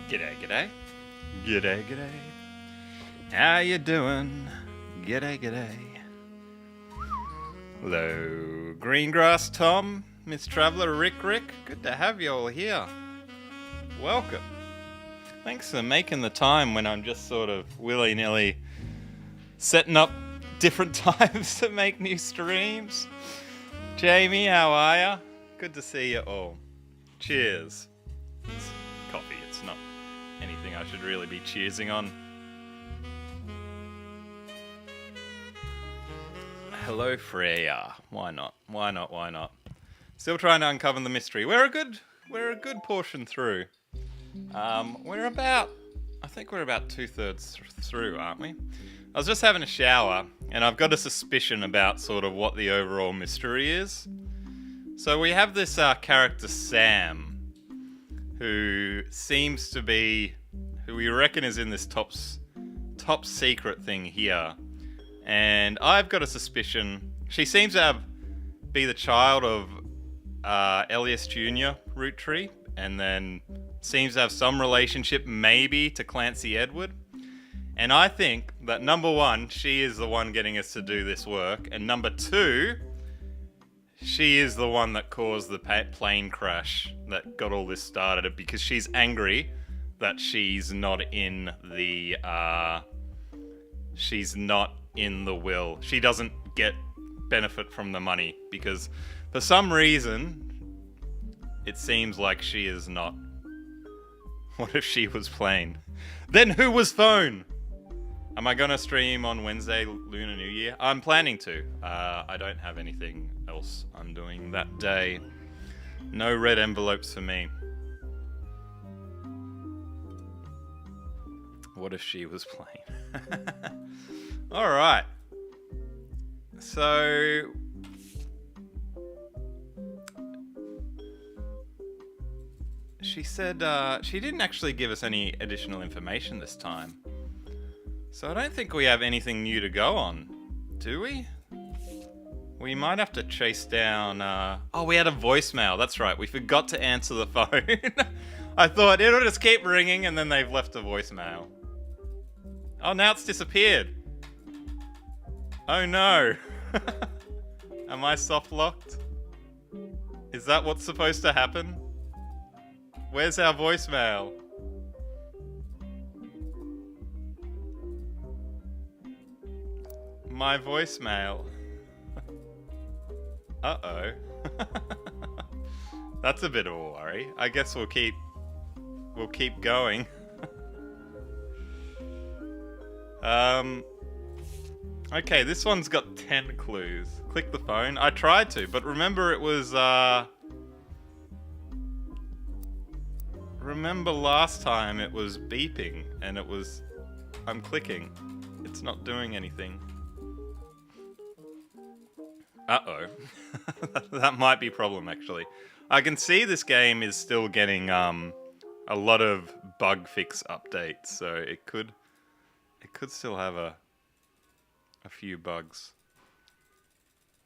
G'day, g'day. G'day, g'day. How you doing? G'day, g'day. Hello, Greengrass Tom, Miss Traveller Rick. Good to have you all here. Welcome. Thanks for making the time when I'm just sort of willy-nilly setting up different times to make new streams. Jamie, how are ya? Good to see you all. Cheers. It's coffee, it's not anything I should really be cheersing on. Hello, Freya. Why not? Why not? Still trying to uncover the mystery. We're a good portion through. I think we're about 2/3 through, aren't we? I was just having a shower, and I've got a suspicion about sort of what the overall mystery is. So we have this character Sam, who seems to be, who we reckon is in this top secret thing here. And I've got a suspicion, she seems to be the child of Elias Jr., Roottrees, and then seems to have some relationship maybe to Clancy Edward. And I think that number one, she is the one getting us to do this work, and number two, she is the one that caused the plane crash that got all this started, because she's angry that she's not in the will. She doesn't get benefit from the money because for some reason it seems like she is not. What if she was plane? Then who was phone? Am I gonna stream on Wednesday, Lunar New Year? I'm planning to. I don't have anything else I'm doing that day. No red envelopes for me. What if she was plain? Alright. So... she said she didn't actually give us any additional information this time. So I don't think we have anything new to go on, do we? We might have to chase down... Oh, we had a voicemail. That's right. We forgot to answer the phone. I thought it'll just keep ringing and then they've left a voicemail. Oh, now it's disappeared. Oh no. Am I soft locked? Is that what's supposed to happen? Where's our voicemail? My voicemail. Uh-oh. That's a bit of a worry. I guess we'll keep going. Okay, this one's got 10 clues. Click the phone. I tried to, but remember it was, remember last time it was beeping, and it was... I'm clicking. It's not doing anything. Uh-oh. That might be a problem, actually. I can see this game is still getting, a lot of bug fix updates, so it could still have a few bugs.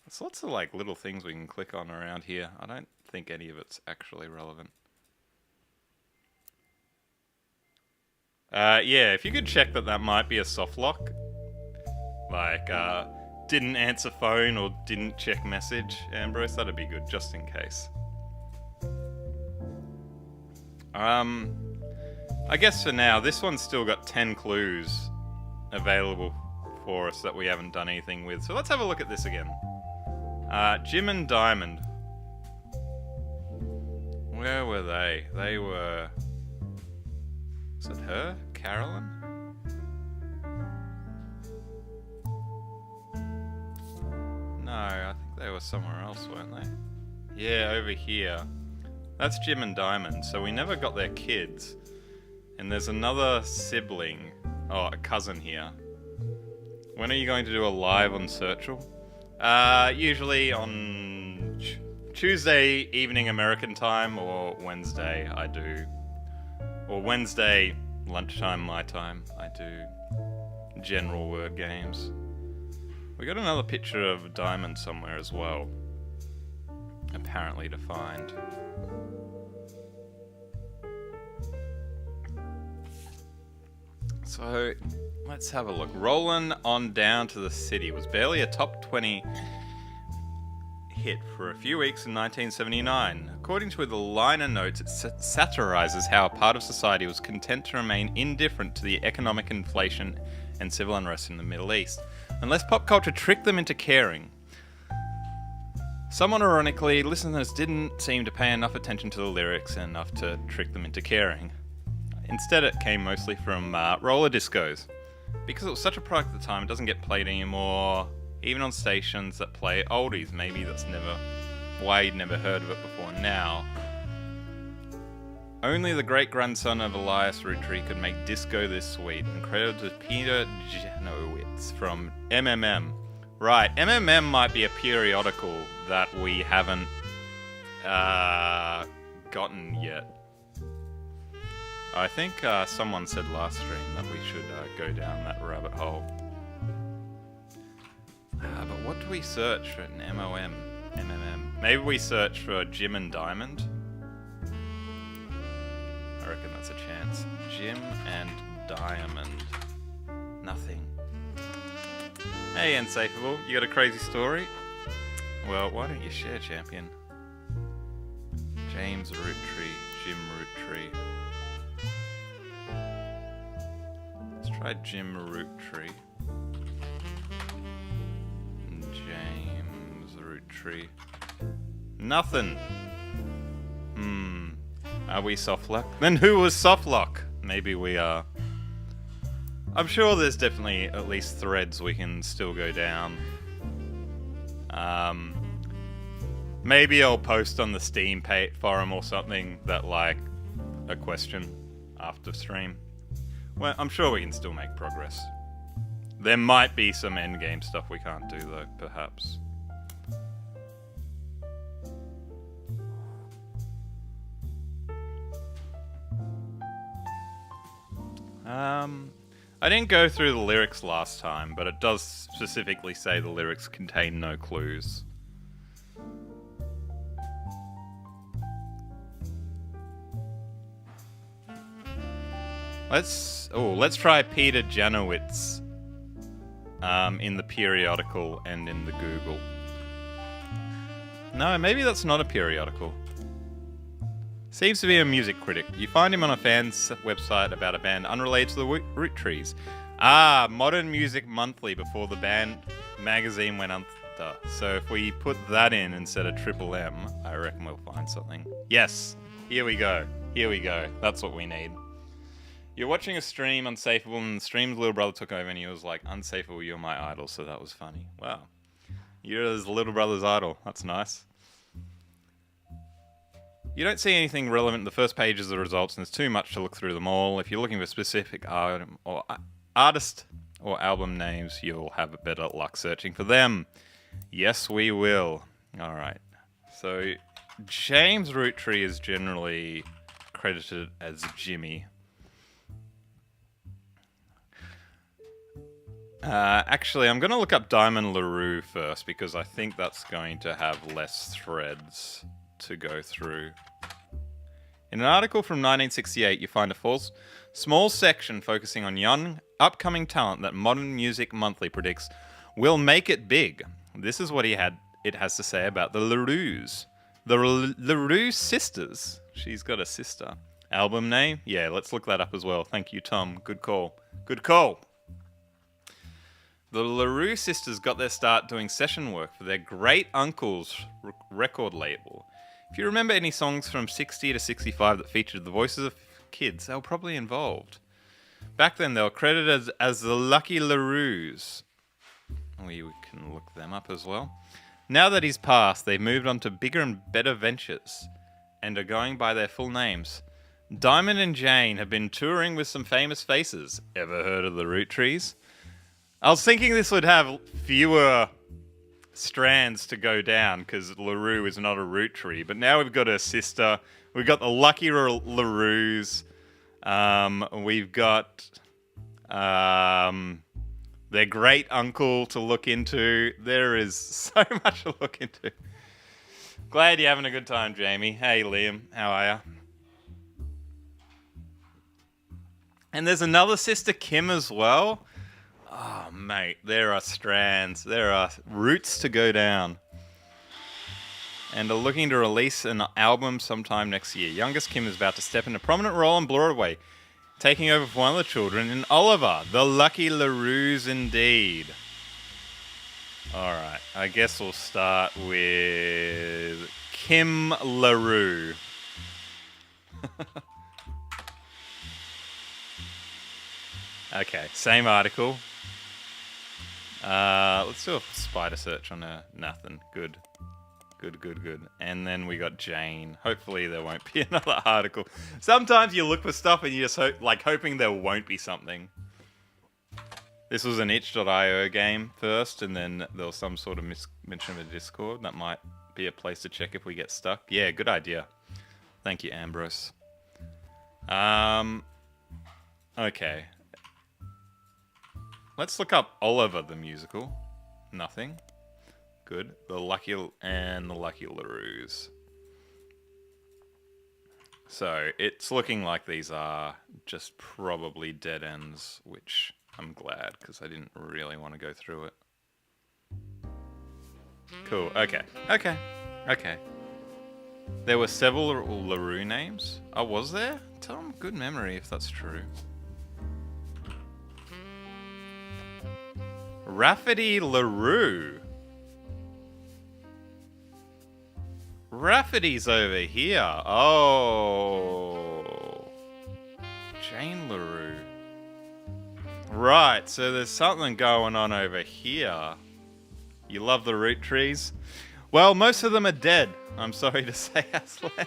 There's lots of like little things we can click on around here. I don't think any of it's actually relevant. Yeah, if you could check that might be a soft lock. Like, didn't answer phone or didn't check message, Ambrose, that'd be good, just in case. I guess for now, this one's still got 10 clues available for us that we haven't done anything with. So let's have a look at this again. Jim and Diamond. Where were they? They were... is it her? Carolyn? No, I think they were somewhere else, weren't they? Yeah, over here. That's Jim and Diamond, so we never got their kids. And there's another sibling, a cousin here. When are you going to do a live on Searchable? Usually on Tuesday evening American time, or Wednesday I do. Or Wednesday lunchtime my time, I do general word games. We got another picture of Diamond somewhere as well. Apparently to find. So, let's have a look. Rollin' on Down to the City was barely a top 20 hit for a few weeks in 1979. According to the liner notes, it satirizes how a part of society was content to remain indifferent to the economic inflation and civil unrest in the Middle East, unless pop culture tricked them into caring. Somewhat ironically, listeners didn't seem to pay enough attention to the lyrics enough to trick them into caring. Instead, it came mostly from roller discos. Because it was such a product at the time, it doesn't get played anymore, even on stations that play oldies. Maybe that's why you'd never heard of it before now. Only the great-grandson of Elias Roottrees could make disco this sweet, and credit to Peter Janowitz from MMM. Right, MMM might be a periodical that we haven't gotten yet. I think someone said last stream that we should go down that rabbit hole. But what do we search for an MMM? Maybe we search for Jim and Diamond? I reckon that's a chance. Jim and Diamond. Nothing. Hey, Unsafable, you got a crazy story? Well, why don't you share, champion? James Roottrees, Jim Roottrees. Let's try Jim Roottrees. James Roottrees. Nothing. Are we softlock? Then who was softlock? Maybe we are. I'm sure there's definitely at least threads we can still go down. Maybe I'll post on the Steam forum or something that, like, a question after stream. Well, I'm sure we can still make progress. There might be some endgame stuff we can't do, though, perhaps. I didn't go through the lyrics last time, but it does specifically say the lyrics contain no clues. Let's try Peter Janowitz in the periodical and in the Google. No, maybe that's not a periodical. Seems to be a music critic. You find him on a fan's website about a band unrelated to the Roottrees. Modern Music Monthly before the band magazine went under. So if we put that in instead of Triple M, I reckon we'll find something. Yes, here we go. Here we go. That's what we need. You're watching a stream, Unsafable, and the stream's little brother took over and he was like, Unsafable, you're my idol, so that was funny. Wow. You're his little brother's idol. That's nice. You don't see anything relevant in the first pages of the results, and there's too much to look through them all. If you're looking for specific item or artist or album names, you'll have a better luck searching for them. Yes, we will. Alright. So, James Roottrees is generally credited as Jimmy. Actually, I'm going to look up Diamond LaRue first, because I think that's going to have less threads to go through. In an article from 1968, you find a small section focusing on young, upcoming talent that Modern Music Monthly predicts will make it big. This is what it has to say about the LaRues. The LaRue sisters. She's got a sister. Album name? Yeah, let's look that up as well. Thank you, Tom. Good call. Good call. The LaRue sisters got their start doing session work for their great uncle's record label. If you remember any songs from 60 to 65 that featured the voices of kids, they were probably involved. Back then, they were credited as the Lucky LaRues. We can look them up as well. Now that he's passed, they've moved on to bigger and better ventures and are going by their full names. Diamond and Jane have been touring with some famous faces. Ever heard of the Roottrees? I was thinking this would have fewer strands to go down because LaRue is not a root tree, but now we've got her sister. We've got the Lucky LaRues. We've got their great uncle to look into. There is so much to look into. Glad you're having a good time, Jamie. Hey, Liam. How are you? And there's another sister, Kim, as well. Oh, mate, there are strands. There are roots to go down. And are looking to release an album sometime next year. Youngest Kim is about to step in a prominent role on Broadway, taking over for one of the children in Oliver. The Lucky LaRues indeed. Alright, I guess we'll start with Kim LaRue. Okay, same article. Let's do a spider search on her. Nothing. Good. Good. And then we got Jane. Hopefully there won't be another article. Sometimes you look for stuff and you just hoping there won't be something. This was an itch.io game first, and then there was some sort of mention of a Discord. That might be a place to check if we get stuck. Yeah, good idea. Thank you, Ambrose. Okay. Let's look up Oliver the musical. Nothing. Good. The Lucky LaRues. So, it's looking like these are just probably dead ends, which I'm glad, because I didn't really want to go through it. Cool. Okay. There were several LaRue names. Oh, was there? Tom, good memory if that's true. Rafferty LaRue. Rafferty's over here. Oh. Jane LaRue. Right, so there's something going on over here. You love the Roottrees? Well, most of them are dead. I'm sorry to say, Aslan.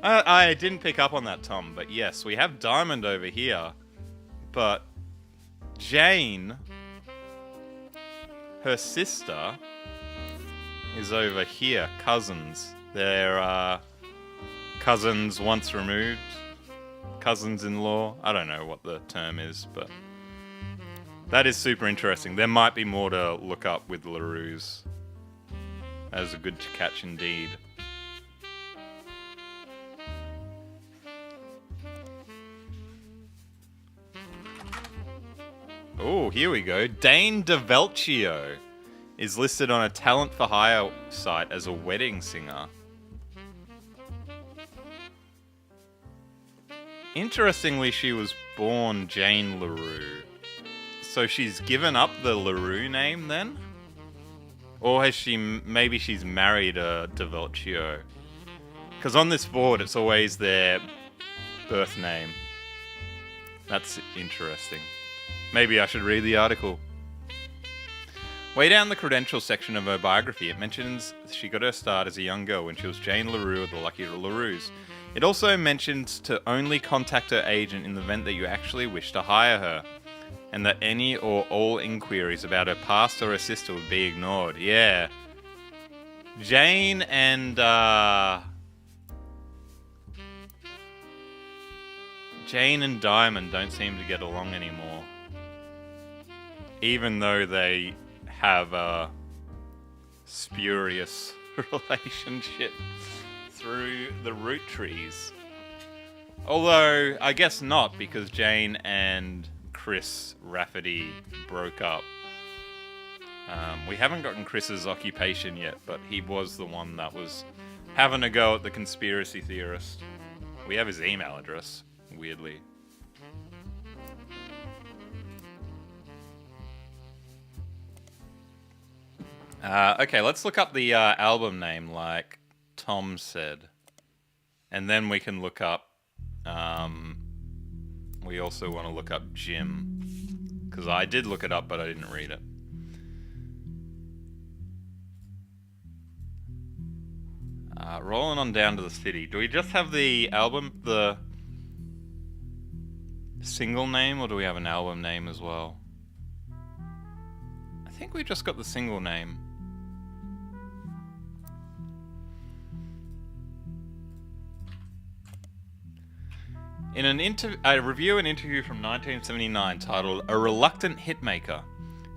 I didn't pick up on that, Tom, but yes, we have Diamond over here. But Jane, her sister, is over here. Cousins. They're cousins once removed. Cousins-in-law. I don't know what the term is, but that is super interesting. There might be more to look up with LaRue's. That is a good catch indeed. Oh, here we go. Dane DeVelcio is listed on a talent for hire site as a wedding singer. Interestingly, she was born Jane LaRue. So she's given up the LaRue name then? Or has she, maybe she's married a DeVelcio? Because on this board it's always their birth name. That's interesting. Maybe I should read the article. Way down the credentials section of her biography, it mentions she got her start as a young girl when she was Jane LaRue of the Lucky LaRues. It also mentions to only contact her agent in the event that you actually wish to hire her, and that any or all inquiries about her past or her sister would be ignored. Yeah. Jane and Diamond don't seem to get along anymore. Even though they have a spurious relationship through the Roottrees. Although, I guess not, because Jane and Chris Rafferty broke up. We haven't gotten Chris's occupation yet, but he was the one that was having a go at the conspiracy theorist. We have his email address, weirdly. Okay, let's look up the album name like Tom said. And then we can look up... we also want to look up Jim. Because I did look it up, but I didn't read it. Rolling on down to the city. Do we just have the album, the single name, or do we have an album name as well? I think we just got the single name. In a review and interview from 1979 titled A Reluctant Hitmaker,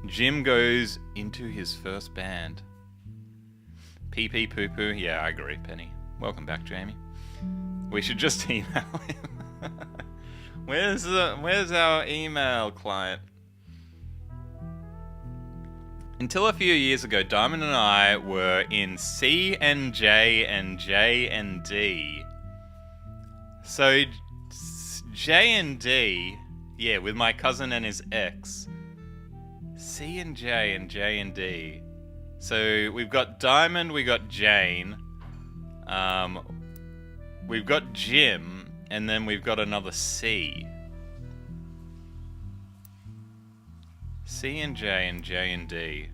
Jim goes into his first band. Pee pee poo poo. Yeah, I agree, Penny. Welcome back, Jamie. We should just email him. Where's our email client? Until a few years ago, Diamond and I were in C and J and J and D. So J and D, yeah, with my cousin and his ex. C and J and J and D. So we've got Diamond, we got Jane, we've got Jim, and then we've got another C. C and J and D.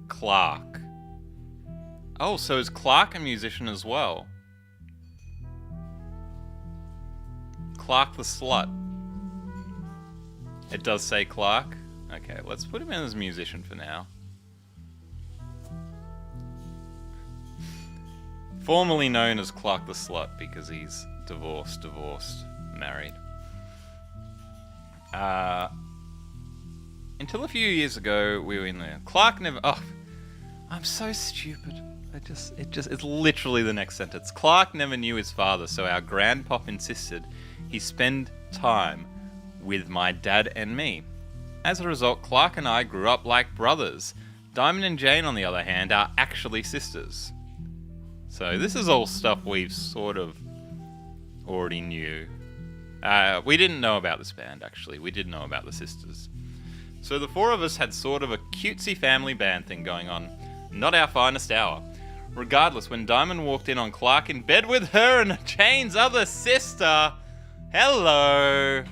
Clark. Oh, so is Clark a musician as well? Clark the Slut. It does say Clark. Okay, let's put him in as a musician for now. Formerly known as Clark the Slut because he's divorced, married. Until a few years ago, we were in there. Clark never... Oh, I'm so stupid. It's literally the next sentence. Clark never knew his father, so our grandpop insisted he spend time with my dad and me. As a result, Clark and I grew up like brothers. Diamond and Jane, on the other hand, are actually sisters. So this is all stuff we've sort of already knew. We didn't know about this band, actually. We did know about the sisters. So the four of us had sort of a cutesy family band thing going on. Not our finest hour. Regardless, when Diamond walked in on Clark in bed with her and Jane's other sister... Hello.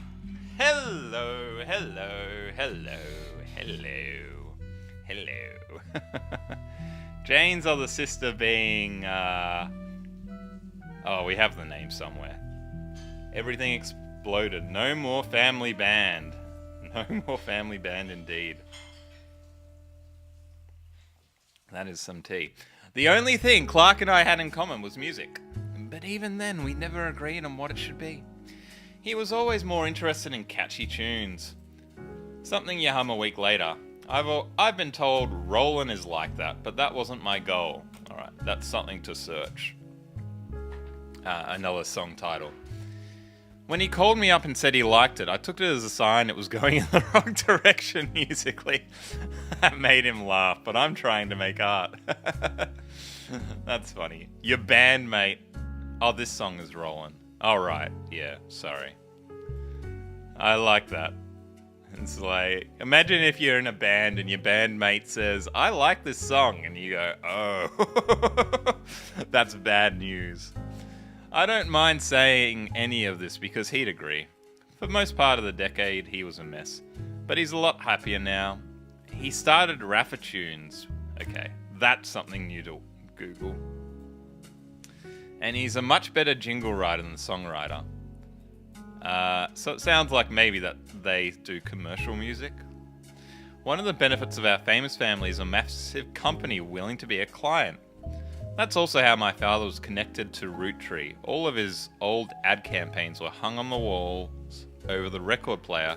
Jane's other sister being, oh, we have the name somewhere. Everything exploded. No more family band. No more family band indeed. That is some tea. The only thing Clark and I had in common was music. But even then, we never agreed on what it should be. He was always more interested in catchy tunes. Something you hum a week later. I've been told Rollin' is like that, but that wasn't my goal. Alright, that's something to search. Another song title. When he called me up and said he liked it, I took it as a sign it was going in the wrong direction musically. That made him laugh, but I'm trying to make art. That's funny. Your bandmate. Oh, this song is Rollin'. Oh, right. Yeah, sorry. I like that. It's like, imagine if you're in a band and your bandmate says, I like this song, and you go, oh, that's bad news. I don't mind saying any of this because he'd agree. For most part of the decade, he was a mess. But he's a lot happier now. He started Raffa-Tunes. Okay, that's something new to Google. And he's a much better jingle writer than songwriter. So it sounds like maybe that they do commercial music. One of the benefits of our famous family is a massive company willing to be a client. That's also how my father was connected to Roottrees. All of his old ad campaigns were hung on the walls over the record player,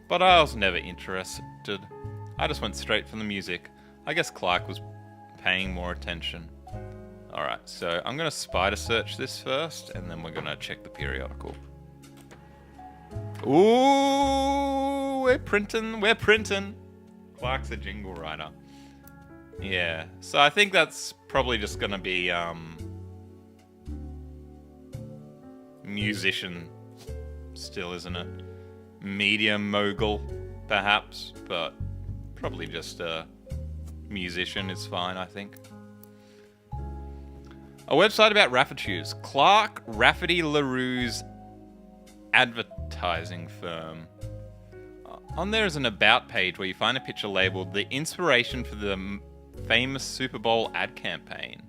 but I was never interested. I just went straight for the music. I guess Clark was paying more attention. Alright, so I'm going to spider search this first, and then we're going to check the periodical. Ooh, we're printing. Clark's a jingle writer. Yeah, so I think that's probably just going to be, musician still, isn't it? Media mogul, perhaps, but probably just a musician is fine, I think. A website about Raffa-Tunes. Clark Rafferty LaRue's advertising firm. On there is an about page where you find a picture labeled the inspiration for the famous Super Bowl ad campaign.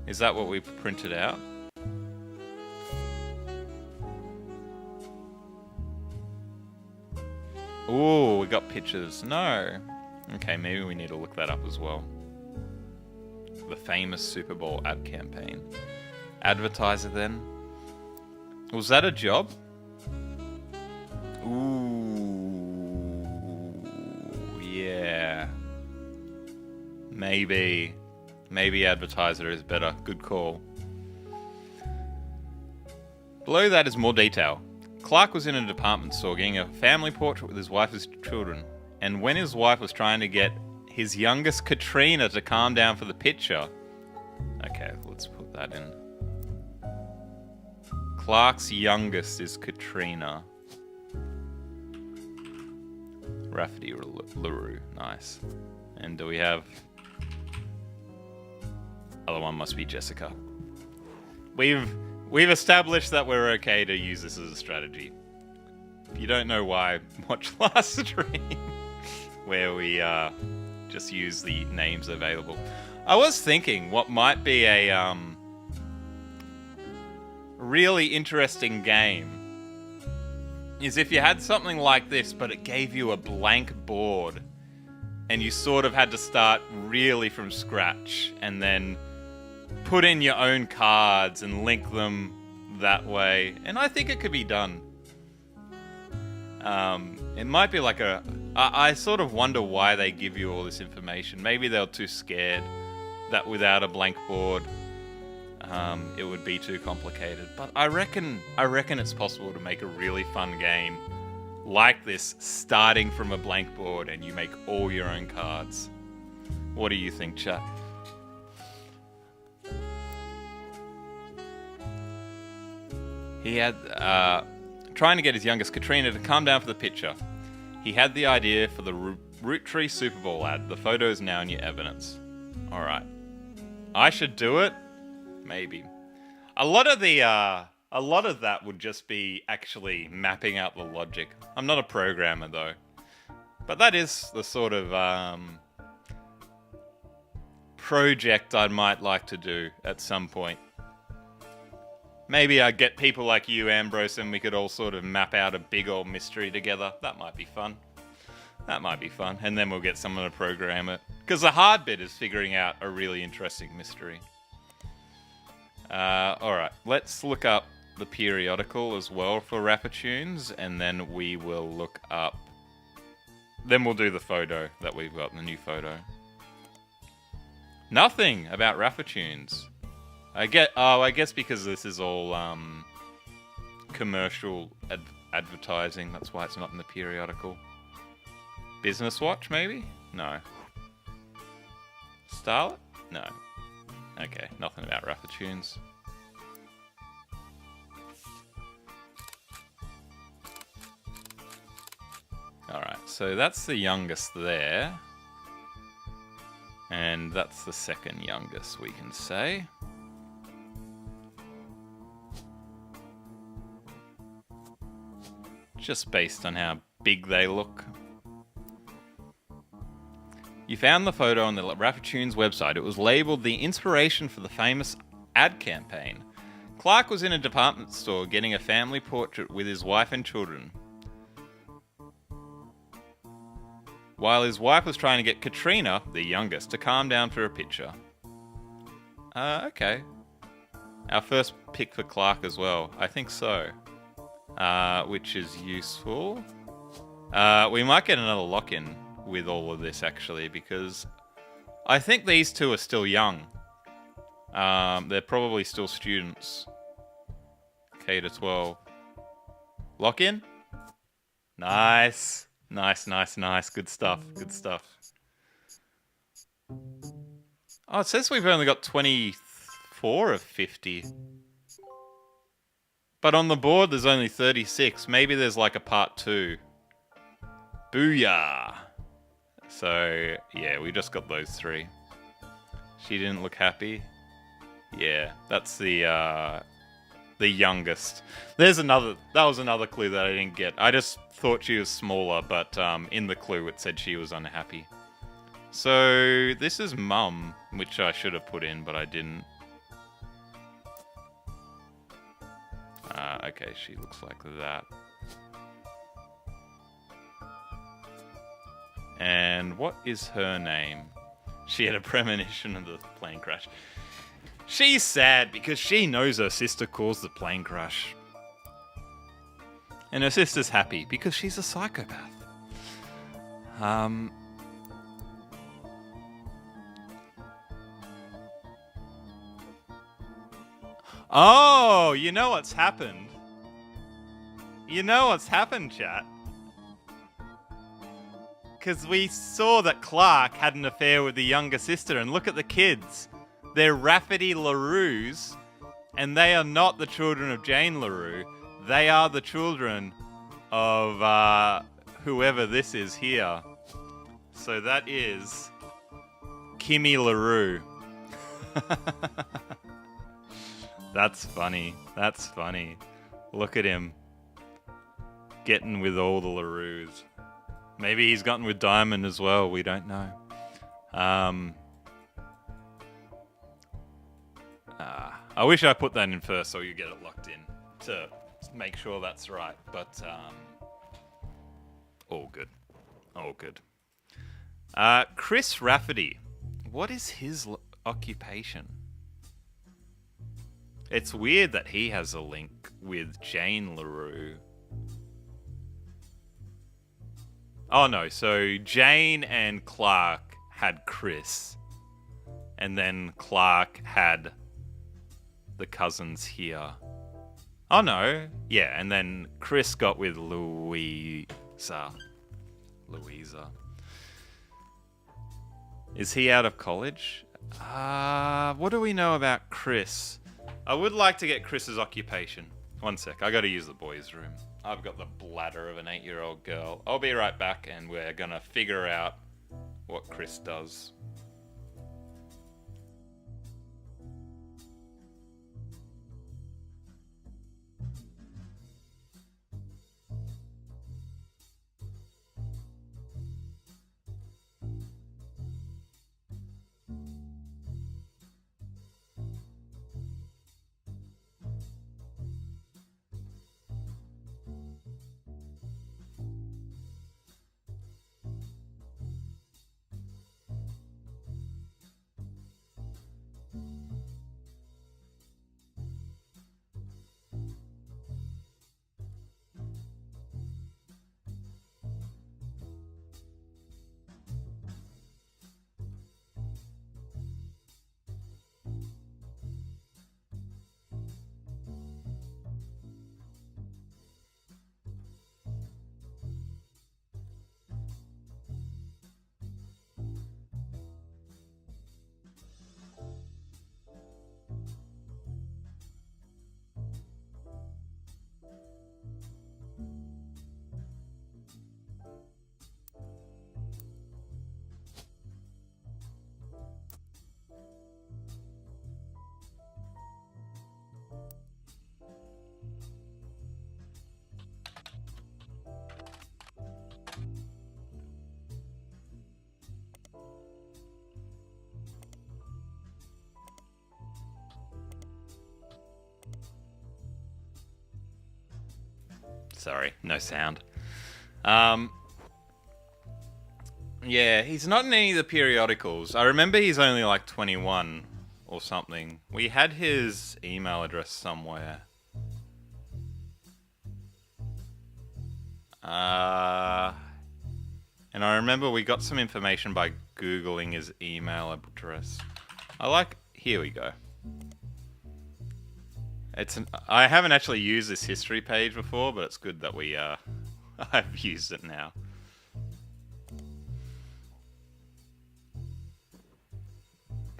Is that what we printed out? Ooh, we got pictures. No. Okay, maybe we need to look that up as well. The famous Super Bowl ad campaign. Advertiser then. Was that a job? Ooh, yeah. Maybe advertiser is better. Good call. Below that is more detail. Clark was in a department store getting a family portrait with his wife's children, and when his wife was trying to get his youngest Katrina to calm down for the picture... Okay, let's put that in. Clark's youngest is Katrina. Rafferty LaRue, nice. And do we have... Other one must be Jessica. We've established that we're okay to use this as a strategy. If you don't know why, watch last stream where we just use the names available. I was thinking what might be a really interesting game is if you had something like this, but it gave you a blank board and you sort of had to start really from scratch and then put in your own cards and link them that way. And I think it could be done. It might be like I sort of wonder why they give you all this information. Maybe they're too scared that without a blank board, it would be too complicated. But I reckon it's possible to make a really fun game like this, starting from a blank board, and you make all your own cards. What do you think, chat? He had, trying to get his youngest Katrina to calm down for the picture. He had the idea for the Roottrees Super Bowl ad. The photo is now in your evidence. Alright. I should do it? Maybe. A lot of that would just be actually mapping out the logic. I'm not a programmer though. But that is the sort of project I might like to do at some point. Maybe I'd get people like you, Ambrose, and we could all sort of map out a big old mystery together. That might be fun. That might be fun. And then we'll get someone to program it. Because the hard bit is figuring out a really interesting mystery. Alright, let's look up the periodical as well for Rappertunes, and then we will look up... Then we'll do the photo that we've got, the new photo. Nothing about Rappertunes. I guess because this is all commercial advertising, that's why it's not in the periodical. Business Watch, maybe? No. Starlet? No. Okay, nothing about Rappertunes. Alright, so that's the youngest there. And that's the second youngest, we can say. Just based on how big they look. You found the photo on the Rappertunes website. It was labeled the inspiration for the famous ad campaign. Clark was in a department store getting a family portrait with his wife and children, while his wife was trying to get Katrina, the youngest, to calm down for a picture. Okay. Our first pick for Clark as well. I think so. Which is useful. We might get another lock-in with all of this, actually, because I think these two are still young. They're probably still students. K to 12. Lock-in? Nice. Nice, nice, nice. Good stuff. Good stuff. Oh, it says we've only got 24 of 50. But on the board, there's only 36. Maybe there's like a part 2. Booyah! So, yeah, we just got those 3. She didn't look happy. Yeah, that's the youngest. There's another... That was another clue that I didn't get. I just thought she was smaller, but in the clue it said she was unhappy. So, this is Mum, which I should have put in, but I didn't. Okay, she looks like that. And what is her name? She had a premonition of the plane crash. She's sad because she knows her sister caused the plane crash. And her sister's happy because she's a psychopath. Oh, you know what's happened? You know what's happened, chat? Because we saw that Clark had an affair with the younger sister, and look at the kids. They're Rafferty LaRue's, and they are not the children of Jane LaRue. They are the children of whoever this is here. So that is Kimmy LaRue. That's funny. That's funny. Look at him. Getting with all the LaRues. Maybe he's gotten with Diamond as well. We don't know. I wish I put that in first so you get it locked in to make sure that's right. But all good. All good. Chris Rafferty. What is his occupation? It's weird that he has a link with Jane LaRue. Oh no, so Jane and Clark had Chris. And then Clark had the cousins here. Oh no, yeah, and then Chris got with Louisa. Is he out of college? What do we know about Chris? I would like to get Chris's occupation. One sec, I gotta use the boys' room. I've got the bladder of an 8-year-old girl. I'll be right back and we're gonna figure out what Chris does. Sorry, no sound. Yeah, he's not in any of the periodicals. I remember he's only like 21 or something. We had his email address somewhere. And I remember we got some information by Googling his email address. Here we go. I haven't actually used this history page before, but it's good that I've used it now.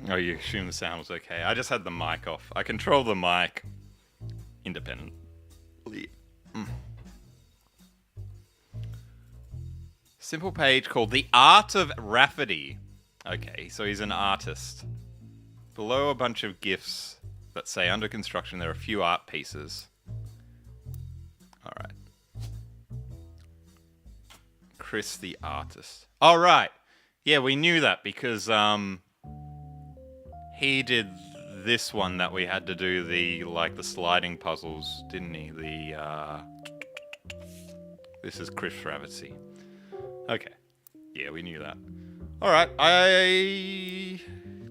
Oh, you assume the sound was okay. I just had the mic off. I control the mic independently. Simple page called The Art of Rafferty. Okay, so he's an artist. Below a bunch of GIFs that say under construction there are a few art pieces. Alright. Chris the artist. Alright. Yeah, we knew that because he did this one that we had to do, the sliding puzzles, didn't he? This is Chris Rafferty. Okay. Yeah, we knew that. Alright, I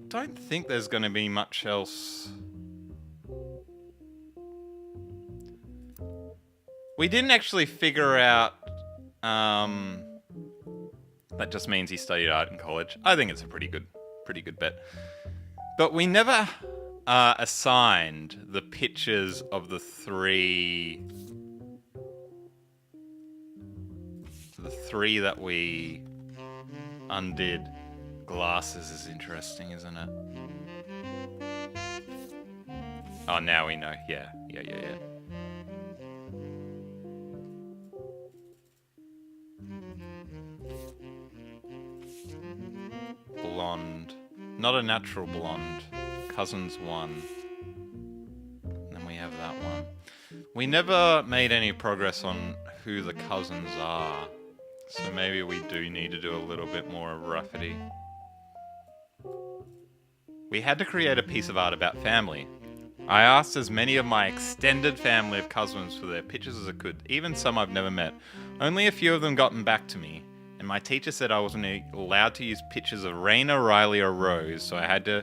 don't think there's going to be much else. We didn't actually figure out... that just means he studied art in college. I think it's a pretty good bet. But we never assigned the pictures of the three 3 that we undid. Glasses is interesting, isn't it? Oh, now we know. Yeah. Blonde. Not a natural blonde. Cousins 1. And then we have that one. We never made any progress on who the cousins are. So maybe we do need to do a little bit more of Rafferty. We had to create a piece of art about family. I asked as many of my extended family of cousins for their pictures as I could, even some I've never met. Only a few of them gotten back to me, and my teacher said I wasn't allowed to use pictures of Raina, Riley, or Rose, so I had to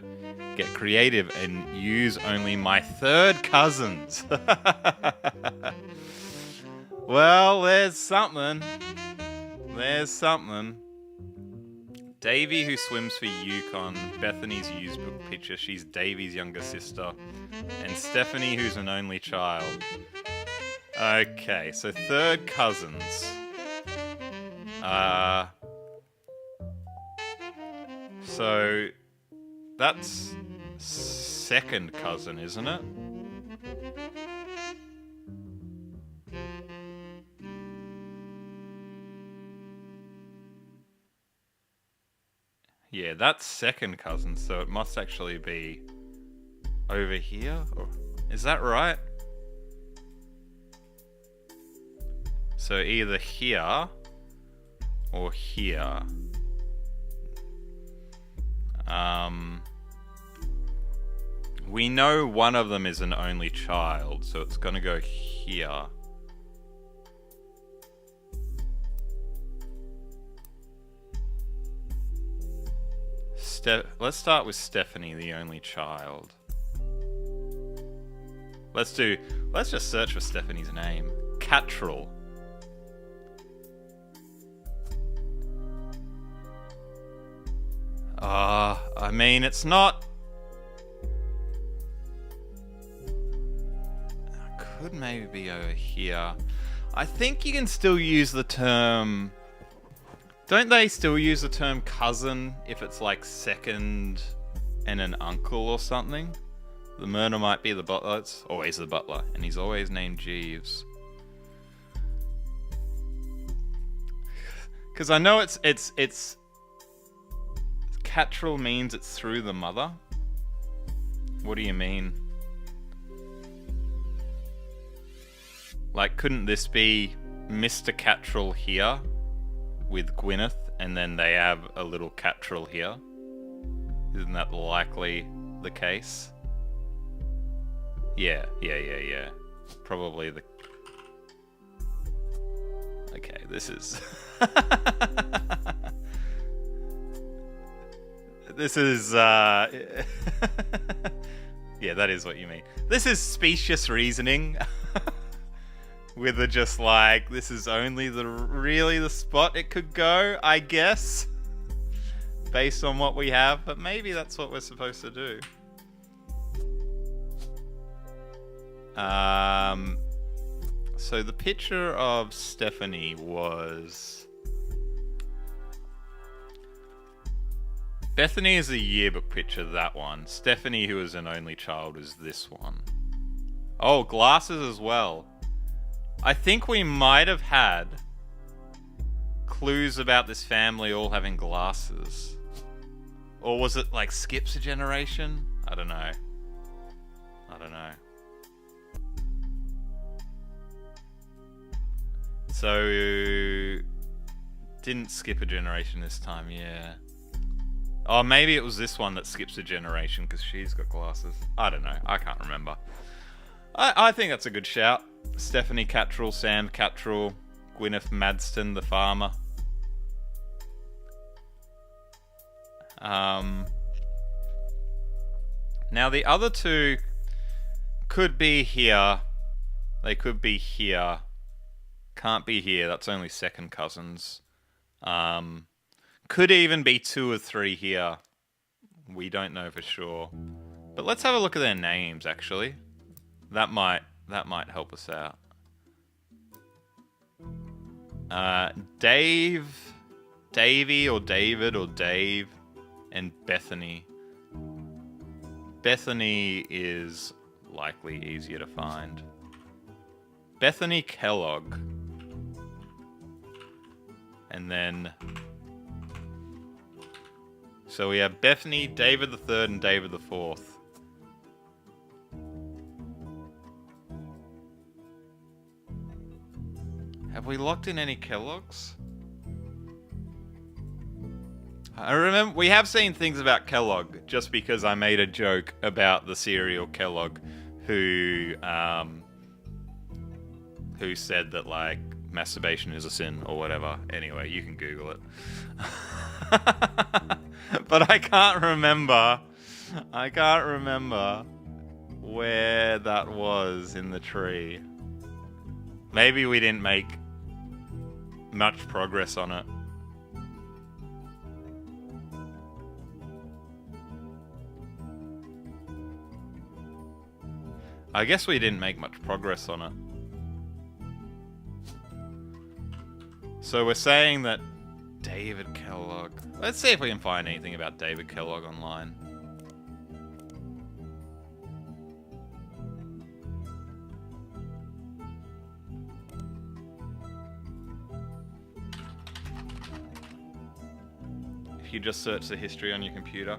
get creative and use only my third cousins. Well, there's something. Davy, who swims for Yukon, Bethany's used book picture, she's Davy's younger sister, and Stephanie, who's an only child. Okay, so third cousins. So that's second cousin, isn't it? Yeah, that's second cousin, so it must actually be over here? Or, is that right? So either here or here. We know one of them is an only child, so it's gonna go here. Let's start with Stephanie, the only child. Let's just search for Stephanie's name. Catrell. I mean, it's not... Could maybe be over here. I think you can still use the term... Don't they still use the term cousin if it's like second and an uncle or something? The murder might be the butler. It's always the butler, and he's always named Jeeves. Because I know it's Catrell means it's through the mother. What do you mean? Like, couldn't this be Mr. Catrell here with Gwyneth, and then they have a little Catrell here? Isn't that likely the case? Yeah. Probably the... Okay, this is... This is, yeah, that is what you mean. This is specious reasoning. With a just like, this is only really the spot it could go, I guess. Based on what we have, but maybe that's what we're supposed to do. So the picture of Stephanie was... Bethany is the yearbook picture, that one. Stephanie, who is an only child, is this one. Oh, glasses as well. I think we might have had clues about this family all having glasses. Or was it like skips a generation? I don't know. So, didn't skip a generation this time, yeah. Oh, maybe it was this one that skips a generation because she's got glasses. I don't know. I can't remember. I think that's a good shout. Stephanie Catrell, Sam Catrell, Gwyneth Madston, the farmer. Now the other two could be here. They could be here. Can't be here. That's only second cousins. Could even be 2 or 3 here. We don't know for sure. But let's have a look at their names, actually. That might help us out. Dave, Davey or David or Dave, and Bethany. Bethany is likely easier to find. Bethany Kellogg. And then... So we have Bethany, David the Third, and David the Fourth. Have we locked in any Kellogg's? I remember we have seen things about Kellogg just because I made a joke about the cereal Kellogg who said that like masturbation is a sin or whatever. Anyway, you can Google it. But I can't remember where that was in the tree. Maybe we didn't make much progress on it. I guess we didn't make much progress on it. So we're saying that David Kellogg... Let's see if we can find anything about David Kellogg online. If you just search the history on your computer,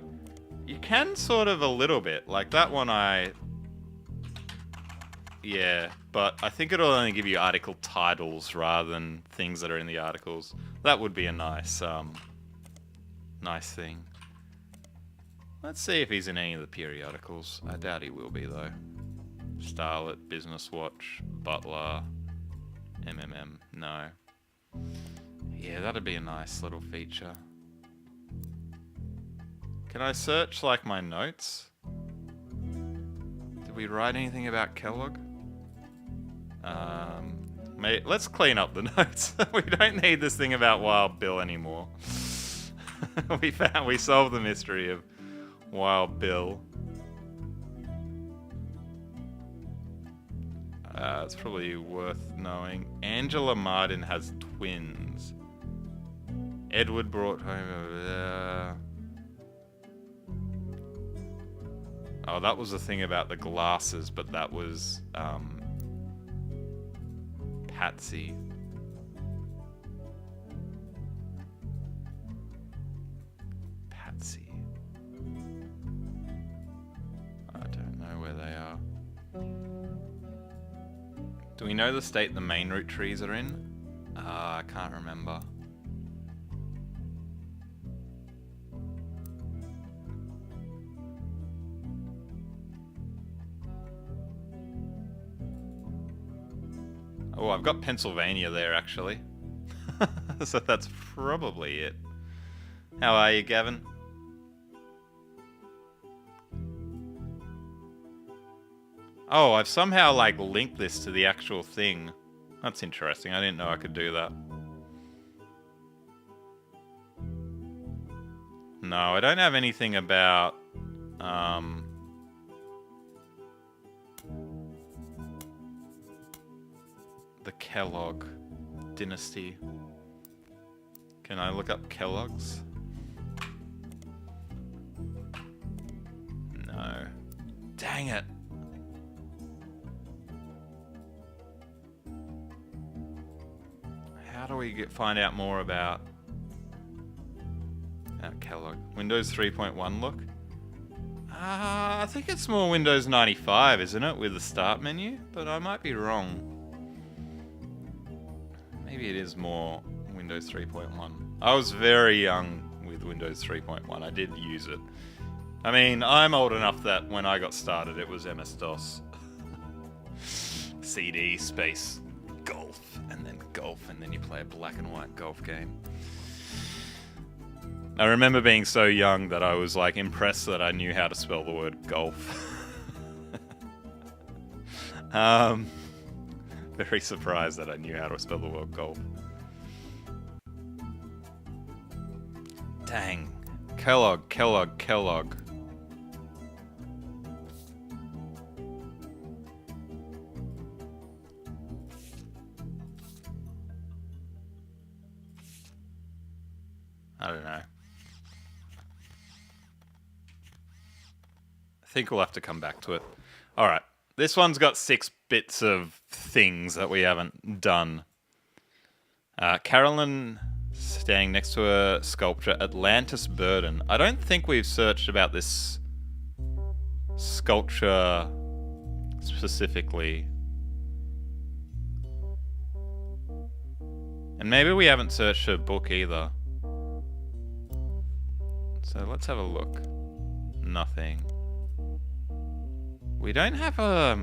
you can sort of a little bit. Like that one Yeah, but I think it'll only give you article titles rather than things that are in the articles. That would be a nice thing. Let's see if he's in any of the periodicals. I doubt he will be though. Starlet, Business Watch, Butler, MMM. No. Yeah, that'd be a nice little feature. Can I search like my notes? Did we write anything about Kellogg? Let's clean up the notes. We don't need this thing about Wild Bill anymore. we solved the mystery of Wild Bill. It's probably worth knowing. Angela Martin has twins. Edward brought home Oh, that was the thing about the glasses, but that was Patsy. Patsy. I don't know where they are. Do we know the state the main Roottrees are in? I can't remember. Oh, I've got Pennsylvania there, actually. So that's probably it. How are you, Gavin? Oh, I've somehow, like, linked this to the actual thing. That's interesting. I didn't know I could do that. No, I don't have anything about... the Kellogg dynasty. Can I look up Kellogg's? No. Dang it. How do we find out more about Kellogg? Windows 3.1 look? I think it's more Windows 95, isn't it? With the start menu? But I might be wrong. Maybe it is more Windows 3.1. I was very young with Windows 3.1. I did use it. I mean, I'm old enough that when I got started, it was MS-DOS. CD space golf, and then you play a black and white golf game. I remember being so young that I was like impressed that I knew how to spell the word golf. Very surprised that I knew how to spell the word golf. Dang. Kellogg. I don't know. I think we'll have to come back to it. Alright. This one's got 6 bits of things that we haven't done. Carolyn standing next to a sculpture, Atlantis Burden. I don't think we've searched about this sculpture specifically. And maybe we haven't searched her book either. So let's have a look. Nothing. We don't have a...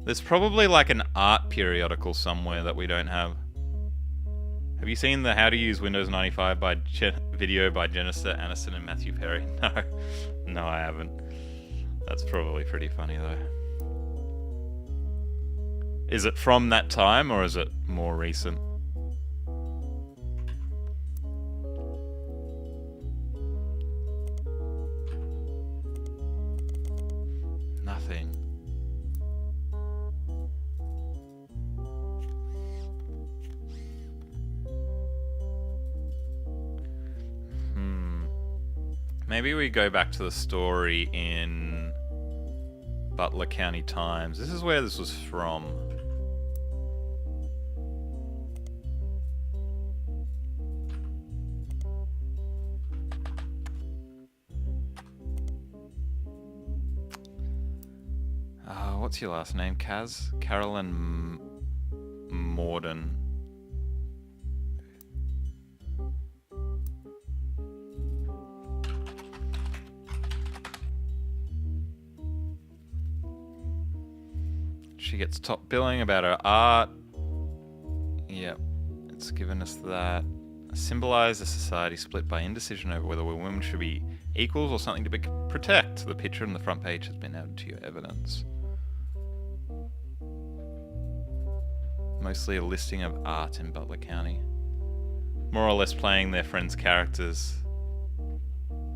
There's probably like an art periodical somewhere that we don't have. Have you seen the How to Use Windows 95 video by Jennifer Aniston and Matthew Perry? No. No, I haven't. That's probably pretty funny though. Is it from that time or is it more recent? Nothing. Maybe we go back to the story in Butler County Times. This is where this was from. What's your last name, Kaz? Carolyn Morden. She gets top billing about her art. Yep, it's given us that. Symbolize a society split by indecision over whether women should be equals or something to protect. The picture on the front page has been added to your evidence. Mostly a listing of art in Butler County. More or less playing their friends' characters,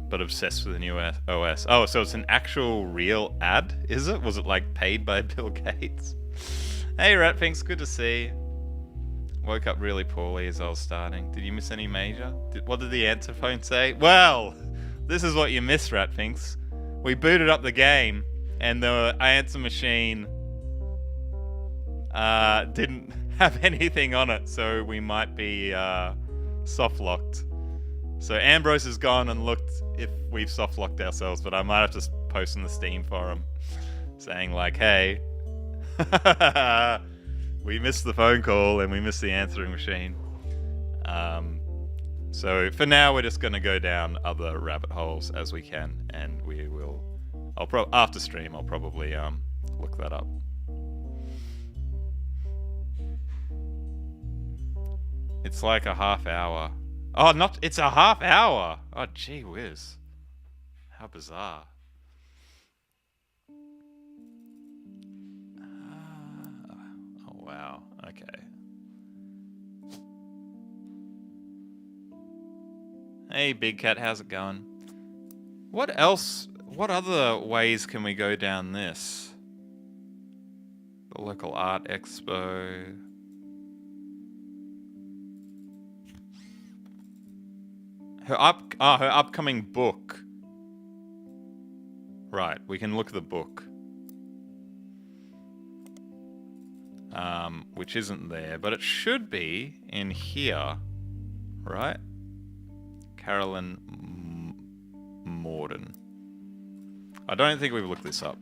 but obsessed with the new OS. Oh, so it's an actual real ad, is it? Was it like paid by Bill Gates? Hey Ratfinks, good to see. Woke up really poorly as I was starting. Did you miss any major? What did the answer phone say? Well, this is what you missed, Ratfinks. We booted up the game and the answer machine didn't have anything on it, so we might be soft locked. So Ambrose has gone and looked if we've soft locked ourselves, but I might have to post in the Steam forum saying like, hey, we missed the phone call and we missed the answering machine. So for now, we're just going to go down other rabbit holes as we can, and we will. After stream, I'll probably look that up. It's like a half hour. Oh, it's a half hour. Oh, gee whiz. How bizarre. Oh, wow. Okay. Hey, Big Cat, how's it going? What else? What other ways can we go down this? The local art expo. Her upcoming book. Right, we can look at the book. Which isn't there, but it should be in here, right? Carolyn Morden. I don't think we've looked this up.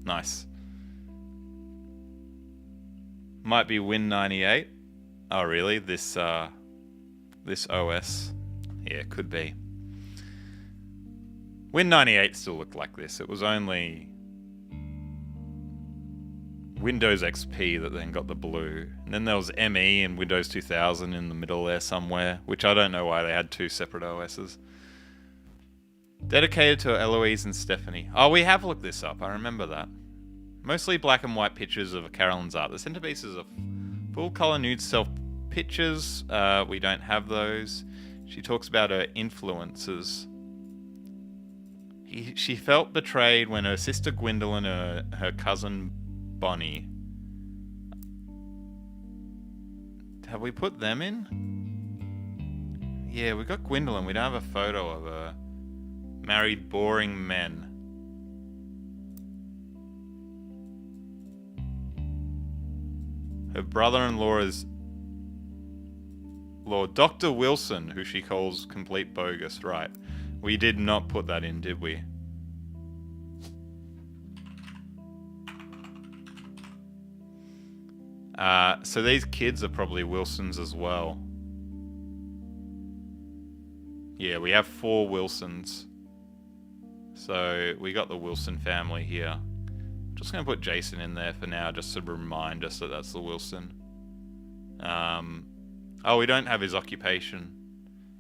Nice. Might be Win98. Oh, really? This OS. Yeah, could be. Win98 still looked like this. It was only Windows XP that then got the blue. And then there was ME and Windows 2000 in the middle there somewhere, which I don't know why they had two separate OSs. Dedicated to Eloise and Stephanie. Oh, we have looked this up. I remember that. Mostly black and white pictures of Carolyn's art. The centerpieces are full-color nude self-pictures. We don't have those. She talks about her influences. She felt betrayed when her sister Gwendolyn and her cousin Bonnie. Have we put them in? Yeah, we got Gwendolyn. We don't have a photo of her. Married boring men. Her brother-in-law is Lord Dr. Wilson, who she calls complete bogus. Right. We did not put that in, did we? So these kids are probably Wilsons as well. Yeah, we have 4 Wilsons. So we got the Wilson family here. Just going to put Jason in there for now, just to remind us that that's the Wilson. Oh, we don't have his occupation.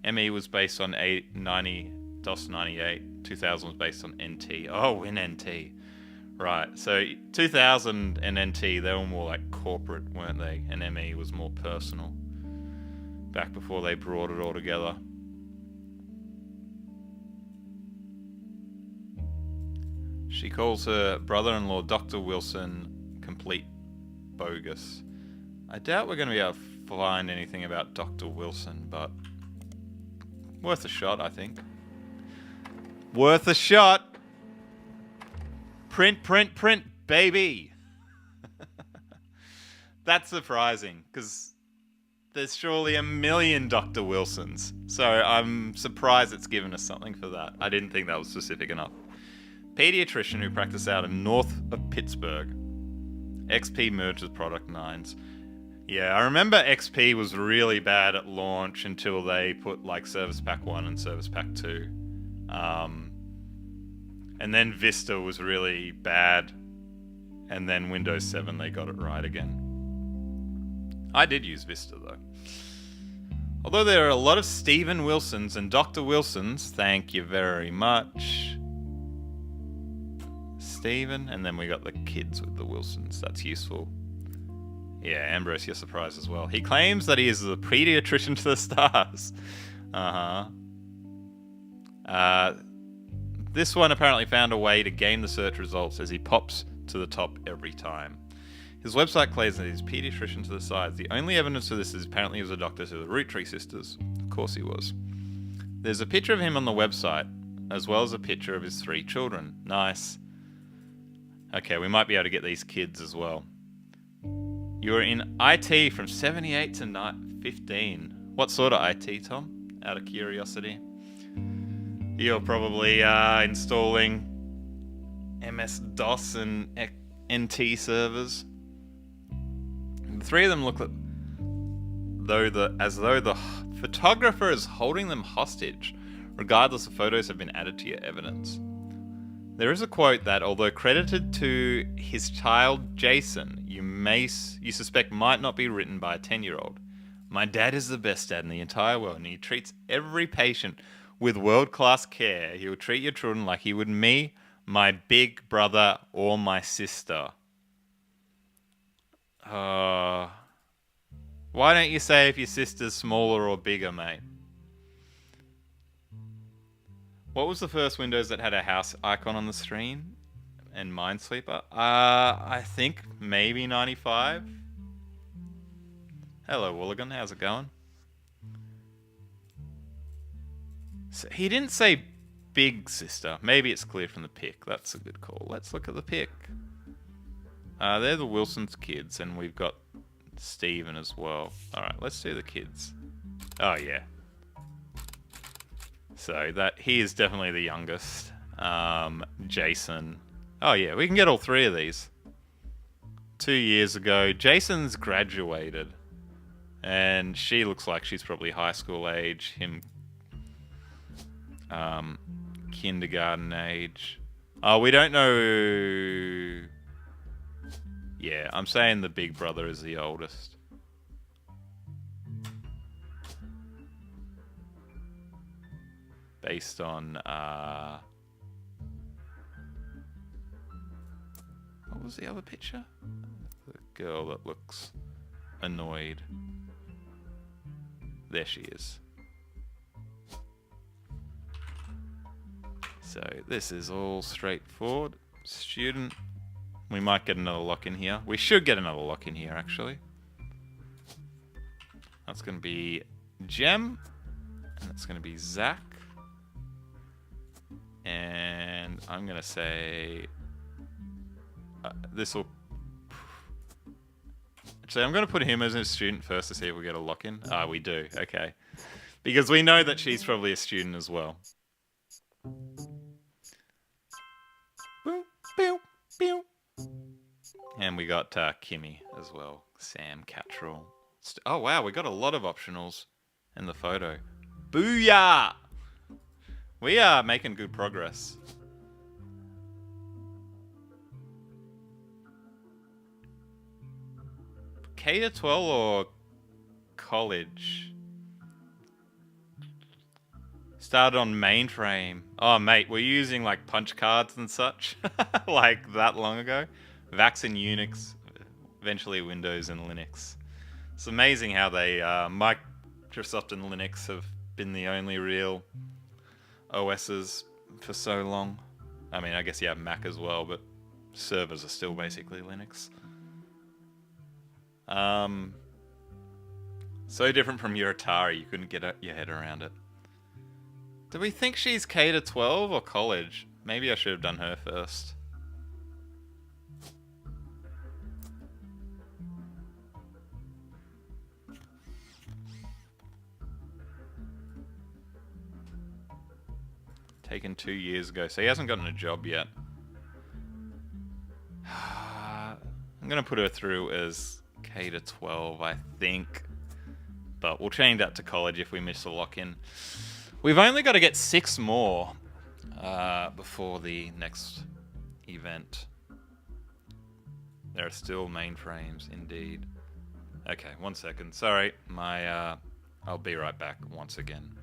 ME was based on DOS 98. 2000 was based on NT. Oh, in NT. Right, so 2000 and NT, they were more like corporate, weren't they? And ME was more personal. Back before they brought it all together. She calls her brother-in-law, Dr. Wilson, complete bogus. I doubt we're going to be able to find anything about Dr. Wilson, but worth a shot, I think. Worth a shot! Print, print, print, baby! That's surprising, because there's surely a million Dr. Wilsons. So I'm surprised it's given us something for that. I didn't think that was specific enough. Pediatrician who practiced out in north of Pittsburgh. XP merged with Product 9s. Yeah, I remember XP was really bad at launch until they put like Service Pack 1 and Service Pack 2. And then Vista was really bad. And then Windows 7, they got it right again. I did use Vista though. Although there are a lot of Stephen Wilsons and Dr. Wilsons, thank you very much. Stephen, and then we got the kids with the Wilsons. That's useful. Yeah, Ambrose, you're surprised as well. He claims that he is the pediatrician to the stars. This one apparently found a way to game the search results as he pops to the top every time. His website claims that he's pediatrician to the sides. The only evidence of this is apparently he was a doctor to the Roottrees sisters. Of course he was. There's a picture of him on the website, as well as a picture of his 3 children. Nice. Okay, we might be able to get these kids as well. You were in IT from 78 to 15. What sort of IT, Tom? Out of curiosity. You're probably installing MS-DOS and NT servers. The 3 of them look as though the photographer is holding them hostage, regardless if photos have been added to your evidence. There is a quote that, although credited to his child Jason, you suspect might not be written by a 10-year-old. My dad is the best dad in the entire world, and he treats every patient with world-class care. He will treat your children like he would me, my big brother, or my sister. Why don't you say if your sister's smaller or bigger, mate? What was the first Windows that had a house icon on the screen? And Minesweeper? I think maybe 95. Hello, Wooligan. How's it going? So he didn't say big sister. Maybe it's clear from the pic. That's a good call. Let's look at the pic. They're the Wilson's kids, and we've got Steven as well. Alright, let's do the kids. Oh, yeah. So he is definitely the youngest. Jason. Oh yeah, we can get all 3 of these. 2 years ago, Jason's graduated. And she looks like she's probably high school age. Him, kindergarten age. Oh, we don't know. Yeah, I'm saying the big brother is the oldest. Based on, what was the other picture? The girl that looks annoyed. There she is. So this is all straightforward. Student. We might get another lock in here. We should get another lock in here, actually. That's going to be Gem. And it's going to be Zach. And I'm going to say... this will... Actually, I'm going to put him as a student first to see if we get a lock-in. Ah, we do. Okay. Because we know that she's probably a student as well. Boop, boop, boop. And we got Kimmy as well. Sam Cattrall. Oh, wow. We got a lot of optionals in the photo. Booyah! We are making good progress. K to 12 or college? Started on mainframe. Oh, mate, we're using like punch cards and such. Like that long ago. VAX and Unix, eventually Windows and Linux. It's amazing how they, Microsoft and Linux have been the only real OSs for so long. I mean, I guess you have Mac as well, but servers are still basically Linux. So different from your Atari, you couldn't get your head around it. Do we think she's K to 12 or college? Maybe I should have done her first. Taken 2 years ago, so he hasn't gotten a job yet. I'm gonna put her through as K to 12, I think. But we'll change that to college if we miss a lock-in. We've only got to get 6 more before the next event. There are still mainframes, indeed. Okay, 1 second. Sorry, I'll be right back once again.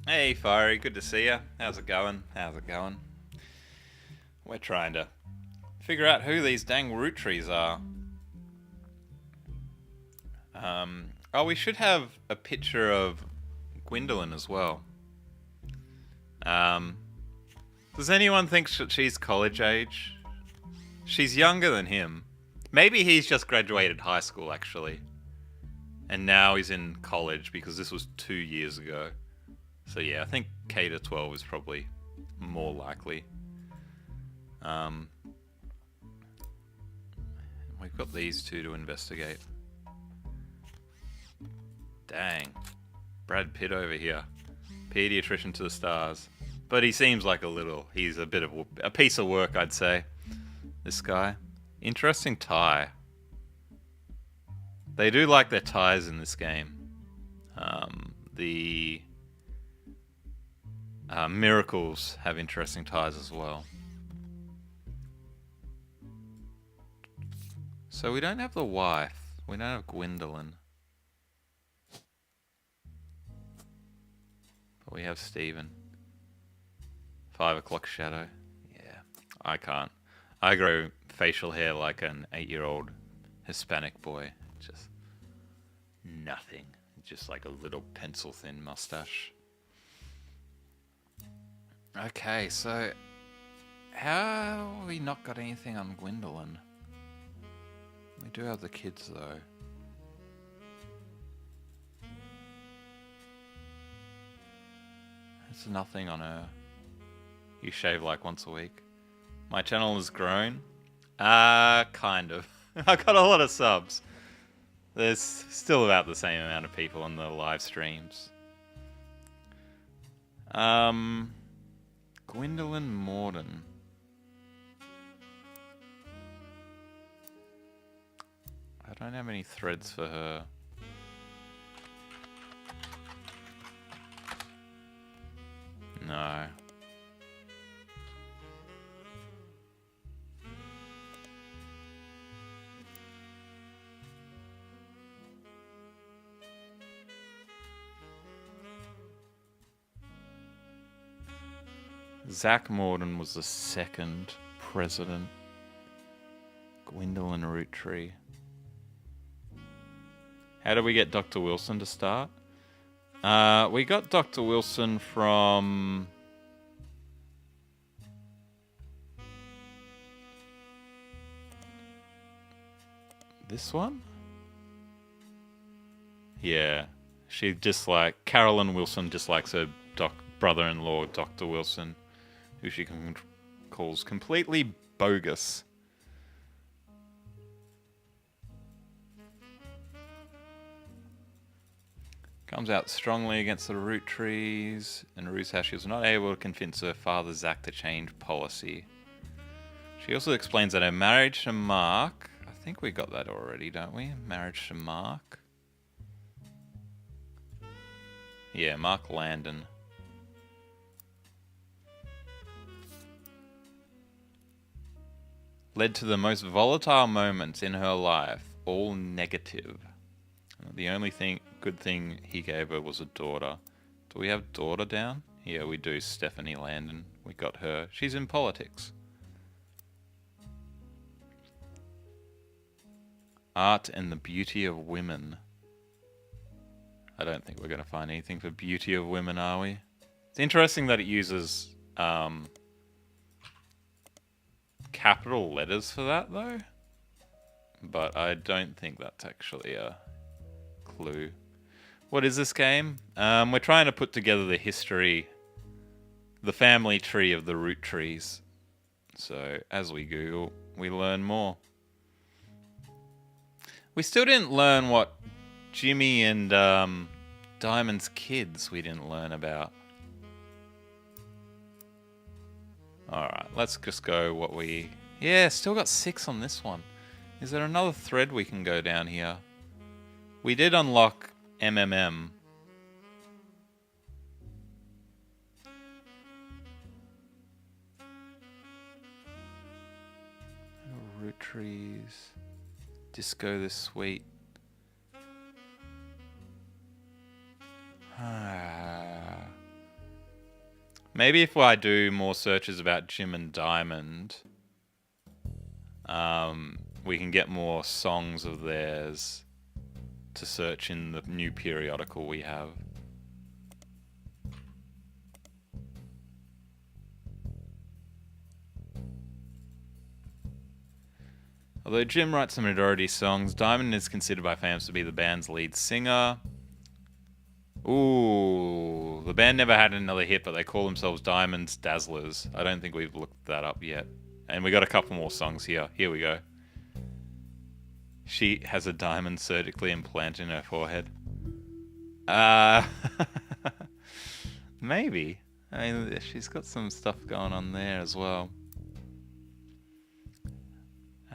Hey, Fiery, good to see you. How's it going? How's it going? We're trying to figure out who these dang Roottrees are. Oh, we should have a picture of Gwendolyn as well. Does anyone think she's college age? She's younger than him. Maybe he's just graduated high school, actually. And now he's in college because this was 2 years ago. So yeah, I think K to 12 is probably more likely. We've got these two to investigate. Dang. Brad Pitt over here. Pediatrician to the stars. But he seems like he's a bit of a piece of work, I'd say. This guy. Interesting tie. They do like their ties in this game. The Miracles have interesting ties as well. So we don't have the wife. We don't have Gwendolyn. But we have Stephen. 5 o'clock shadow. Yeah, I can't. I grow facial hair like an 8-year-old Hispanic boy. Just nothing. Just like a little pencil thin mustache. Okay, so how have we not got anything on Gwendolyn? We do have the kids though. There's nothing on her. You shave like once a week. My channel has grown. Kind of. I got a lot of subs. There's still about the same amount of people on the live streams. Gwendolyn Morden. I don't have any threads for her. No. Zach Morden was the second president. Gwendolyn Roottrees. How did we get Dr. Wilson to start? We got Dr. Wilson from... this one? Yeah. She just like... Carolyn Wilson dislikes her brother-in-law, Dr. Wilson, who she calls completely bogus. Comes out strongly against the Roottrees, and Rusashi was not able to convince her father Zach to change policy. She also explains that her marriage to Mark... I think we got that already, don't we? Marriage to Mark? Yeah, Mark Landon. Led to the most volatile moments in her life, all negative. The only good thing he gave her was a daughter. Do we have daughter down? Yeah, we do. Stephanie Landon. We got her. She's in politics. Art and the beauty of women. I don't think we're going to find anything for beauty of women, are we? It's interesting that it uses capital letters for that, though. But I don't think that's actually a clue. What is this game? We're trying to put together the history, the family tree of the Roottrees. So as we Google, we learn more. We still didn't learn what Jimmy and Diamond's kids we didn't learn about. Alright, let's just go what we... Yeah, still got 6 on this one. Is there another thread we can go down here? We did unlock MMM. Roottrees. Disco the Sweet. Maybe if I do more searches about Jim and Diamond, we can get more songs of theirs to search in the new periodical we have. Although Jim writes the majority songs, Diamond is considered by fans to be the band's lead singer. Ooh, the band never had another hit, but they call themselves Diamond's Dazzlers. I don't think we've looked that up yet. And we got a couple more songs here. Here we go. She has a diamond surgically implanted in her forehead. Maybe. I mean, she's got some stuff going on there as well.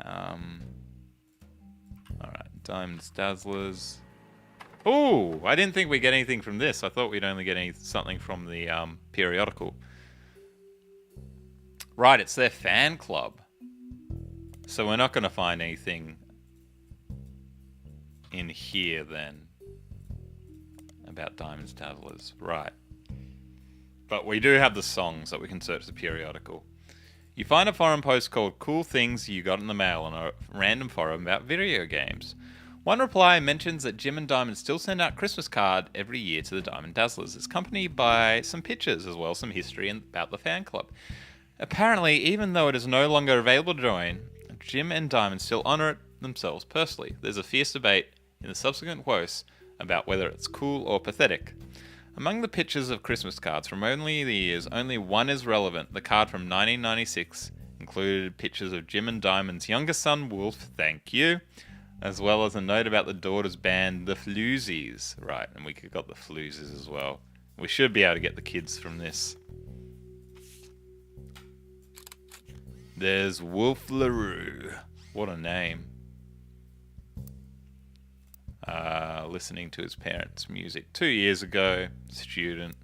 Alright, Diamond's Dazzlers. Ooh, I didn't think we'd get anything from this. I thought we'd only get something from the periodical. Right, it's their fan club. So we're not going to find anything in here then about Diamond's Dazzlers. Right. But we do have the songs that we can search the periodical. You find a forum post called Cool Things You Got in the Mail on a random forum about video games. One reply mentions that Jim and Diamond still send out Christmas card every year to the Diamond Dazzlers. It's accompanied by some pictures as well as some history about the fan club. Apparently, even though it is no longer available to join, Jim and Diamond still honour it themselves personally. There's a fierce debate in the subsequent posts about whether it's cool or pathetic. Among the pictures of Christmas cards from only the years, only one is relevant, the card from 1996, Included pictures of Jim and Diamond's younger son, Wolf, thank you, as well as a note about the daughter's band, the Floozies. Right, and we got the Floozies as well. We should be able to get the kids from this. There's Wolf LaRue. What a name. Listening to his parents' music 2 years ago. Student.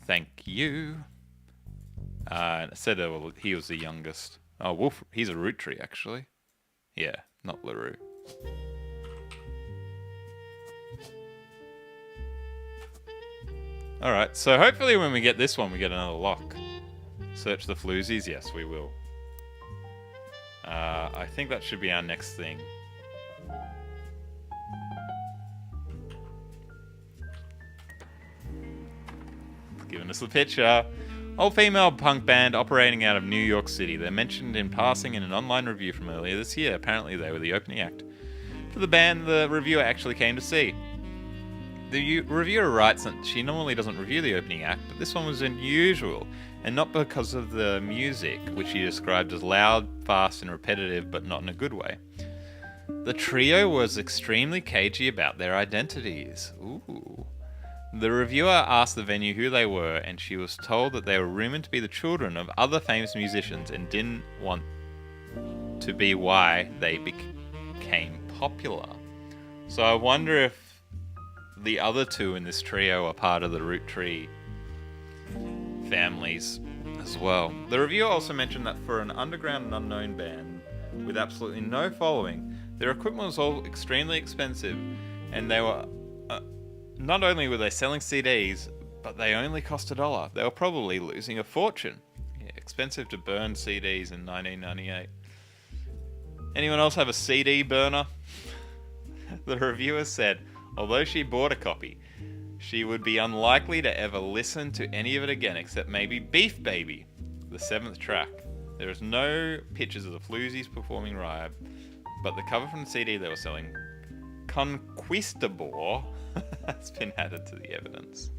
Thank you. And it said he was the youngest. Oh, Wolf, he's a Roottrie, actually. Yeah, not LaRue. Alright, so hopefully when we get this one, we get another lock. Search the Floozies? Yes, we will. I think that should be our next thing. Giving us the picture. All-female punk band operating out of New York City. They're mentioned in passing in an online review from earlier this year. Apparently they were the opening act for the band the reviewer actually came to see. The reviewer writes that she normally doesn't review the opening act, but this one was unusual, and not because of the music, which she described as loud, fast, and repetitive, but not in a good way. The trio was extremely cagey about their identities. Ooh. The reviewer asked the venue who they were, and she was told that they were rumoured to be the children of other famous musicians and didn't want to be why they became popular. So I wonder if the other two in this trio are part of the Roottrees families as well. The reviewer also mentioned that for an underground and unknown band with absolutely no following, their equipment was all extremely expensive, and they were not only were they selling CDs, but they only cost $1. They were probably losing a fortune. Yeah, expensive to burn CDs in 1998. Anyone else have a CD burner? The reviewer said, although she bought a copy, she would be unlikely to ever listen to any of it again except maybe Beef Baby, the 7th track. There is no pictures of the Floozies performing live, but the cover from the CD they were selling, Conquistador, has been added to the evidence.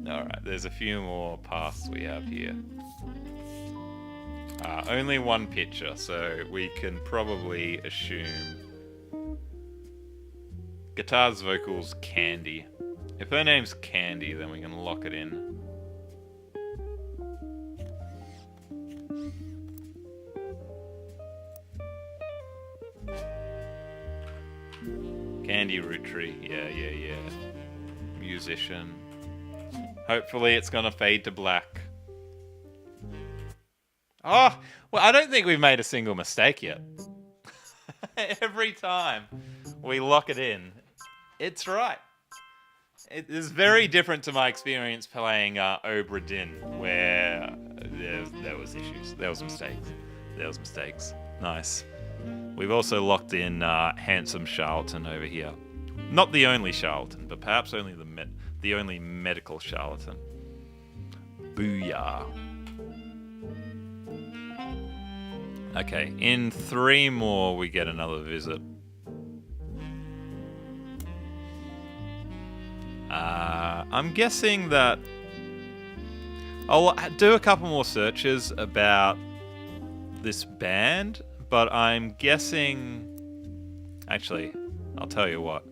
Alright, there's a few more paths we have here. Only one picture, so we can probably assume guitars, vocals, Candy. If her name's Candy, then we can lock it in. Candy Roottrie, yeah. Musician. Hopefully it's gonna fade to black. Oh, well, I don't think we've made a single mistake yet. Every time we lock it in, it's right. It is very different to my experience playing Obra Dinn, where there was issues. There was mistakes. Nice. We've also locked in Handsome Charlatan over here. Not the only charlatan, but perhaps only the only medical charlatan. Booyah. Okay, in 3 more we get another visit. I'm guessing that I'll do a couple more searches about this band, but I'm guessing... Actually, I'll tell you what.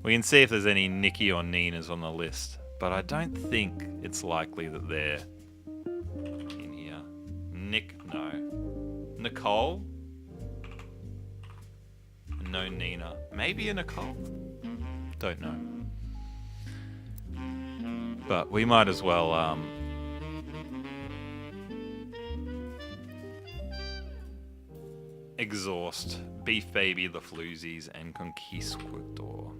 We can see if there's any Nikki or Ninas on the list, but I don't think it's likely that they're in here. Nick, no. Nicole? No Nina. Maybe a Nicole? Don't know. But we might as well exhaust Beef Baby, the Floozies, and Conquistador.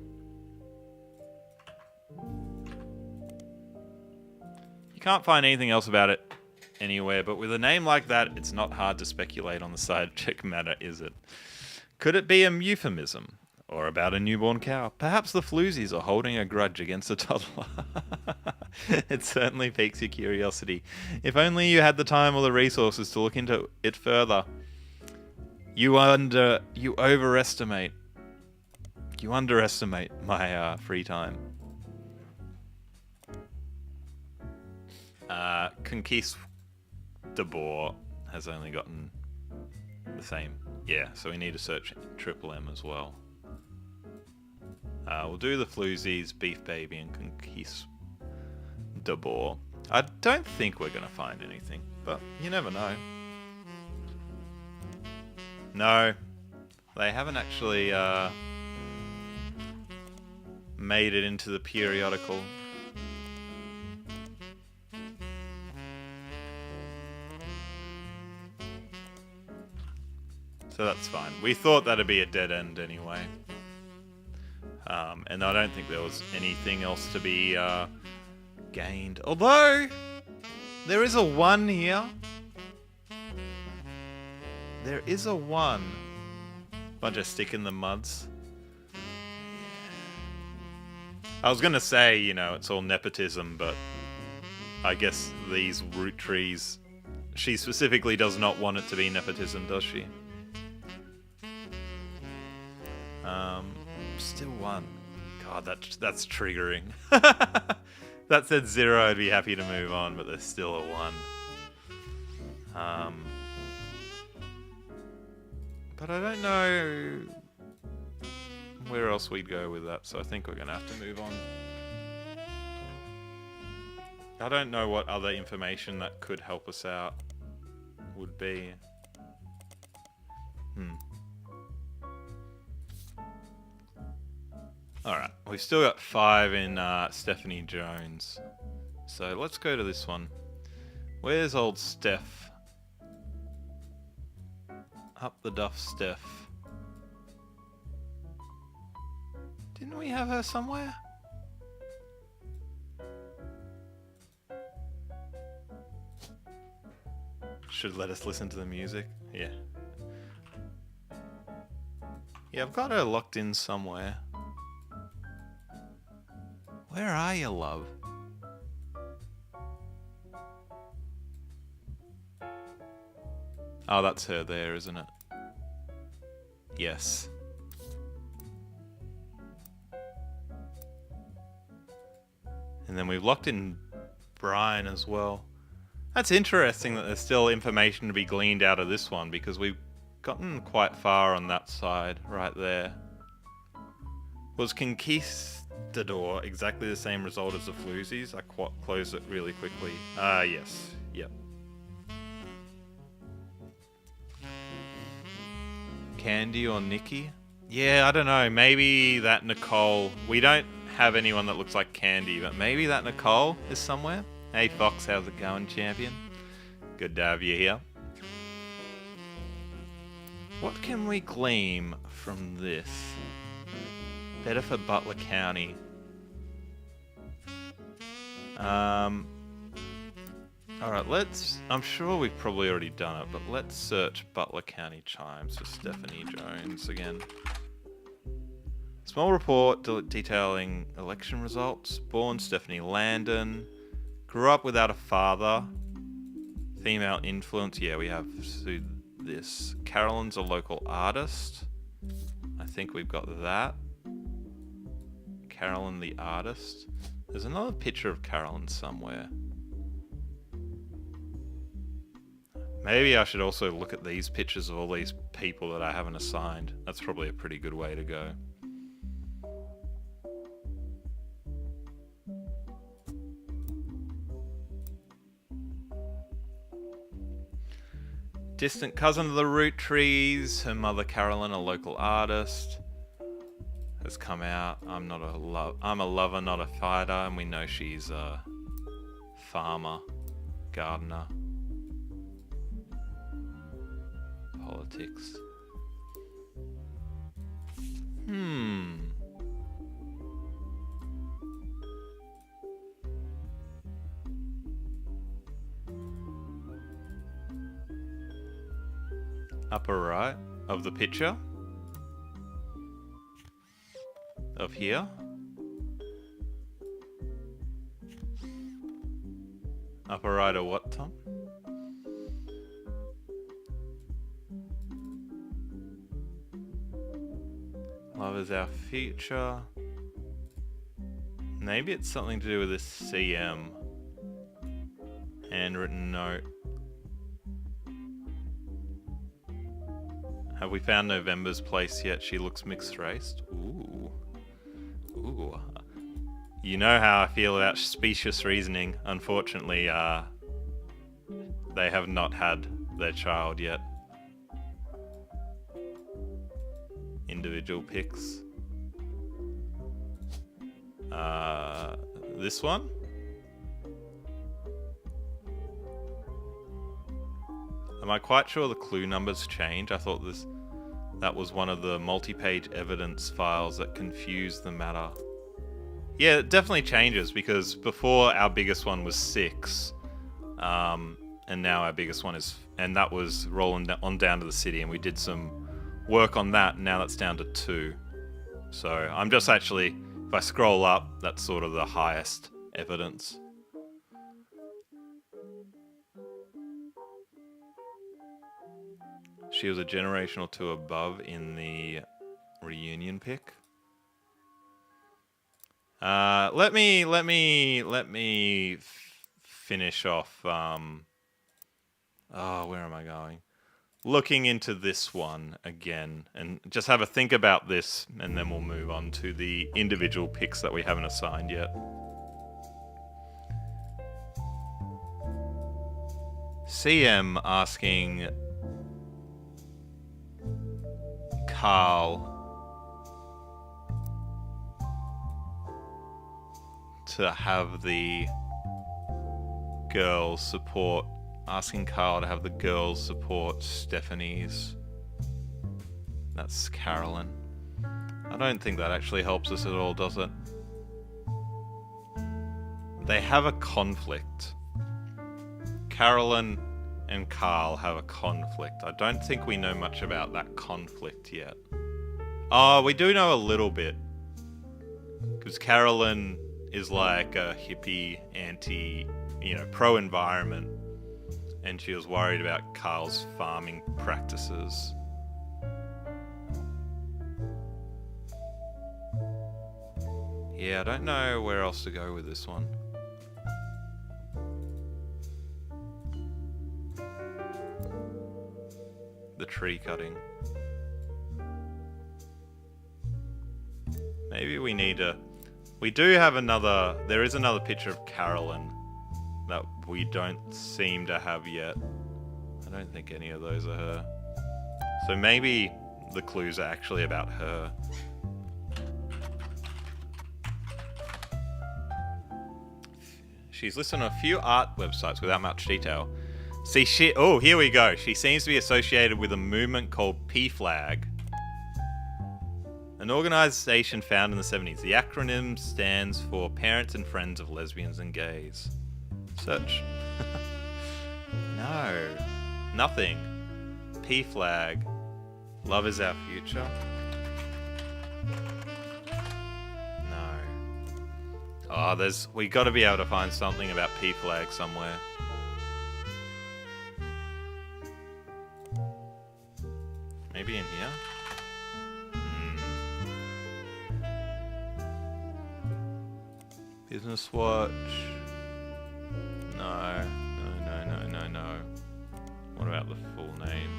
You can't find anything else about it anywhere, but with a name like that, it's not hard to speculate on the subject matter, is it? Could it be a euphemism? Or about a newborn cow? Perhaps the Floozies are holding a grudge against a toddler. It certainly piques your curiosity. If only you had the time or the resources to look into it further. You underestimate my free time. De Boer has only gotten the same. Yeah, so we need to search Triple M as well. We'll do the Floozies, Beef Baby, and Conquist De Boer. I don't think we're going to find anything, but you never know. No, they haven't actually made it into the periodical. So that's fine. We thought that'd be a dead end anyway. And I don't think there was anything else to be gained. Although, there is a 1 here. There is a 1. Bunch of stick in the muds. I was going to say, you know, it's all nepotism, but I guess these Roottrees, she specifically does not want it to be nepotism, does she? Still 1. God, that's triggering. That said 0, I'd be happy to move on, but there's still a 1. But I don't know where else we'd go with that, so I think we're going to have to move on. I don't know what other information that could help us out would be. Alright, we've still got 5 in Stephanie Jones. So let's go to this one. Where's old Steph? Up the duff, Steph. Didn't we have her somewhere? Should let us listen to the music. Yeah. Yeah, I've got her locked in somewhere. Where are you, love? Oh, that's her there, isn't it? Yes. And then we've locked in Brian as well. That's interesting that there's still information to be gleaned out of this one, because we've gotten quite far on that side, right there. Was Conquistador exactly the same result as the Floozies? I closed it really quickly. Yes. Yep. Candy or Nikki? Yeah, I don't know. Maybe that Nicole... We don't have anyone that looks like Candy, but maybe that Nicole is somewhere. Hey Fox, how's it going, champion? Good to have you here. What can we glean from this? Better for Butler County. Alright, let's... I'm sure we've probably already done it, but let's search Butler County Chimes for Stephanie Jones again. Small report detailing election results. Born Stephanie Landon. Grew up without a father. Female influence. Yeah, we have this. Carolyn's a local artist. I think we've got that. Carolyn the artist. There's another picture of Carolyn somewhere. Maybe I should also look at these pictures of all these people that I haven't assigned. That's probably a pretty good way to go. Distant cousin of the Roottrees. Her mother Carolyn, a local artist, has come out. I'm a lover, not a fighter, and we know she's a farmer, gardener. Politics. Upper right of the picture. Of here. Upper right of what, Tom? Love is our future. Maybe it's something to do with this CM. Handwritten note. Have we found November's place yet? She looks mixed-raced. Ooh. Ooh. You know how I feel about specious reasoning. Unfortunately, they have not had their child yet. Individual picks. This one? Am I quite sure the clue numbers change? I thought that was one of the multi-page evidence files that confused the matter. Yeah, it definitely changes because before our biggest one was 6, and now our biggest one is, and that was rolling on down to the city, and we did some work on that, and now that's down to 2. So I'm just actually, if I scroll up, that's sort of the highest evidence. She was a generation or 2 above in the reunion pick. Let me finish off. Oh, where am I going? Looking into this one again, and just have a think about this, and then we'll move on to the individual picks that we haven't assigned yet. CM asking Carl to have the girls support, asking Carl to have the girls support Stephanie's. That's Carolyn. I don't think that actually helps us at all, does it? They have a conflict. Carolyn and Carl have a conflict. I don't think we know much about that conflict yet. Oh, we do know a little bit. Because Carolyn is like a hippie, pro-environment. And she was worried about Carl's farming practices. Yeah, I don't know where else to go with this one. The tree cutting. Maybe we need a... We do have another... There is another picture of Carolyn that we don't seem to have yet. I don't think any of those are her. So maybe the clues are actually about her. She's listed on a few art websites without much detail. See, oh, here we go. She seems to be associated with a movement called PFLAG. An organization founded in the 70s. The acronym stands for Parents and Friends of Lesbians and Gays. Search. No. Nothing. PFLAG. Love is our future. No. Oh, we got to be able to find something about PFLAG somewhere. Maybe in here? Business Watch. No. No. What about the full name?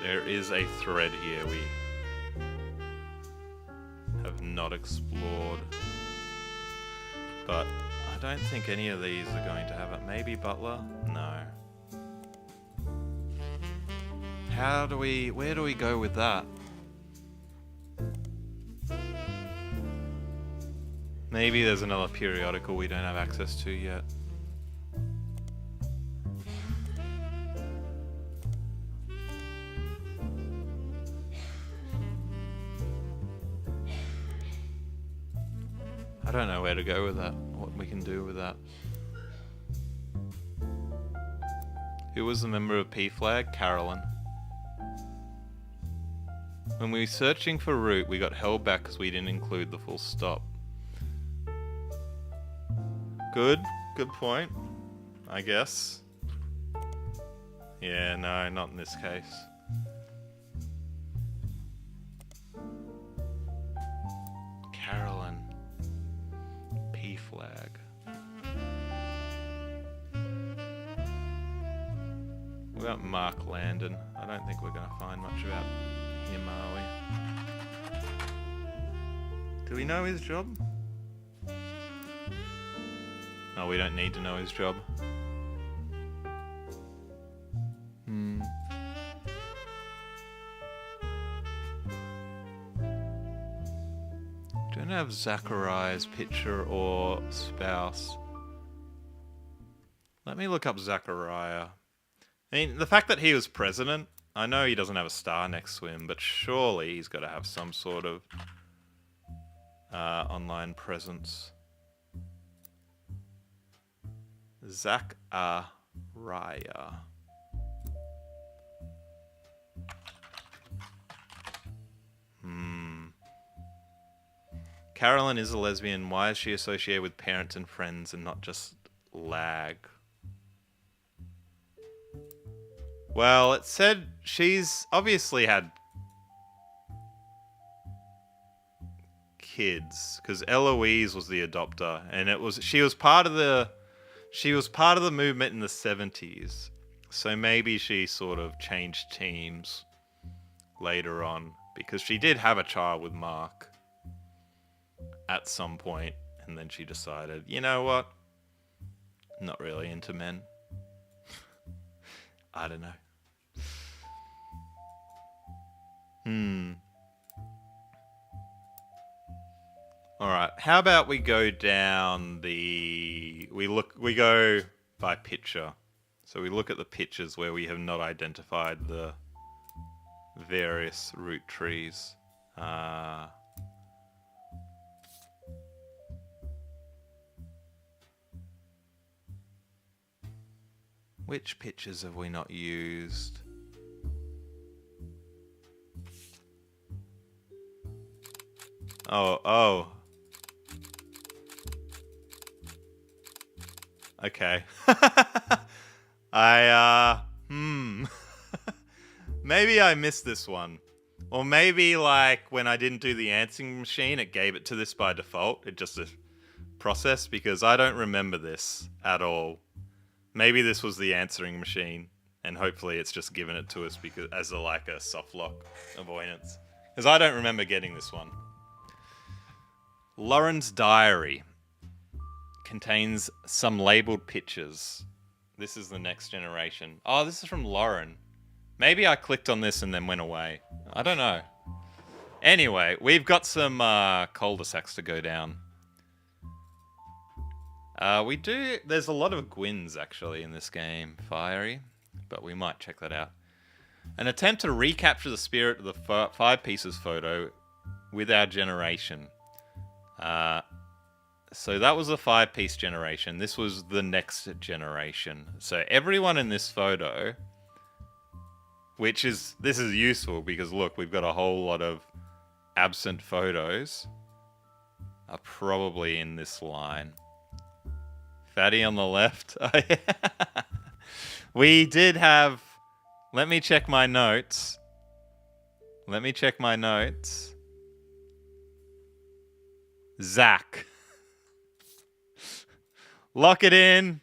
There is a thread here we have not explored. But I don't think any of these are going to have it. Maybe Butler? No. Where do we go with that? Maybe there's another periodical we don't have access to yet. I don't know where to go with that, what we can do with that. Who was the member of PFLAG? Carolyn. When we were searching for root, we got held back because we didn't include the full stop. Good point, I guess. Yeah, no, not in this case. Carolyn. PFLAG. What about Mark Landon? I don't think we're going to find much about him, are we? Do we know his job? No, we don't need to know his job. Don't have Zachariah's picture or spouse. Let me look up Zachariah. I mean, the fact that he was president, I know he doesn't have a star next to him, but surely he's got to have some sort of online presence. Zachariah. Carolyn is a lesbian. Why is she associated with parents and friends and not just lag? Well, it said she's obviously had kids because Eloise was the adopter, and she was part of the movement in the 70s. So maybe she sort of changed teams later on because she did have a child with Mark at some point, and then she decided, you know what? Not really into men. I don't know. Alright, how about we go down we go by picture. So we look at the pictures where we have not identified the various root trees. Which pictures have we not used? Oh. Okay. Maybe I missed this one. Or maybe, like, when I didn't do the answering machine, it gave it to this by default. It just a process, because I don't remember this at all. Maybe this was the answering machine, and hopefully it's just given it to us because as a soft lock avoidance. Because I don't remember getting this one. Lauren's diary contains some labeled pictures. This is the next generation. Oh, this is from Lauren. Maybe I clicked on this and then went away. I don't know. Anyway, we've got some cul-de-sacs to go down. There's a lot of Gwyn's actually in this game, Fiery, but we might check that out. An attempt to recapture the spirit of the 5 pieces photo with our generation. So that was the 5-piece generation. This was the next generation. So everyone in this photo, this is useful because look, we've got a whole lot of absent photos, are probably in this line. Fatty on the left. We did have... Let me check my notes. Zach. Lock it in.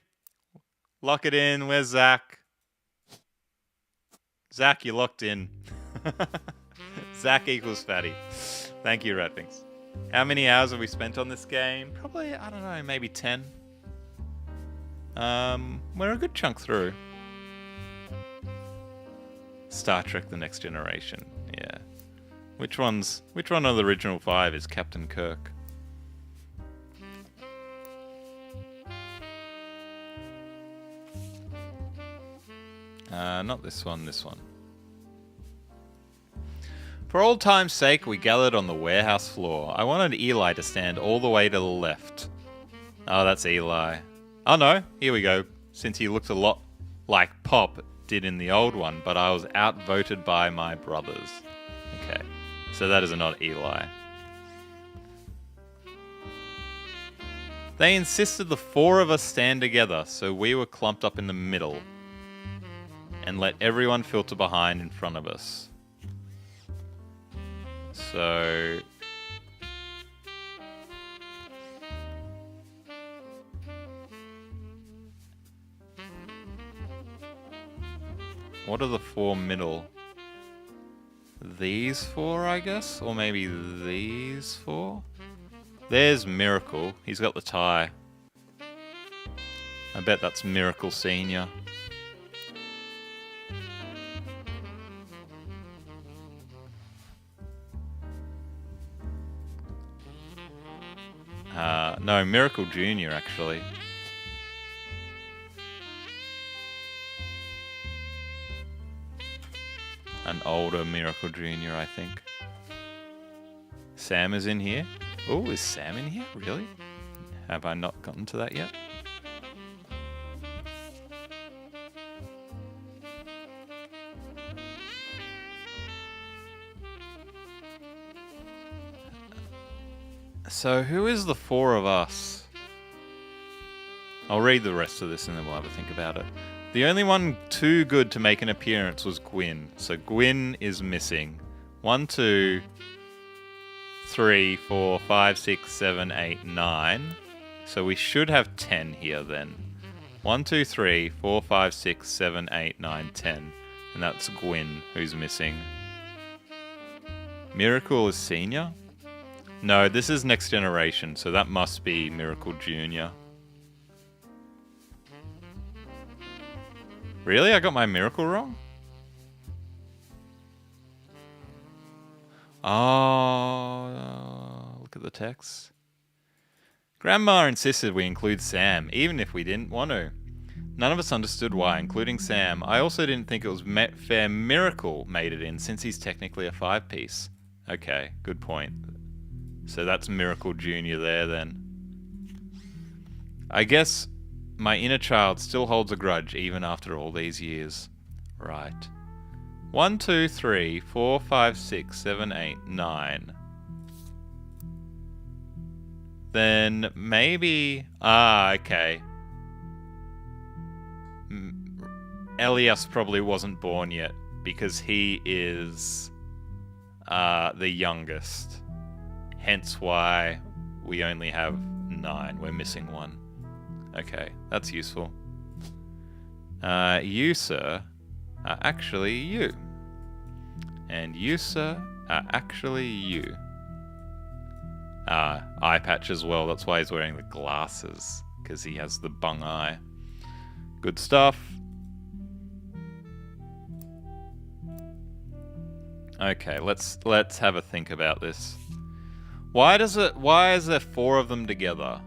Where's Zach? Zach, you locked in. Zach equals Fatty. Thank you, Ratthings. How many hours have we spent on this game? Probably, I don't know, maybe 10. We're a good chunk through. Star Trek: The Next Generation. Yeah. Which one of the original 5 is Captain Kirk? Not this one, this one. For old time's sake, we gathered on the warehouse floor. I wanted Eli to stand all the way to the left. Oh, that's Eli. Oh no, here we go. Since he looked a lot like Pop did in the old one, but I was outvoted by my brothers. Okay, so that is not Eli. They insisted the 4 of us stand together, so we were clumped up in the middle and let everyone filter behind in front of us. So... What are the 4 middle? These 4, I guess? Or maybe these 4? There's Miracle. He's got the tie. I bet that's Miracle Senior. No, Miracle Junior, actually. An older Miracle Junior, I think. Sam is in here. Oh, is Sam in here? Really? Have I not gotten to that yet? So, who is the 4 of us? I'll read the rest of this and then we'll have a think about it. The only one too good to make an appearance was Gwyn. So Gwyn is missing. 1, 2, 3, 4, 5, 6, 7, 8, 9. So we should have 10 here then. 1, 2, 3, 4, 5, 6, 7, 8, 9, 10. And that's Gwyn who's missing. Miracle is senior? No, this is Next Generation, so that must be Miracle Junior. Really? I got my Miracle wrong? Oh, look at the text. Grandma insisted we include Sam, even if we didn't want to. None of us understood why, including Sam. I also didn't think it was fair Miracle made it in, since he's technically a 5-piece. Okay, good point. So that's Miracle Junior there then. I guess my inner child still holds a grudge even after all these years. Right. 1, 2, 3, 4, 5, 6, 7, 8, 9. Then maybe... okay. Elias probably wasn't born yet because he is the youngest. Hence why we only have 9. We're missing 1. Okay, that's useful. You, sir, are actually you. And you, sir, are actually you. Eye patch as well. That's why he's wearing the glasses. Because he has the bung eye. Good stuff. Okay, let's have a think about this. Why is there 4 of them together?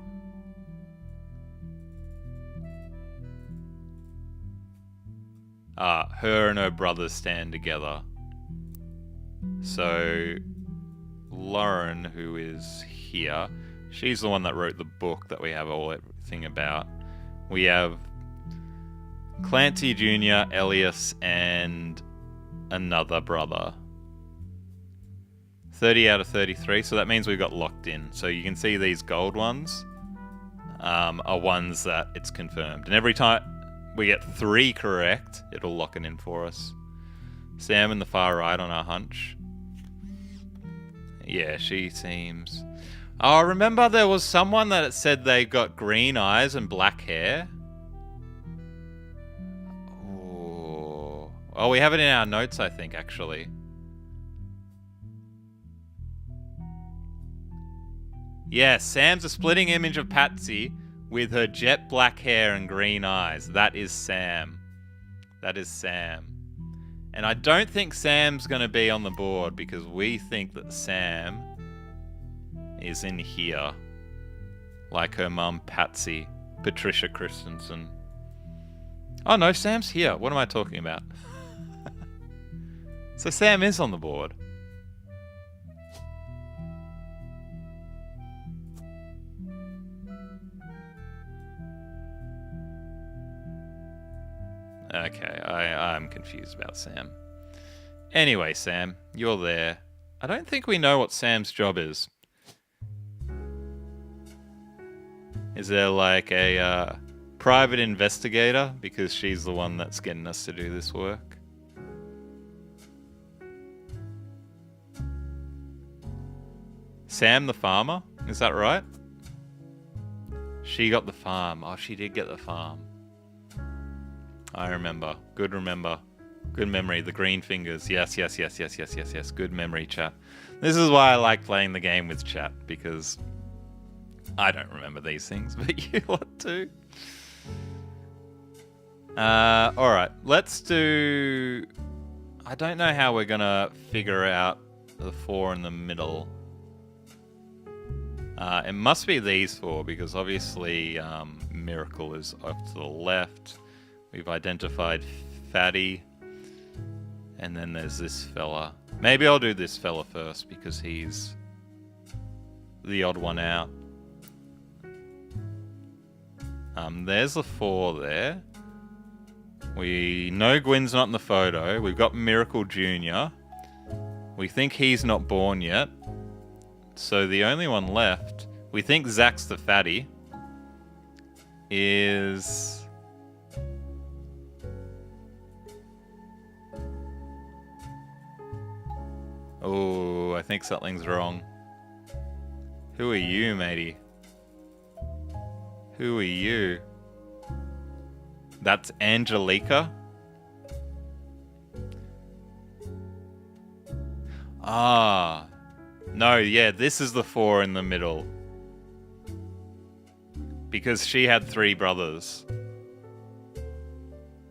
Her and her brother stand together. So, Lauren, who is here, she's the one that wrote the book that we have everything about. We have Clancy Jr., Elias, and another brother. 30 out of 33, so that means we got locked in. So you can see these gold ones are ones that it's confirmed. And every time we get 3 correct, it'll lock it in for us. Sam in the far right on our hunch. Yeah, she seems... Oh, remember there was someone that said they got green eyes and black hair? Oh, we have it in our notes, I think, actually. Yeah, Sam's a splitting image of Patsy with her jet black hair and green eyes. That is Sam. That is Sam. And I don't think Sam's going to be on the board because we think that Sam is in here. Like her mum, Patsy. Patricia Christensen. Oh no, Sam's here. What am I talking about? So Sam is on the board. Okay, I'm confused about Sam. Anyway, Sam, you're there. I don't think we know what Sam's job is. Is there like a private investigator? Because she's the one that's getting us to do this work. Sam the farmer? Is that right? She got the farm. Oh, she did get the farm. I remember. Good remember. Good memory. The green fingers. Yes. Good memory, chat. This is why I like playing the game with chat, because I don't remember these things, but you lot do. Alright, let's do... I don't know how we're gonna figure out the 4 in the middle. It must be these 4, because obviously Miracle is off to the left. We've identified Fatty. And then there's this fella. Maybe I'll do this fella first, because he's the odd one out. There's the 4 there. We know Gwyn's not in the photo. We've got Miracle Jr. We think he's not born yet. So the only one left, we think Zach's the fatty, is... Oh, I think something's wrong. Who are you, matey? Who are you? That's Angelica? Ah. No, yeah, this is the 4 in the middle. Because she had 3 brothers.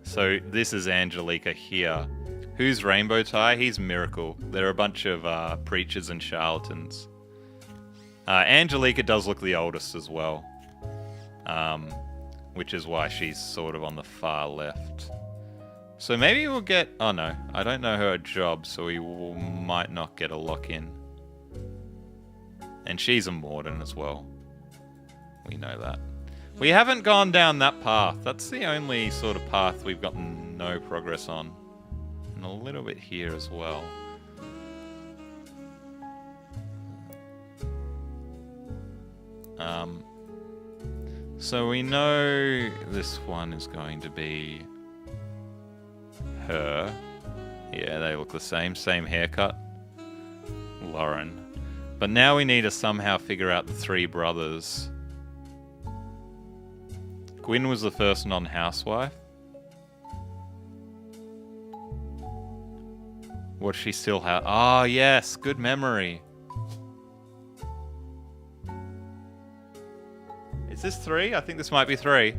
So this is Angelica here. Who's Rainbow Tie? He's Miracle. They're a bunch of preachers and charlatans. Angelica does look the oldest as well. Which is why she's sort of on the far left. So maybe we'll get... Oh no, I don't know her job, so we might not get a lock-in. And she's a Morden as well. We know that. We haven't gone down that path. That's the only sort of path we've gotten no progress on. And a little bit here as well. So we know this one is going to be her. Yeah, they look the same. Same haircut. Lauren. But now we need to somehow figure out the 3 brothers. Gwyn was the first non-housewife. What she still have? Ah, yes, good memory. Is this 3? I think this might be 3.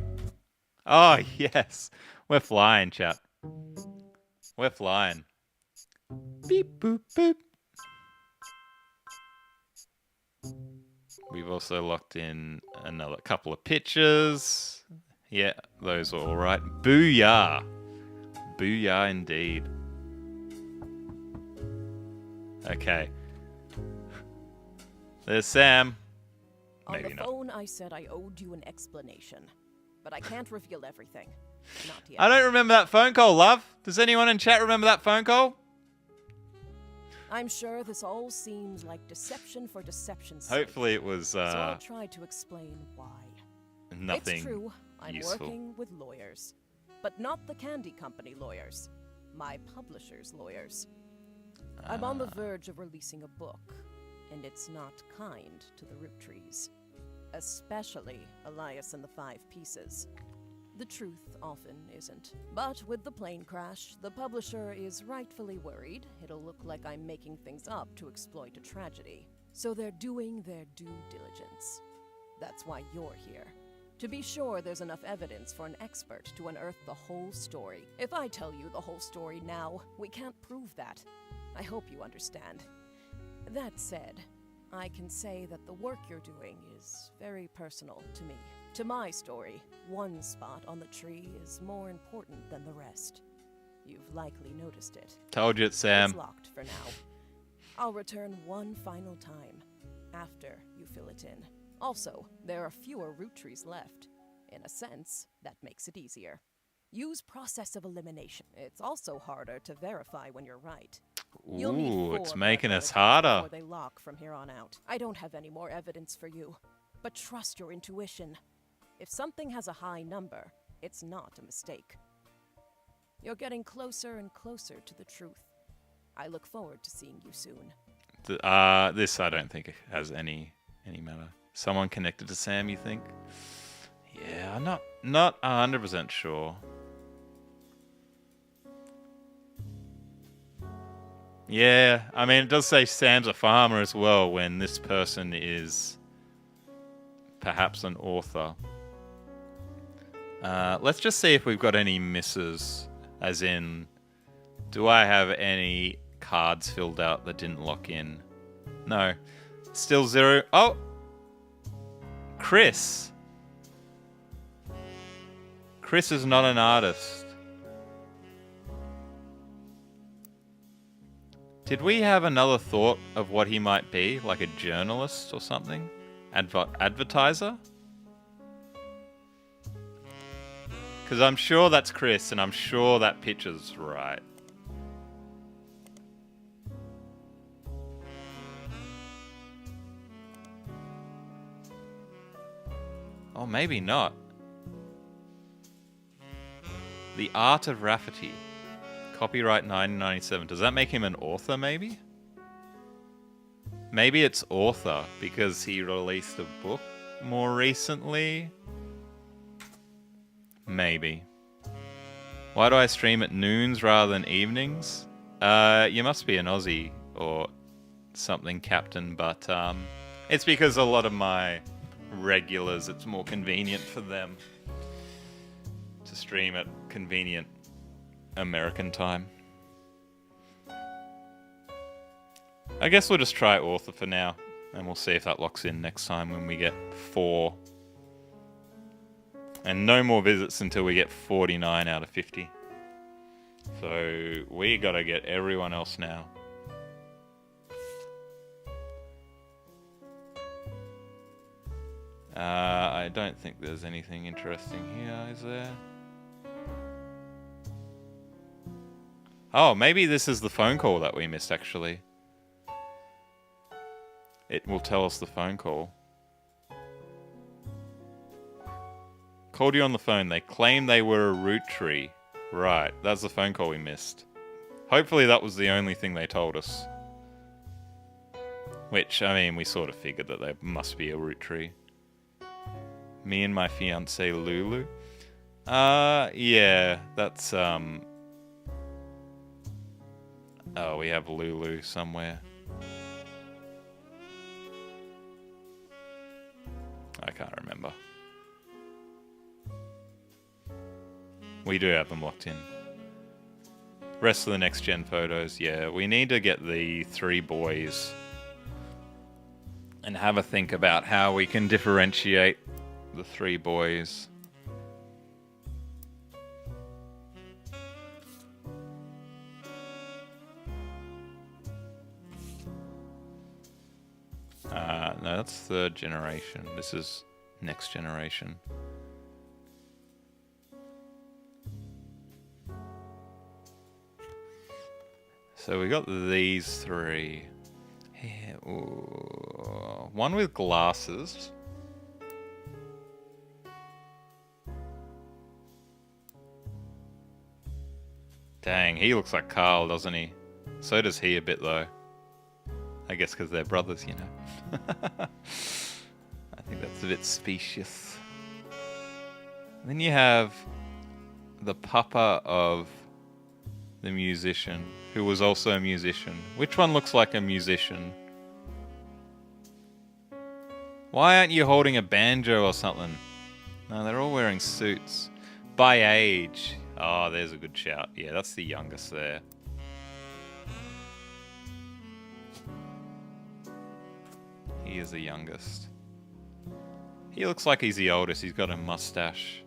Oh, yes. We're flying, chat. We're flying. Beep, boop, boop. We've also locked in another couple of pictures. Yeah, those are all right. Booyah. Booyah indeed. Okay. There's Sam. Maybe On the not. phone, I said I owed you an explanation, but I can't reveal everything. Not yet. I don't remember that phone call, love. Does anyone in chat remember that phone call? I'm sure this all seems like deception for deception's sake. Hopefully it was So I'll try to explain why. nothing It's true, I'm useful. working with lawyers. But not the candy company lawyers. My publisher's lawyers. I'm on the verge of releasing a book, and it's not kind to the Roottrees. Especially Elias and the 5 Pieces. The truth often isn't. But with the plane crash, the publisher is rightfully worried it'll look like I'm making things up to exploit a tragedy. So they're doing their due diligence. That's why you're here. To be sure there's enough evidence for an expert to unearth the whole story. If I tell you the whole story now, we can't prove that. I hope you understand. That said, I can say that the work you're doing is very personal to me. To my story, one spot on the tree is more important than the rest. You've likely noticed it. Told you it's Sam. It's locked for now. I'll return one final time, after you fill it in. Also, there are fewer Roottrees left. In a sense, that makes it easier. Use process of elimination. It's also harder to verify when you're right. You'll need Ooh, 4 it's making us before harder. they lock from here on out. I don't have any more evidence for you, but trust your intuition. If something has a high number, it's not a mistake. You're getting closer and closer to the truth. I look forward to seeing you soon. This I don't think has any matter. Someone connected to Sam, you think? Yeah, I'm not 100% sure. Yeah, I mean, it does say Sam's a farmer as well when this person is perhaps an author. Let's just see if we've got any misses, as in, do I have any cards filled out that didn't lock in? No. Still 0. Oh! Chris. Chris is not an artist. Did we have another thought of what he might be? Like a journalist or something? Advertiser? Because I'm sure that's Chris, and I'm sure that picture's right. Oh, maybe not. The Art of Rafferty. Copyright 1997. Does that make him an author, maybe? Maybe it's author, because he released a book more recently? Maybe. Why do I stream at noons rather than evenings? You must be an Aussie or something, Captain, but it's because a lot of my regulars, it's more convenient for them to stream at convenient American time. I guess we'll just try author for now, and we'll see if that locks in next time when we get 4. And no more visits until we get 49 out of 50. So we gotta get everyone else now. I don't think there's anything interesting here, is there? Oh, maybe this is the phone call that we missed, actually. It will tell us the phone call. Called you on the phone. They claim they were a Roottrees. Right, that's the phone call we missed. Hopefully that was the only thing they told us. Which, I mean, we sort of figured that they must be a Roottrees. Me and my fiancée Lulu. Yeah, that's, Oh, we have Lulu somewhere. I can't remember. We do have them locked in. Rest of the next gen photos, yeah. We need to get the 3 boys and have a think about how we can differentiate the 3 boys. No, that's 3rd generation. This is next generation. So we got these 3. Yeah, ooh. One with glasses. Dang, he looks like Carl, doesn't he? So does he a bit, though. I guess because they're brothers, you know. I think that's a bit specious. And then you have the papa of the musician, who was also a musician. Which one looks like a musician? Why aren't you holding a banjo or something? No, they're all wearing suits. By age. Oh, there's a good shout. Yeah, that's the youngest there. He is the youngest. He looks like he's the oldest. He's got a mustache.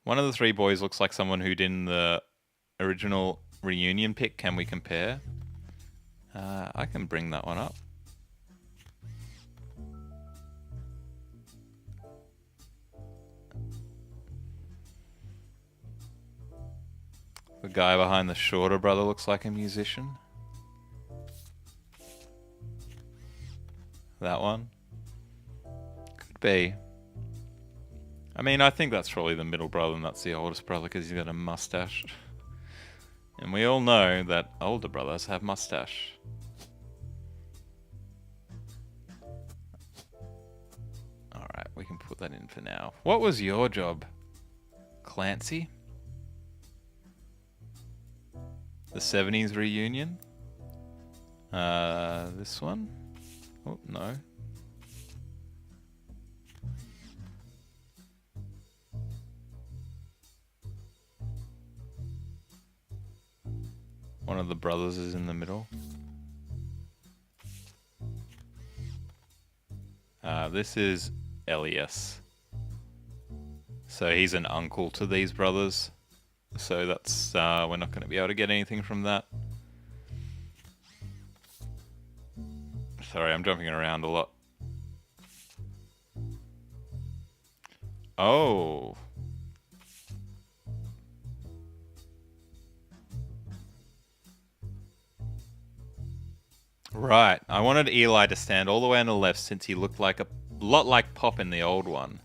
One of the 3 boys looks like someone who did in the original reunion pic. Can we compare? I can bring that one up. The guy behind the shorter brother looks like a musician. That one? Could be. I mean, I think that's probably the middle brother and that's the oldest brother because he's got a mustache. And we all know that older brothers have mustache. Alright, we can put put that in for now. What was your job, Clancy? The 70s reunion? This one? Oh, no. One of the brothers is in the middle. This is Elias. So he's an uncle to these brothers. So that's, we're not going to be able to get anything from that. Sorry, I'm jumping around a lot. Oh. Right. I wanted Eli to stand all the way on the left since he looked like a lot like Pop in the old one.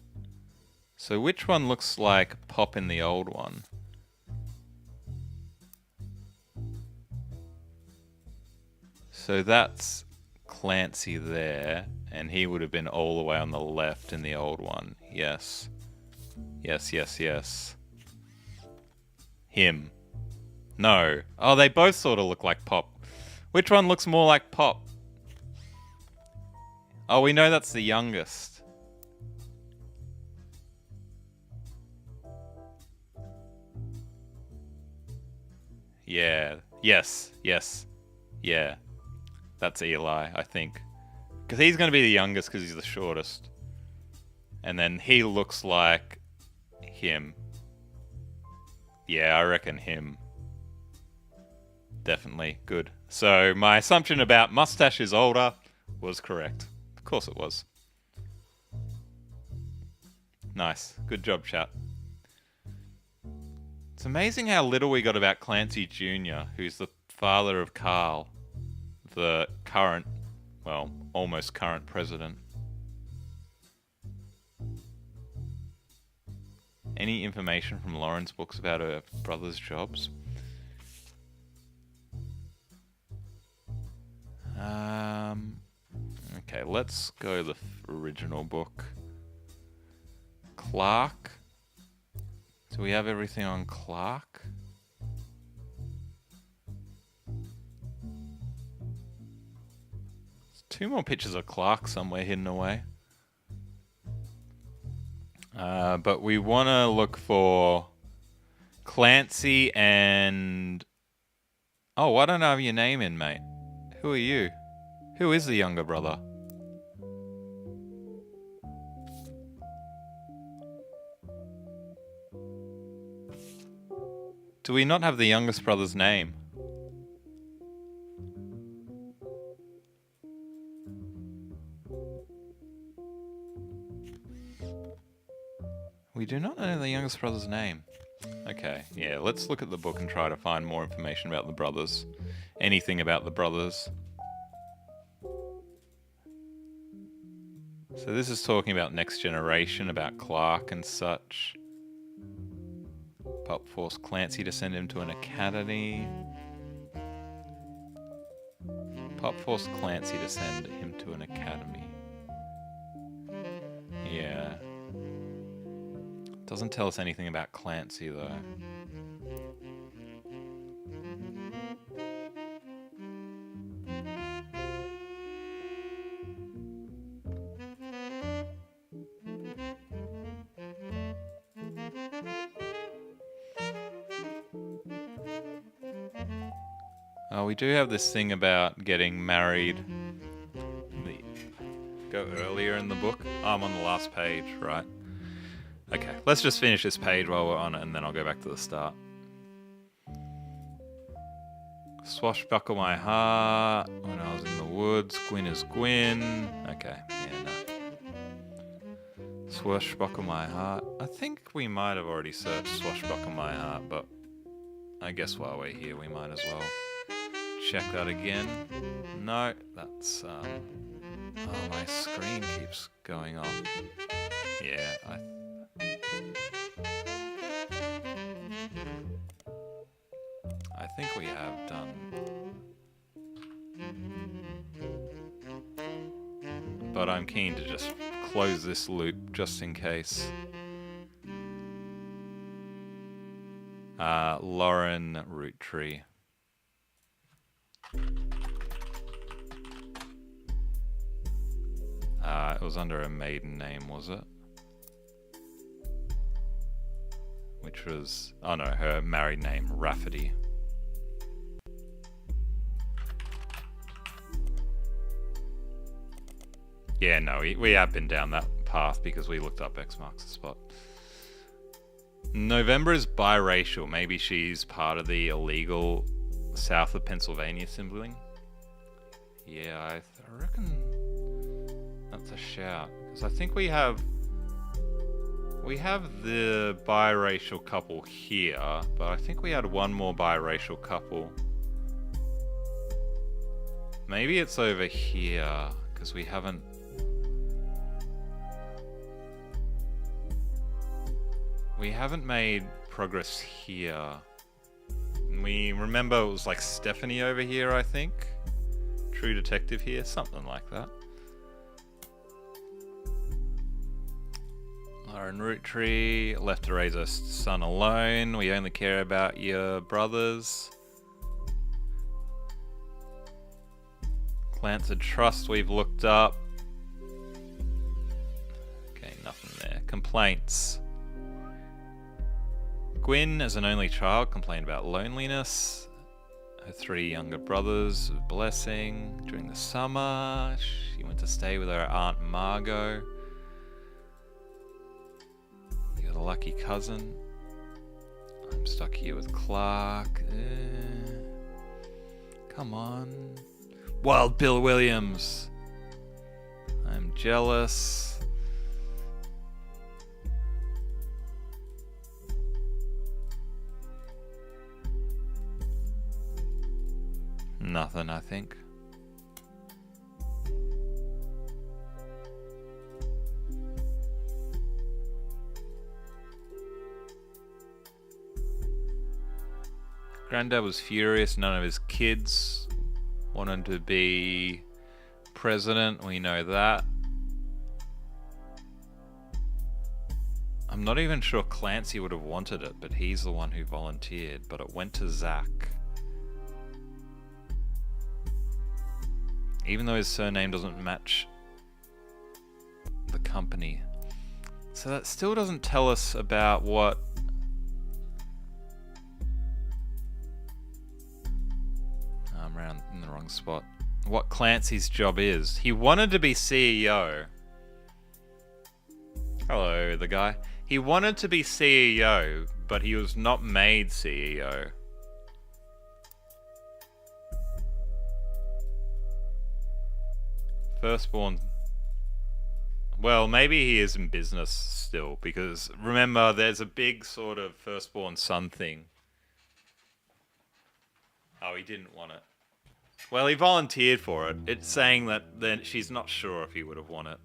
So which one looks like Pop in the old one? So that's Clancy there, and he would have been all the way on the left in the old one. Yes. Yes, yes, yes. Him. No. Oh, they both sort of look like Pop. Which one looks more like Pop? Oh, we know that's the youngest. Yeah. Yes. Yes. Yeah. That's Eli, I think. Because he's going to be the youngest because he's the shortest. And then he looks like him. Yeah, I reckon him. Definitely. Good. So my assumption about mustache is older was correct. Of course it was. Nice. Good job, chat. It's amazing how little we got about Clancy Jr., who's the father of Carl, the current, well, almost current president. Any information from Lauren's books about her brother's jobs? Okay, let's go the original book. Clark. Do we have everything on Clark? There's 2 more pictures of Clark somewhere hidden away. But we want to look for Clancy and... Oh, why don't I have your name in, mate? Who are you? Who is the younger brother? Do we not have the youngest brother's name? We do not know the youngest brother's name. Okay, yeah, let's look at the book and try to find more information about the brothers. Anything about the brothers. So this is talking about Next Generation, about Clark and such. Pop forced Clancy to send him to an academy. Pop forced Clancy to send him to an academy. Yeah. Doesn't tell us anything about Clancy, though. Oh, we do have this thing about getting married. Go earlier in the book. Oh, I'm on the last page, right? Okay, let's just finish this page while we're on it, and then I'll go back to the start. Swashbuckle my heart. When I was in the woods, Gwyn is Gwyn. Okay, yeah, no. Swashbuckle my heart. I think we might have already searched Swashbuckle my heart, but I guess while we're here, we might as well check that again. No, that's, oh, my screen keeps going off. Yeah, I think we have done but I'm keen to just close this loop just in case. Lauren Roottrees. It was under a maiden name, was it? Which was, oh no, her married name, Rafferty. Yeah, no, we have been down that path because we looked up X marks the spot. November is biracial. Maybe she's part of the illegal south of Pennsylvania sibling. Yeah, I reckon that's a shout. Because I think we have the biracial couple here, but I think we had one more biracial couple. Maybe it's over here, because we haven't... We haven't made progress here. We remember it was like Stephanie over here, I think. True Detective here, something like that. Lauren Roottrees, left to raise a son alone. We only care about your brothers. Clans of Trust we've looked up. Okay, nothing there. Complaints. Gwyn, as an only child, complained about loneliness. Her 3 younger brothers, Blessing. During the summer, she went to stay with her Aunt Margot. You got a lucky cousin. I'm stuck here with Clark. Come on. Wild Bill Williams. I'm jealous. Nothing, I think. Granddad was furious. None of his kids wanted to be president. We know that. I'm not even sure Clancy would have wanted it, but he's the one who volunteered. But it went to Zach. Even though his surname doesn't match the company. So that still doesn't tell us about what... I'm around in the wrong spot. What Clancy's job is. He wanted to be CEO. Hello, the guy. He wanted to be CEO, but he was not made CEO. Firstborn. Well, maybe he is in business still, because remember, there's a big sort of firstborn son thing. Oh, he didn't want it. Well, he volunteered for it. It's saying that then she's not sure if he would have wanted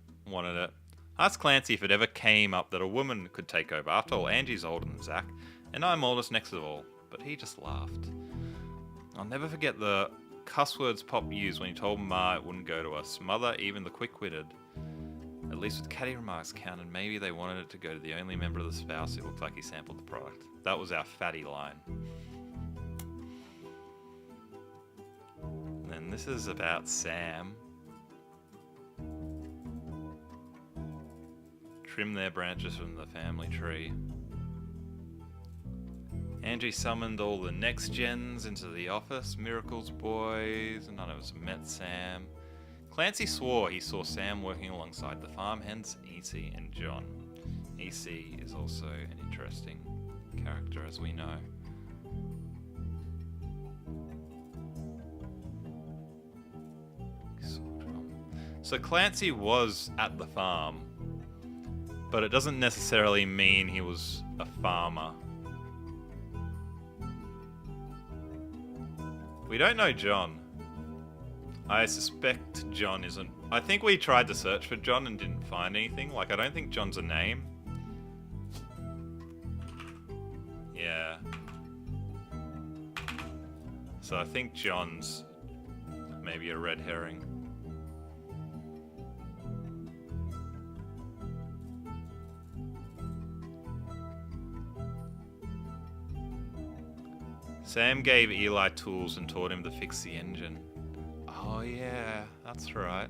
it. Ask Clancy if it ever came up that a woman could take over. After all, Angie's older than Zach, and I'm oldest next of all. But he just laughed. I'll never forget the cuss words Pop used when he told Ma it wouldn't go to us. Mother, even the quick-witted. At least with catty remarks counted, maybe they wanted it to go to the only member of the spouse who looked like he sampled the product. That was our fatty line. And then this is about Sam. Trim their branches from the family tree. Angie summoned all the next gens into the office. Miracles boys. None of us met Sam. Clancy swore he saw Sam working alongside the farm hens, E.C. and John. E.C. is also an interesting character, as we know. So Clancy was at the farm, but it doesn't necessarily mean he was a farmer. We don't know John. I suspect John isn't. I think we tried to search for John and didn't find anything. Like, I don't think John's a name. Yeah. So I think John's maybe a red herring. Sam gave Eli tools and taught him to fix the engine. Oh yeah, that's right.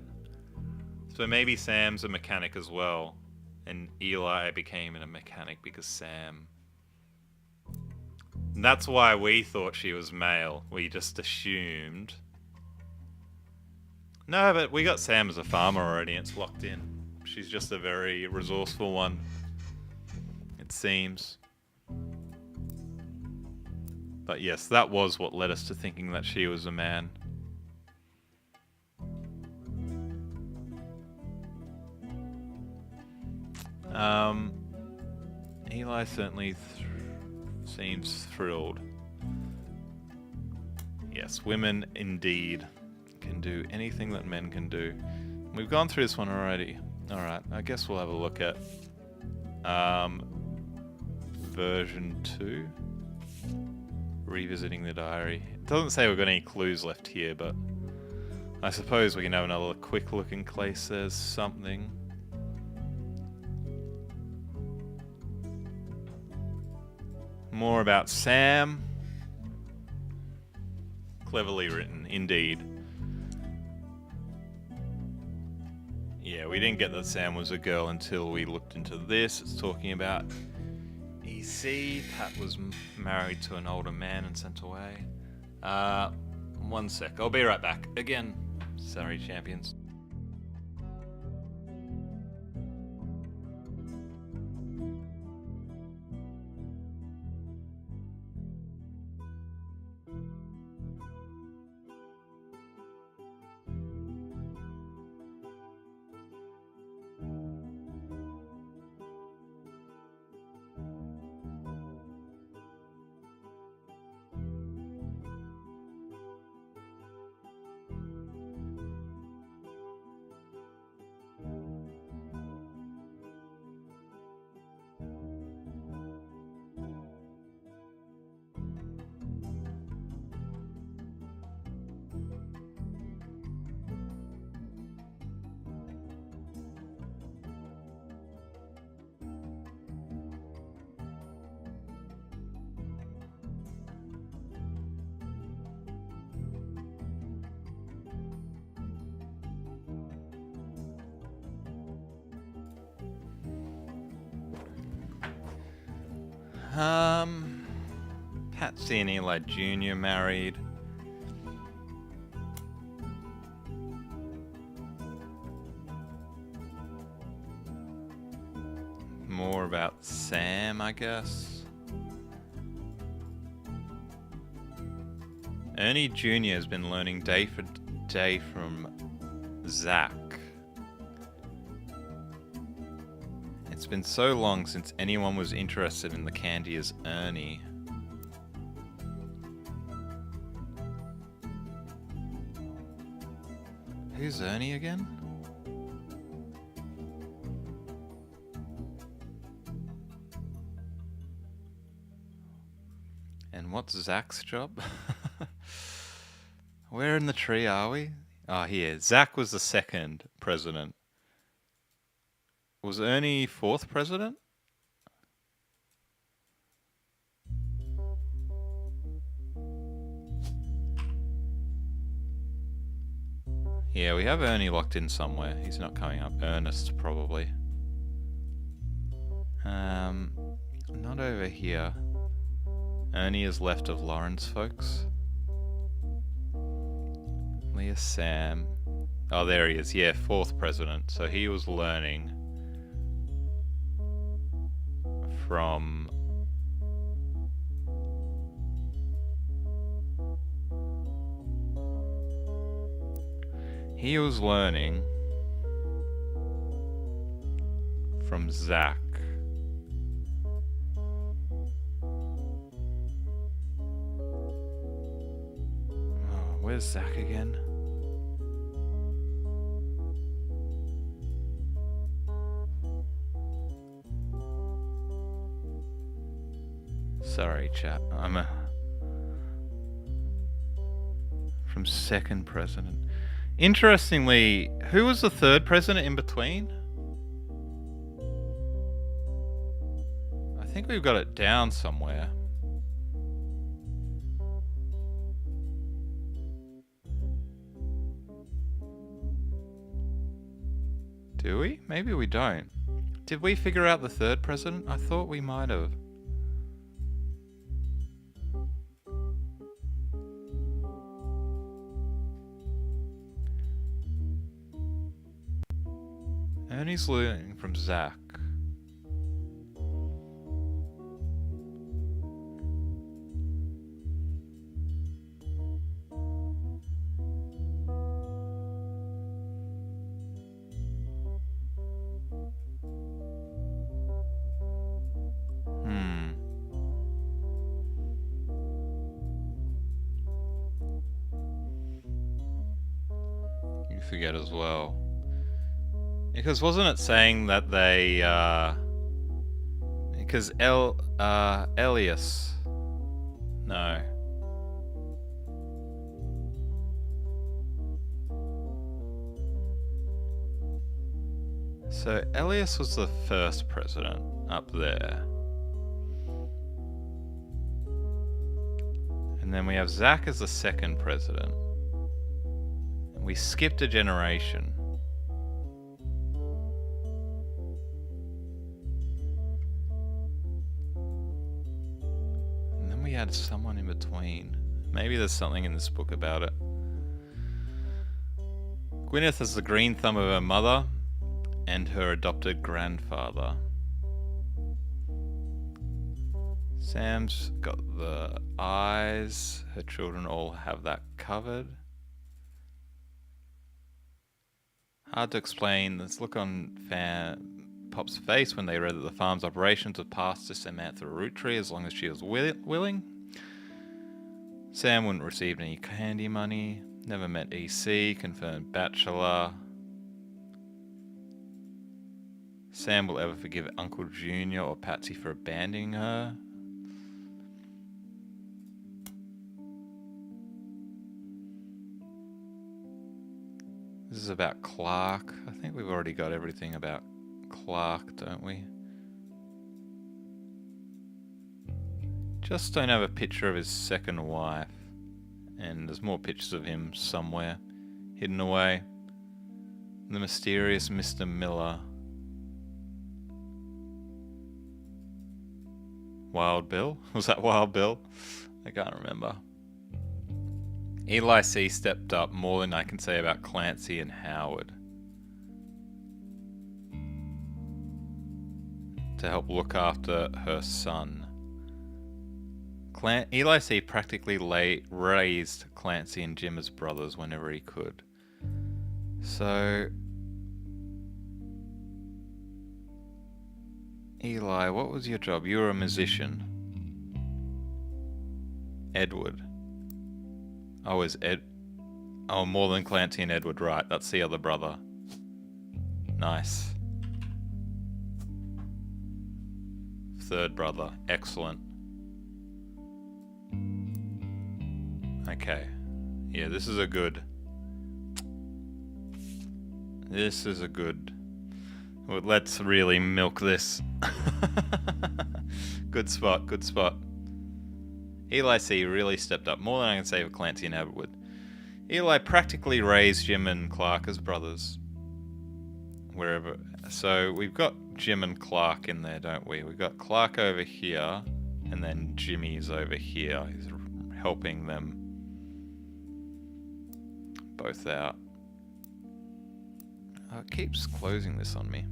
So maybe Sam's a mechanic as well, and Eli became a mechanic because Sam... And that's why we thought she was male. We just assumed. No, but we got Sam as a farmer already. It's locked in. She's just a very resourceful one, it seems. But yes, that was what led us to thinking that she was a man. Eli certainly seems thrilled. Yes, women indeed can do anything that men can do. We've gone through this one already. Alright, I guess we'll have a look at version 2. Revisiting the diary. It doesn't say we've got any clues left here, but I suppose we can have another quick look in case there's something. More about Sam. Cleverly written, indeed. Yeah, we didn't get that Sam was a girl until we looked into this. It's talking about EC. Pat was married to an older man and sent away. 1 sec. I'll be right back. Again, sorry, champions. Patsy and Eli Jr. married. More about Sam, I guess. Ernie Jr. has been learning day for day from Zach. It's been so long since anyone was interested in the candy as Ernie. Who's Ernie again? And what's Zach's job? Where in the tree are we? Oh, here. Zach was the second president. Was Ernie fourth president? Yeah, we have Ernie locked in somewhere. He's not coming up. Ernest, probably. Not over here. Ernie is left of Lawrence, folks. Leah Sam. Oh, there he is. Yeah, fourth president. So he was learning from... He was learning from Zach. Oh, where's Zach again? Sorry, chat. From second president. Interestingly, who was the third president in between? I think we've got it down somewhere. Do we? Maybe we don't. Did we figure out the third president? I thought we might have. Ernie's learning from Zach. You forget as well. Because wasn't it saying that they, because Elias, no. So Elias was the first president up there. And then we have Zach as the second president. And we skipped a generation. And then we had someone in between. Maybe there's something in this book about it. Gwyneth is the green thumb of her mother and her adopted grandfather. Sam's got the eyes. Her children all have that covered. Hard to explain. This look on Pop's face when they read that the farm's operations would pass to Samantha Roottrees as long as she was willing. Sam wouldn't receive any candy money. Never met EC. Confirmed bachelor. Sam will ever forgive Uncle Junior or Patsy for abandoning her. This is about Clark. I think we've already got everything about Clark, don't we? Just don't have a picture of his second wife. And there's more pictures of him somewhere, hidden away. The mysterious Mr. Miller. Wild Bill? Was that Wild Bill? I can't remember. Eli C. stepped up more than I can say about Clancy and Howard. To help look after her son. Eli C. practically raised Clancy and Jim as brothers whenever he could. So... Eli, what was your job? You were a musician. Edward. Oh, is Ed... Oh, more than Clancy and Edward, right. That's the other brother. Nice. Third brother. Excellent. Okay. Yeah, this is a good... This is a good... Well, let's really milk this. Good spot, good spot. Eli C. really stepped up, more than I can say for Clancy and Edward. Eli practically raised Jim and Clark as brothers. Wherever. So we've got Jim and Clark in there, don't we? We've got Clark over here, and then Jimmy's over here. He's helping them both out. Oh, it keeps closing this on me.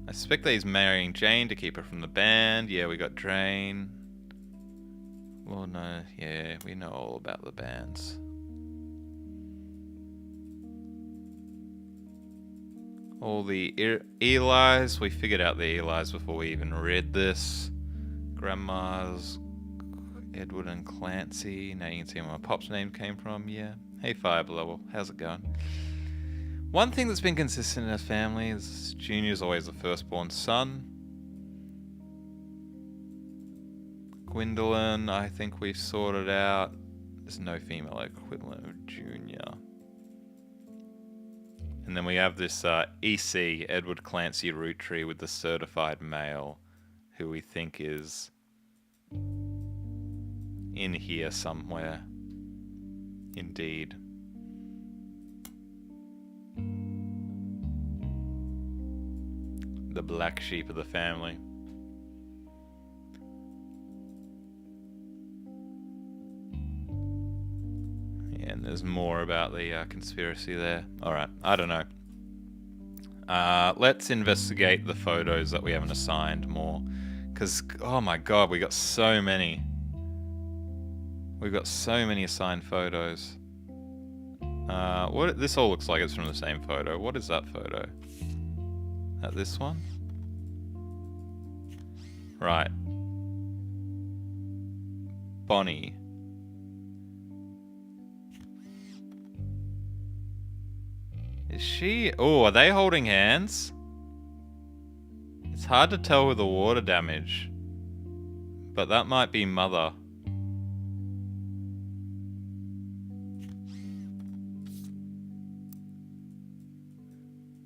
I suspect that he's marrying Jane to keep her from the band. Yeah, we got Jane. Well, no, yeah, we know all about the bands. All the Eli's. We figured out the Eli's before we even read this. Grandma's Edward and Clancy. Now you can see where my pop's name came from. Yeah. Hey, Fireblower. How's it going? One thing that's been consistent in our family is Junior's always the firstborn son. Gwendolyn, I think we've sorted out. There's no female equivalent of Junior. And then we have this EC, Edward Clancy Roottree, with the certified male, who we think is in here somewhere. The black sheep of the family. Yeah, and there's more about the conspiracy there. Alright, I don't know. Let's investigate the photos that we haven't assigned more. Because, oh my god, we got so many. We've got so many assigned photos. This all looks like it's from the same photo. What is that photo? That this one? Right. Bonnie. Is she... Oh, are they holding hands? It's hard to tell with the water damage. But that might be Mother.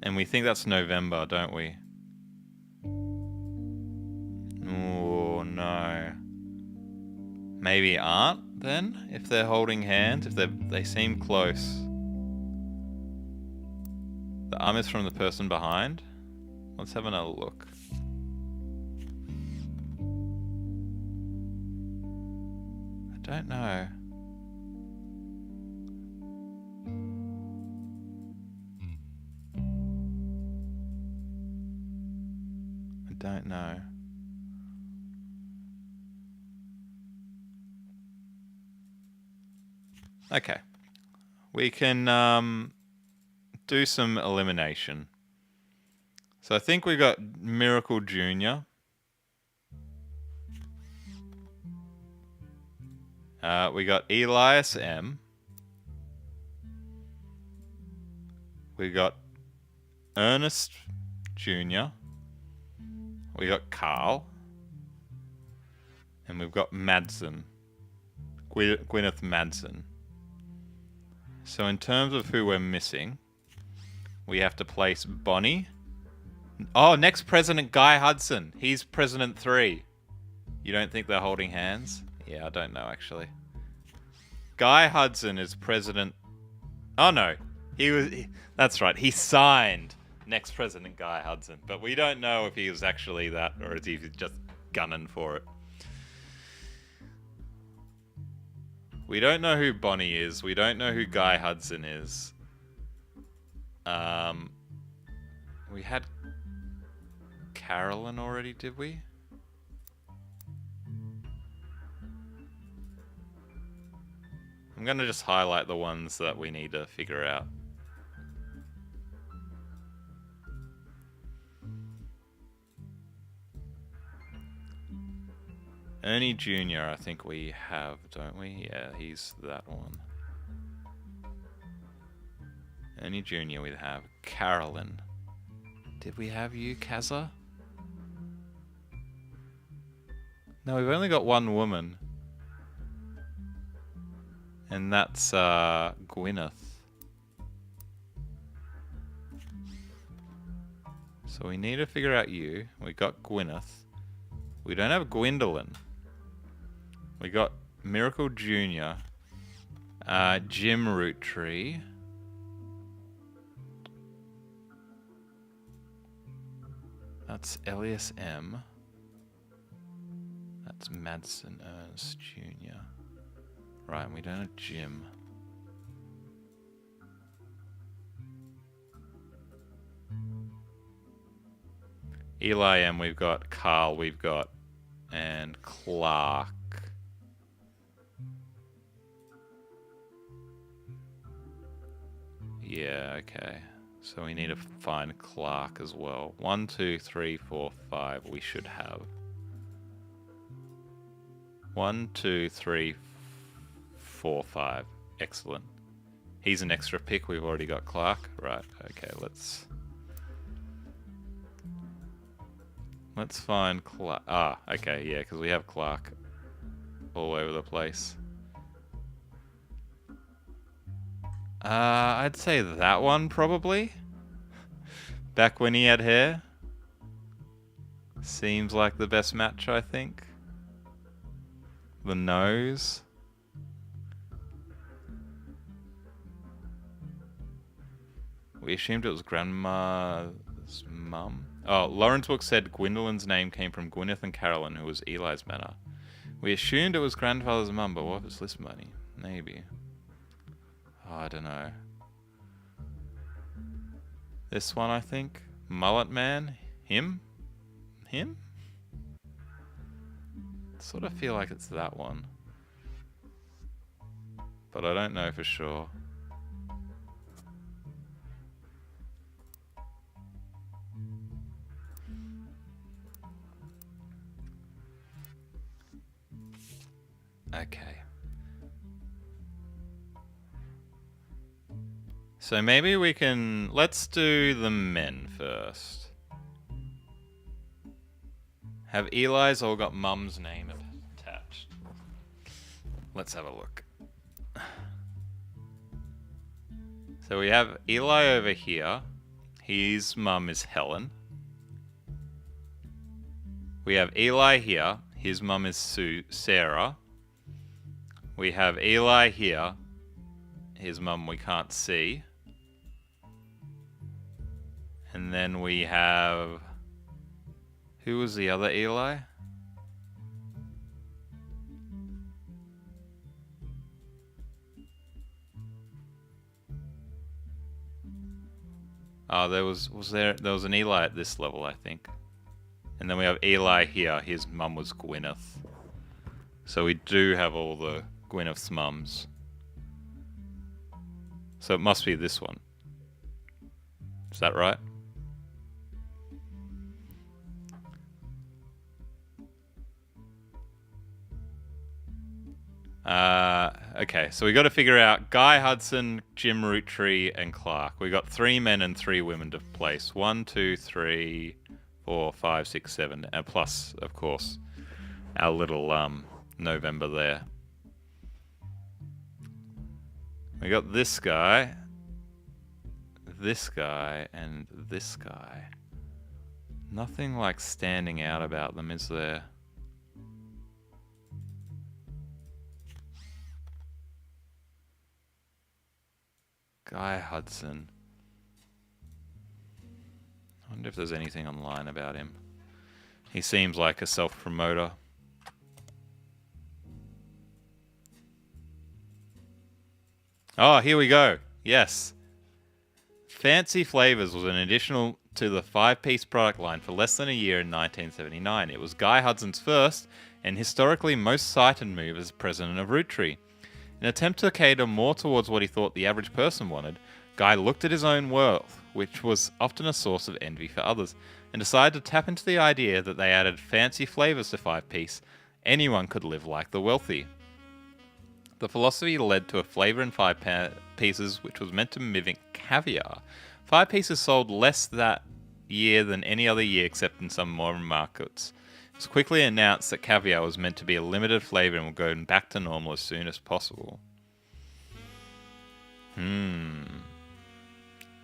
And we think that's November, don't we? Oh, no. Maybe Aunt, then? If they're holding hands, if they seem close. The arm is from the person behind. Let's have another look. I don't know. Don't know. Okay. We can do some elimination. So I think we got Miracle Jr. We got Elias M. We got Ernest Jr. We got Carl. And we've got Madsen. Gwyneth Madsen. So in terms of who we're missing, we have to place Bonnie. Oh, next president, Guy Hudson. He's President 3. You don't think they're holding hands? Yeah, I don't know, actually. Guy Hudson is president... Oh, no. That's right. He signed next president, Guy Hudson. But we don't know if he was actually that or if he's just gunning for it. We don't know who Bonnie is. We don't know who Guy Hudson is. We had Carolyn already, did we? I'm gonna just highlight the ones that we need to figure out. Ernie Jr. I think we have, don't we? Yeah, he's that one. Ernie Jr. we have. Carolyn. Did we have you, Kazza? No, we've only got one woman. And that's Gwyneth. So we need to figure out you. We got Gwyneth. We don't have Gwendolyn. We got Miracle Jr. Jim Roottrees. That's Elias M. That's Madsen Ernst Jr. Right, and we don't have Jim. Eli M, we've got Carl, we've got, and Clark. Yeah, okay. So we need to find Clark as well. 1, 2, 3, 4, 5 we should have. 1, 2, 3, 4, 5. Excellent. He's an extra pick. We've already got Clark. Right, okay, let's find Clark. Ah, okay, yeah, because we have Clark all over the place. I'd say that one, probably. Back when he had hair. Seems like the best match, I think. The nose. We assumed it was Grandma's mum. Oh, Lauren's book said Gwendolyn's name came from Gwyneth and Carolyn, who was Eli's manor. We assumed it was grandfather's mum, but what if it's this money? Maybe. Oh, I don't know. This one, I think. Mullet Man? Him? Him? Sort of feel like it's that one. But I don't know for sure. Okay. So maybe we can... Let's do the men first. Have Eli's all got mum's name attached? Let's have a look. So we have Eli over here. His mum is Helen. We have Eli here. His mum is Sarah. We have Eli here. His mum we can't see. And then we have... Who was the other Eli? Oh, there was an Eli at this level, I think. And then we have Eli here. His mum was Gwyneth. So we do have all the Gwyneth's mums. So it must be this one. Is that right? Okay, so we got to figure out Guy Hudson, Jim Rootree, and Clark. We got 3 men and 3 women to place. 1, 2, 3, 4, 5, 6, 7, and plus, of course, our little November there. We got this guy, and this guy. Nothing like standing out about them, is there? Guy Hudson. I wonder if there's anything online about him. He seems like a self-promoter. Oh, here we go. Yes. Fancy Flavors was an additional to the 5-piece product line for less than a year in 1979. It was Guy Hudson's first and historically most cited move as president of Roottrees. In an attempt to cater more towards what he thought the average person wanted, Guy looked at his own wealth, which was often a source of envy for others, and decided to tap into the idea that they added fancy flavors to 5-piece. Anyone could live like the wealthy. The philosophy led to a flavor in 5 pieces which was meant to mimic caviar. 5 pieces sold less that year than any other year except in some modern markets. It was quickly announced that caviar was meant to be a limited flavor and would go back to normal as soon as possible.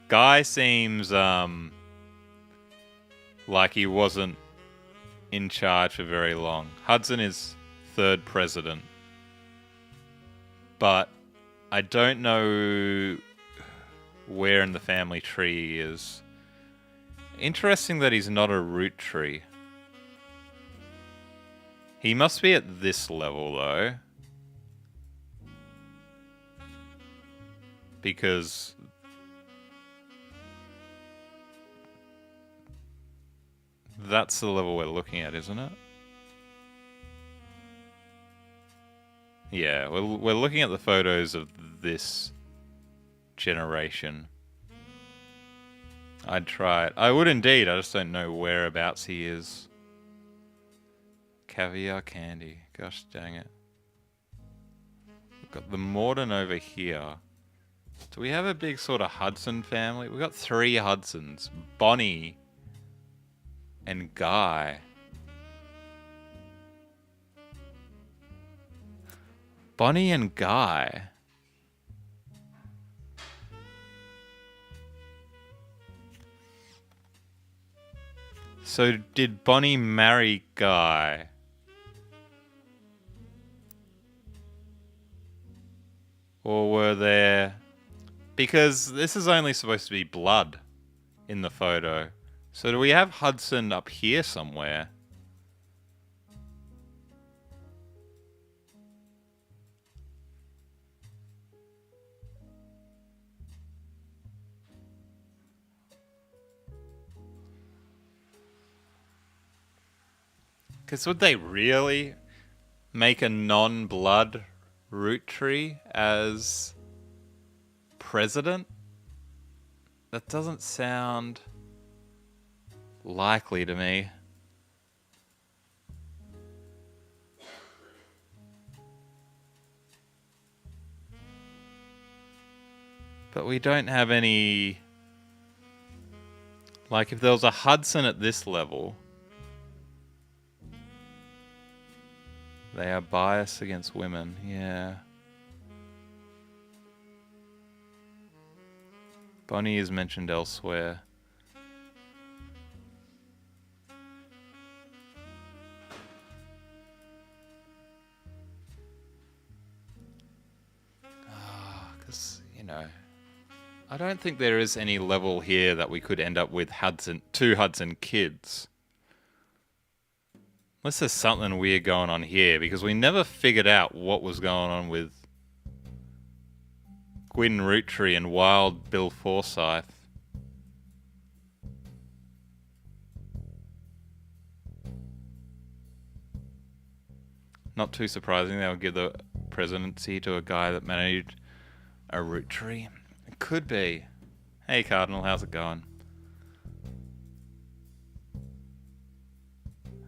Guy seems like he wasn't in charge for very long. Hudson is 3rd president. But I don't know where in the family tree he is. Interesting that he's not a Roottrees. He must be at this level, though. Because... that's the level we're looking at, isn't it? Yeah, we're looking at the photos of this generation. I'd try it. I would indeed, I just don't know whereabouts he is. Caviar candy. Gosh dang it. We've got the Morden over here. Do we have a big sort of Hudson family? We've got 3 Hudsons. Bonnie and Guy. Bonnie and Guy. So did Bonnie marry Guy? Or were there... because this is only supposed to be blood in the photo. So do we have Hudson up here somewhere? Because would they really make a non-blood Rootree as president? That doesn't sound likely to me. But we don't have any... Like, if there was a Hudson at this level... They are biased against women, yeah. Bonnie is mentioned elsewhere. Because, you know, I don't think there is any level here that we could end up with two Hudson kids. Unless there's something weird going on here, because we never figured out what was going on with Gwyn Rootree and Wild Bill Forsyth. Not too surprising they would give the presidency to a guy that managed a Rootree. It could be. Hey Cardinal, how's it going?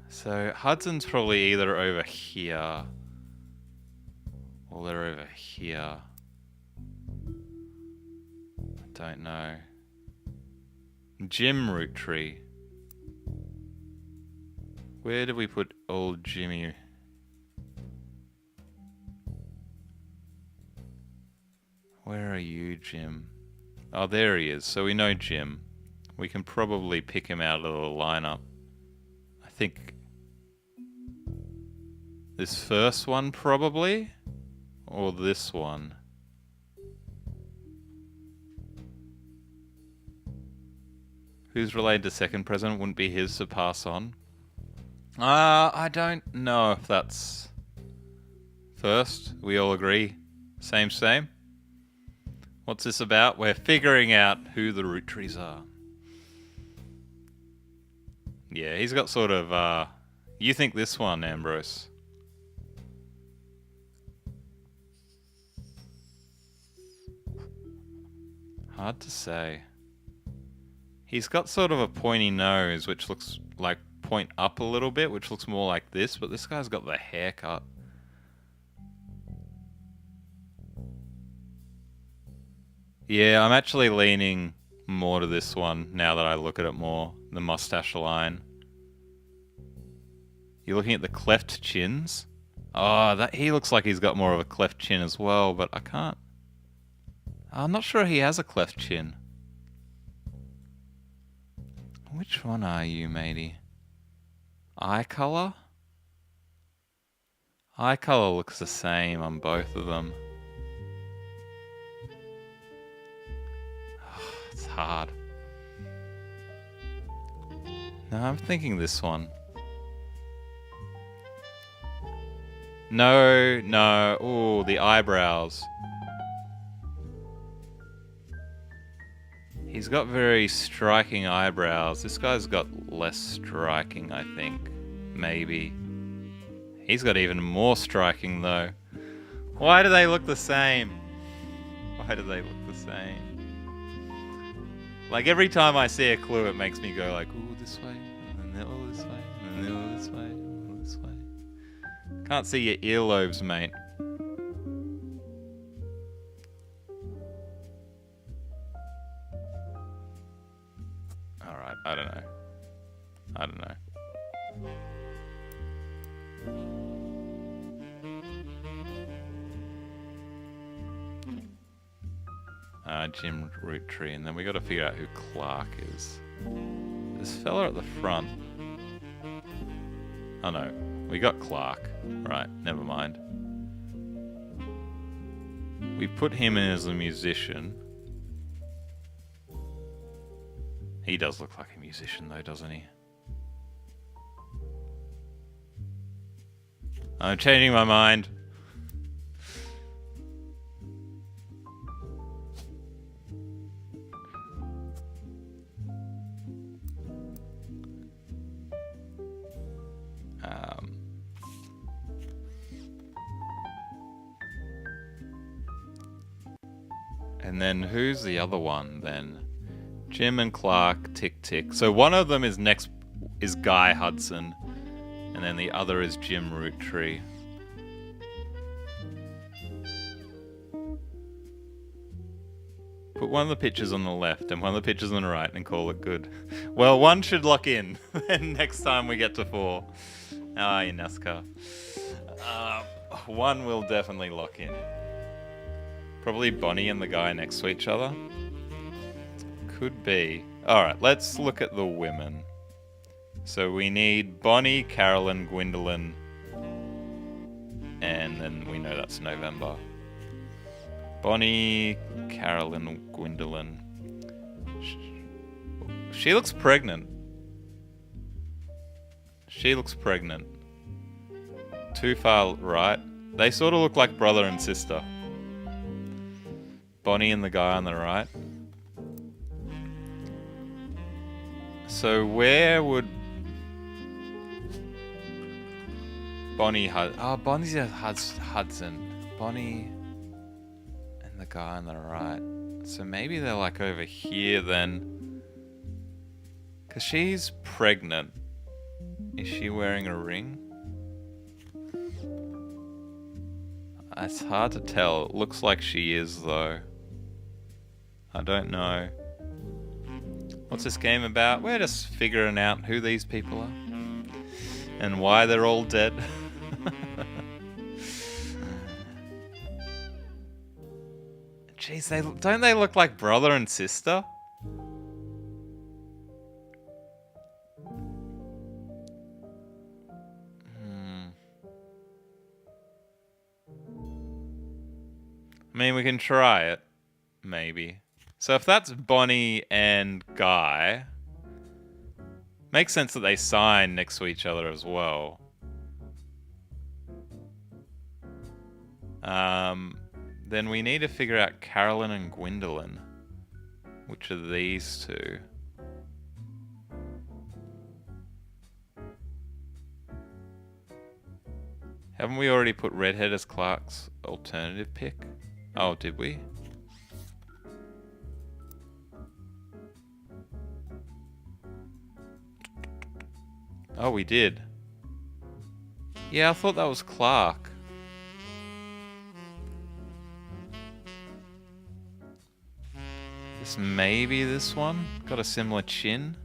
So Hudson's probably either over here or they're over here. I don't know. Jim Rootree. Where did we put old Jimmy? Where are you, Jim? Oh, there he is. So we know Jim. We can probably pick him out of the lineup. I think this first one probably, or this one. Who's related to second president wouldn't be his to pass on. I don't know if that's first. We all agree. Same. What's this about? We're figuring out who the Roottrees are. Yeah, he's got sort of, you think this one, Ambrose? Hard to say. He's got sort of a pointy nose, which looks like point up a little bit, which looks more like this, but this guy's got the haircut. Yeah, I'm actually leaning more to this one now that I look at it more. The mustache line. You're looking at the cleft chins. Oh, he looks like he's got more of a cleft chin as well, but I can't. I'm not sure he has a cleft chin. Which one are you, matey? Eye color? Eye color looks the same on both of them. It's hard. No, I'm thinking this one. No. Ooh, the eyebrows. He's got very striking eyebrows. This guy's got less striking, I think. Maybe. He's got even more striking, though. Why do they look the same? Why do they look the same? Like, every time I see a clue, it makes me go like, ooh, this way, and then oh, this way, and then oh, this way, oh, this way. Can't see your earlobes, mate. Alright, I don't know. Jim Rootree, and then we got to figure out who Clark is. This fella at the front. Oh no, we got Clark. Right, never mind. We put him in as a musician. He does look like a musician though, doesn't he? I'm changing my mind. And then who's the other one then? Jim and Clark, Tick Tick. So one of them is Guy Hudson, and then the other is Jim Roottrees. Put one of the pictures on the left and one of the pictures on the right and call it good. Well, one should lock in, and next time we get to 4. How are you, NASCAR? One will definitely lock in. Probably Bonnie and the guy next to each other. Could be. Alright, let's look at the women. So we need Bonnie, Carolyn, Gwendolyn, and then we know that's November. Bonnie, Carolyn, Gwendolyn. She looks pregnant. She looks pregnant. Too far right. They sort of look like brother and sister. Bonnie and the guy on the right. So where would Bonnie Bonnie's Hudson. Bonnie and the guy on the right. So maybe they're like over here then. Because she's pregnant. Is she wearing a ring? It's hard to tell. It looks like she is though. I don't know. What's this game about? We're just figuring out who these people are. And why they're all dead. Jeez, don't they look like brother and sister? I mean, we can try it. Maybe. So if that's Bonnie and Guy, makes sense that they sign next to each other as well. Then we need to figure out Carolyn and Gwendolyn. Which are these two? Haven't we already put Redhead as Clark's alternative pick? Oh, did we? Oh, we did. Yeah, I thought that was Clark. Maybe this one? Got a similar chin?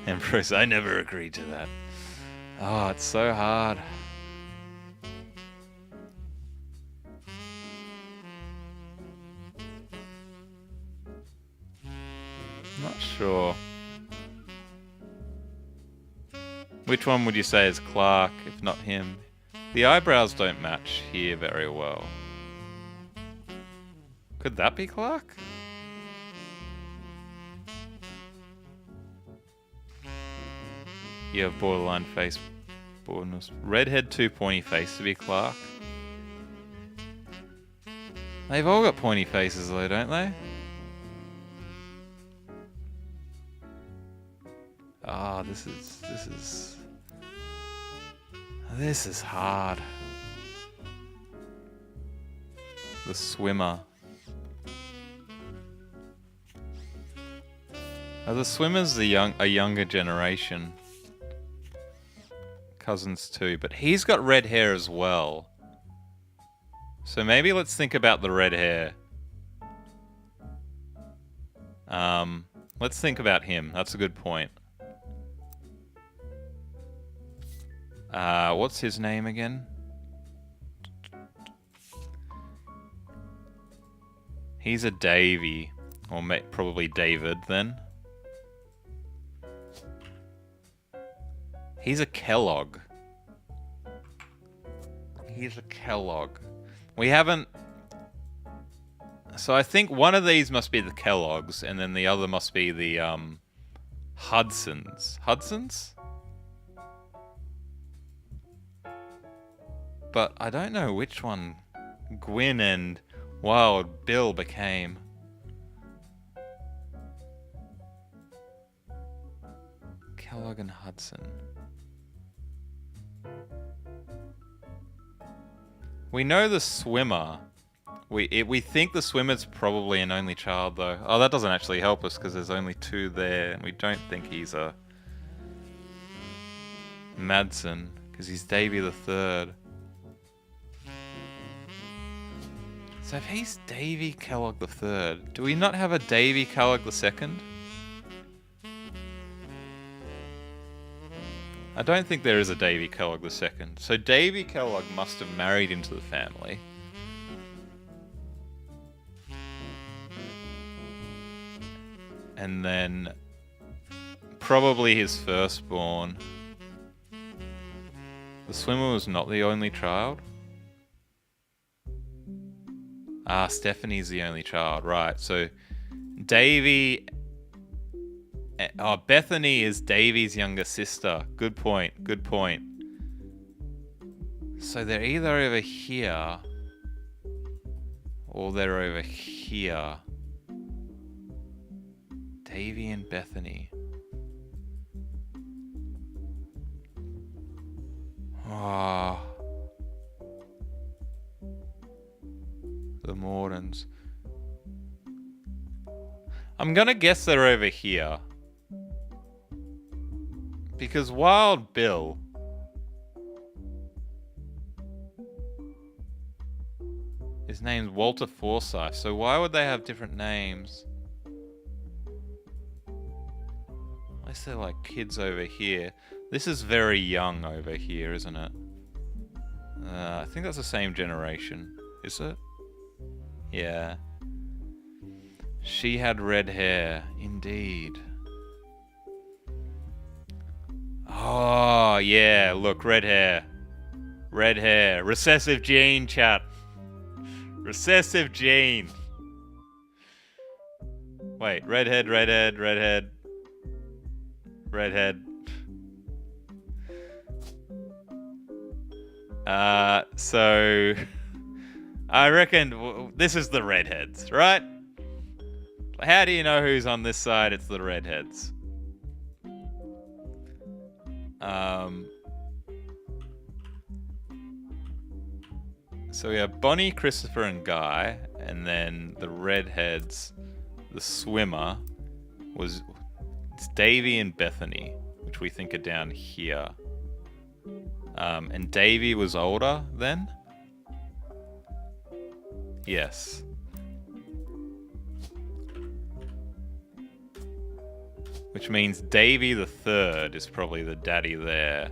Empress, I never agreed to that. Oh, it's so hard. Not sure. Which one would you say is Clark, if not him? The eyebrows don't match here very well. Could that be Clark? You have borderline face. Redhead, too pointy face to be Clark. They've all got pointy faces though, don't they? Ah, this is hard. The swimmer. Are the swimmers a younger generation? Cousins too, but he's got red hair as well. So maybe let's think about the red hair. Let's think about him. That's a good point. What's his name again? He's a Davy, or probably David then. He's a Kellogg. He's a Kellogg. We haven't... So I think one of these must be the Kellogg's, and then the other must be the Hudson's. Hudson's? But I don't know which one Gwyn and Wild Bill became. Kellogg and Hudson. We know the swimmer. We think the swimmer's probably an only child, though. Oh, that doesn't actually help us because there's only 2 there, and we don't think he's a Madsen because he's Davy the Third. So if he's Davy Kellogg the Third, do we not have a Davy Kellogg the Second? I don't think there is a Davy Kellogg the Second. So Davy Kellogg must have married into the family. And then probably his firstborn. The swimmer was not the only child. Ah, Stephanie's the only child, right. So Davy... Oh, Bethany is Davy's younger sister. Good point, good point. So they're either over here or they're over here. Davy and Bethany. Oh. The Mordens. I'm gonna guess they're over here. Because Wild Bill... His name's Walter Forsyth, so why would they have different names? Unless they're like kids over here. This is very young over here, isn't it? I think that's the same generation. Is it? Yeah. She had red hair, indeed. Oh, yeah, look, red hair. Red hair. Recessive gene, chat. Recessive gene. Wait, redhead, redhead, redhead. Redhead. So... I reckon this is the redheads, right? How do you know who's on this side? It's the redheads. So we have Bonnie, Christopher, and Guy, and then the redheads, the swimmer, it's Davy and Bethany, which we think are down here. And Davy was older then? Yes. Which means Davy the Third is probably the daddy there.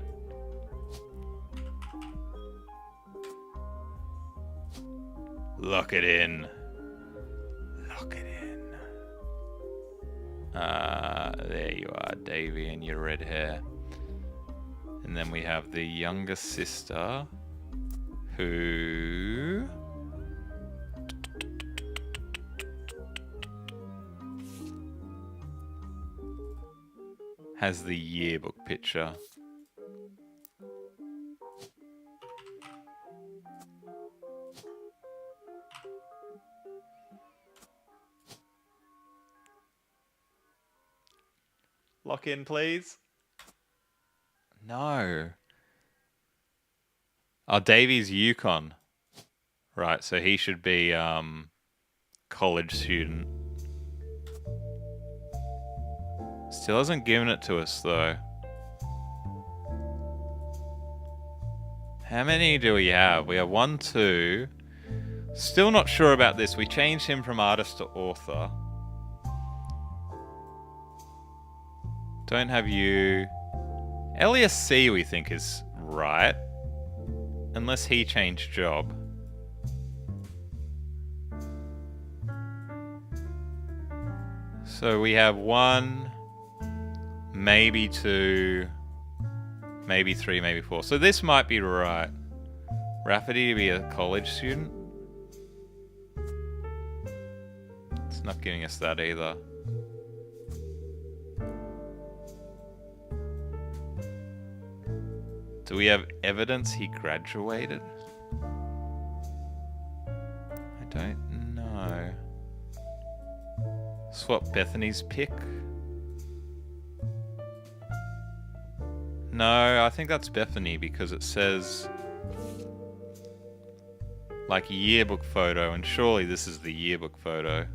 Lock it in. Lock it in. There you are, Davy, and your red hair. And then we have the younger sister, who... has the yearbook picture. Lock in, please. No. Oh, Davy's Yukon. Right, so he should be college student. Still hasn't given it to us, though. How many do we have? We have 1, 2. Still not sure about this. We changed him from artist to author. Don't have you. Elias C, we think, is right. Unless he changed job. So we have 1, maybe 2, maybe 3, maybe 4. So this might be right. Rafferty to be a college student. not giving us that either. Do we have evidence he graduated? I don't know. Swap Bethany's pick? No, I think that's Bethany because it says like yearbook photo, and surely this is the yearbook photo.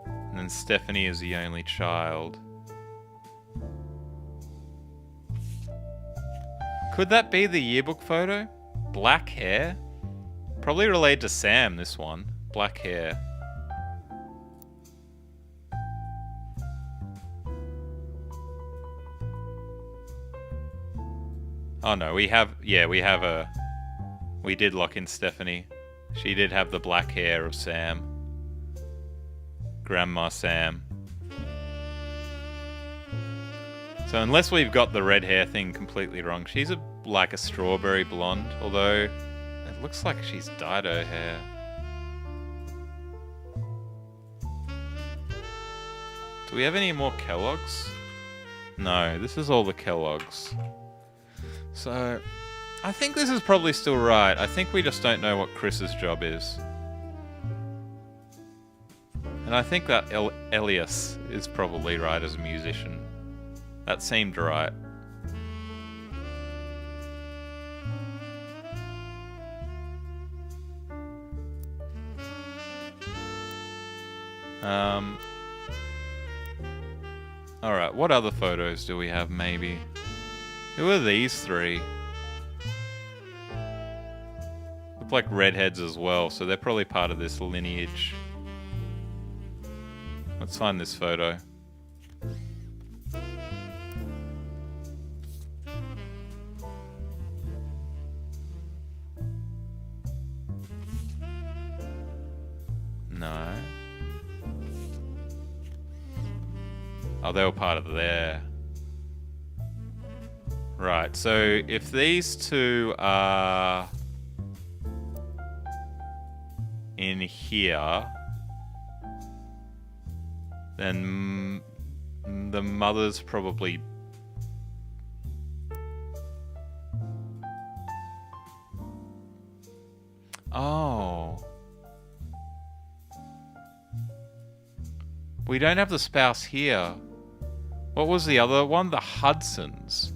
And then Stephanie is the only child. Could that be the yearbook photo? Black hair? Probably related to Sam, this one. Black hair. Oh no, we did lock in Stephanie. She did have the black hair of Sam. Grandma Sam. So unless we've got the red hair thing completely wrong, she's like a strawberry blonde, although it looks like she's dyed her hair. Do we have any more Kellogg's? No, this is all the Kellogg's. So, I think this is probably still right. I think we just don't know what Chris's job is. And I think that Elias is probably right as a musician. That seemed right. Alright, what other photos do we have maybe? Who are these three? Look like redheads as well, so they're probably part of this lineage. Let's find this photo. No. Oh, they were part of there. Right, so if these two are in here, then the mother's probably... Oh. We don't have the spouse here. What was the other one? The Hudsons.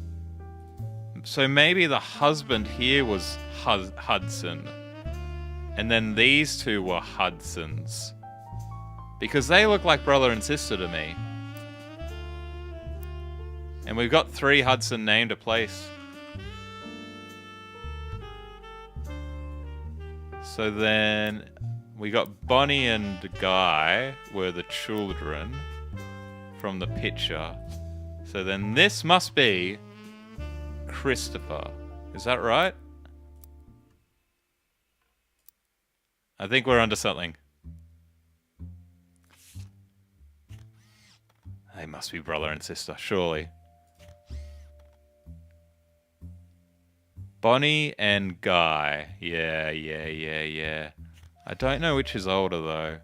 So maybe the husband here was Hudson. And then these two were Hudsons. Because they look like brother and sister to me. And we've got 3 Hudson named a place. So then we got Bonnie and Guy were the children from the picture. So then this must be Christopher. Is that right? I think we're onto something. They must be brother and sister, surely. Bonnie and Guy. Yeah. I don't know which is older, though.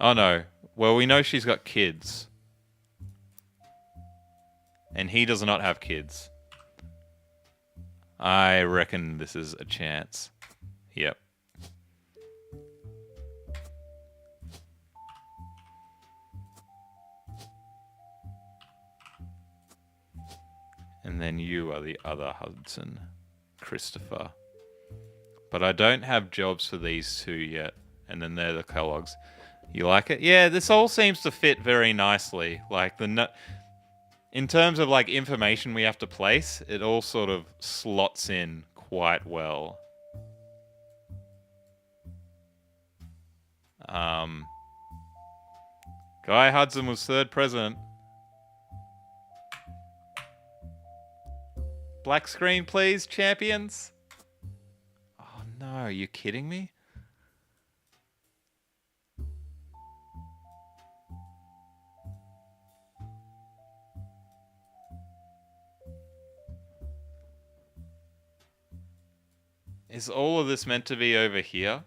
Oh, no. Well, we know she's got kids. And he does not have kids. I reckon this is a chance. Yep. And then you are the other Hudson, Christopher. But I don't have jobs for these two yet. And then they're the Kellogg's. You like it? Yeah, this all seems to fit very nicely. Like in terms of like information we have to place, it all sort of slots in quite well. Guy Hudson was 3rd president. Black screen, please, champions. Oh no, are you kidding me? Is all of this meant to be over here?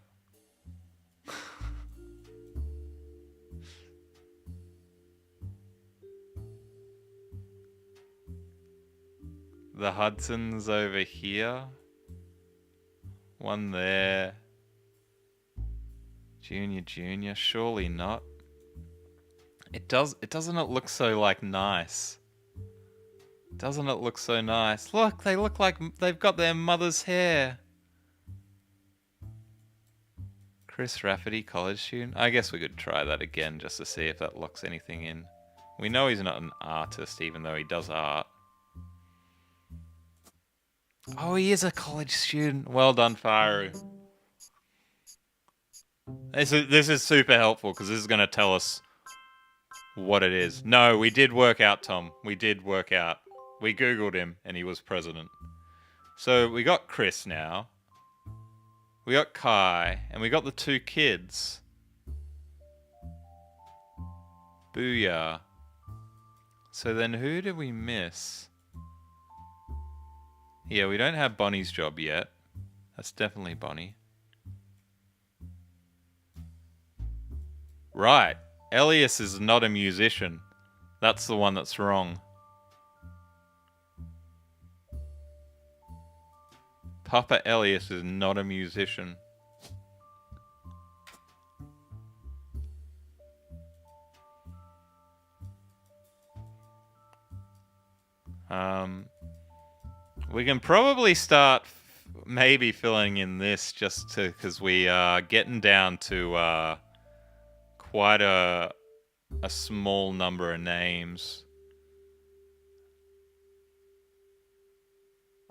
The Hudson's over here. One there. Junior, surely not. It doesn't it look so like nice? Doesn't it look so nice? Look, they look like they've got their mother's hair. Chris Rafferty, college student. I guess we could try that again just to see if that locks anything in. We know he's not an artist, even though he does art. Oh, he is a college student. Well done, Faru. This is super helpful because this is going to tell us what it is. No, we did work out, Tom. We did work out. We Googled him and he was president. So we got Chris now. We got Kai. And we got the two kids. Booyah. So then who did we miss? Yeah, we don't have Bonnie's job yet. That's definitely Bonnie. Right. Elias is not a musician. That's the one that's wrong. Papa Elias is not a musician. We can probably start maybe filling in this just to because we are getting down to quite a small number of names.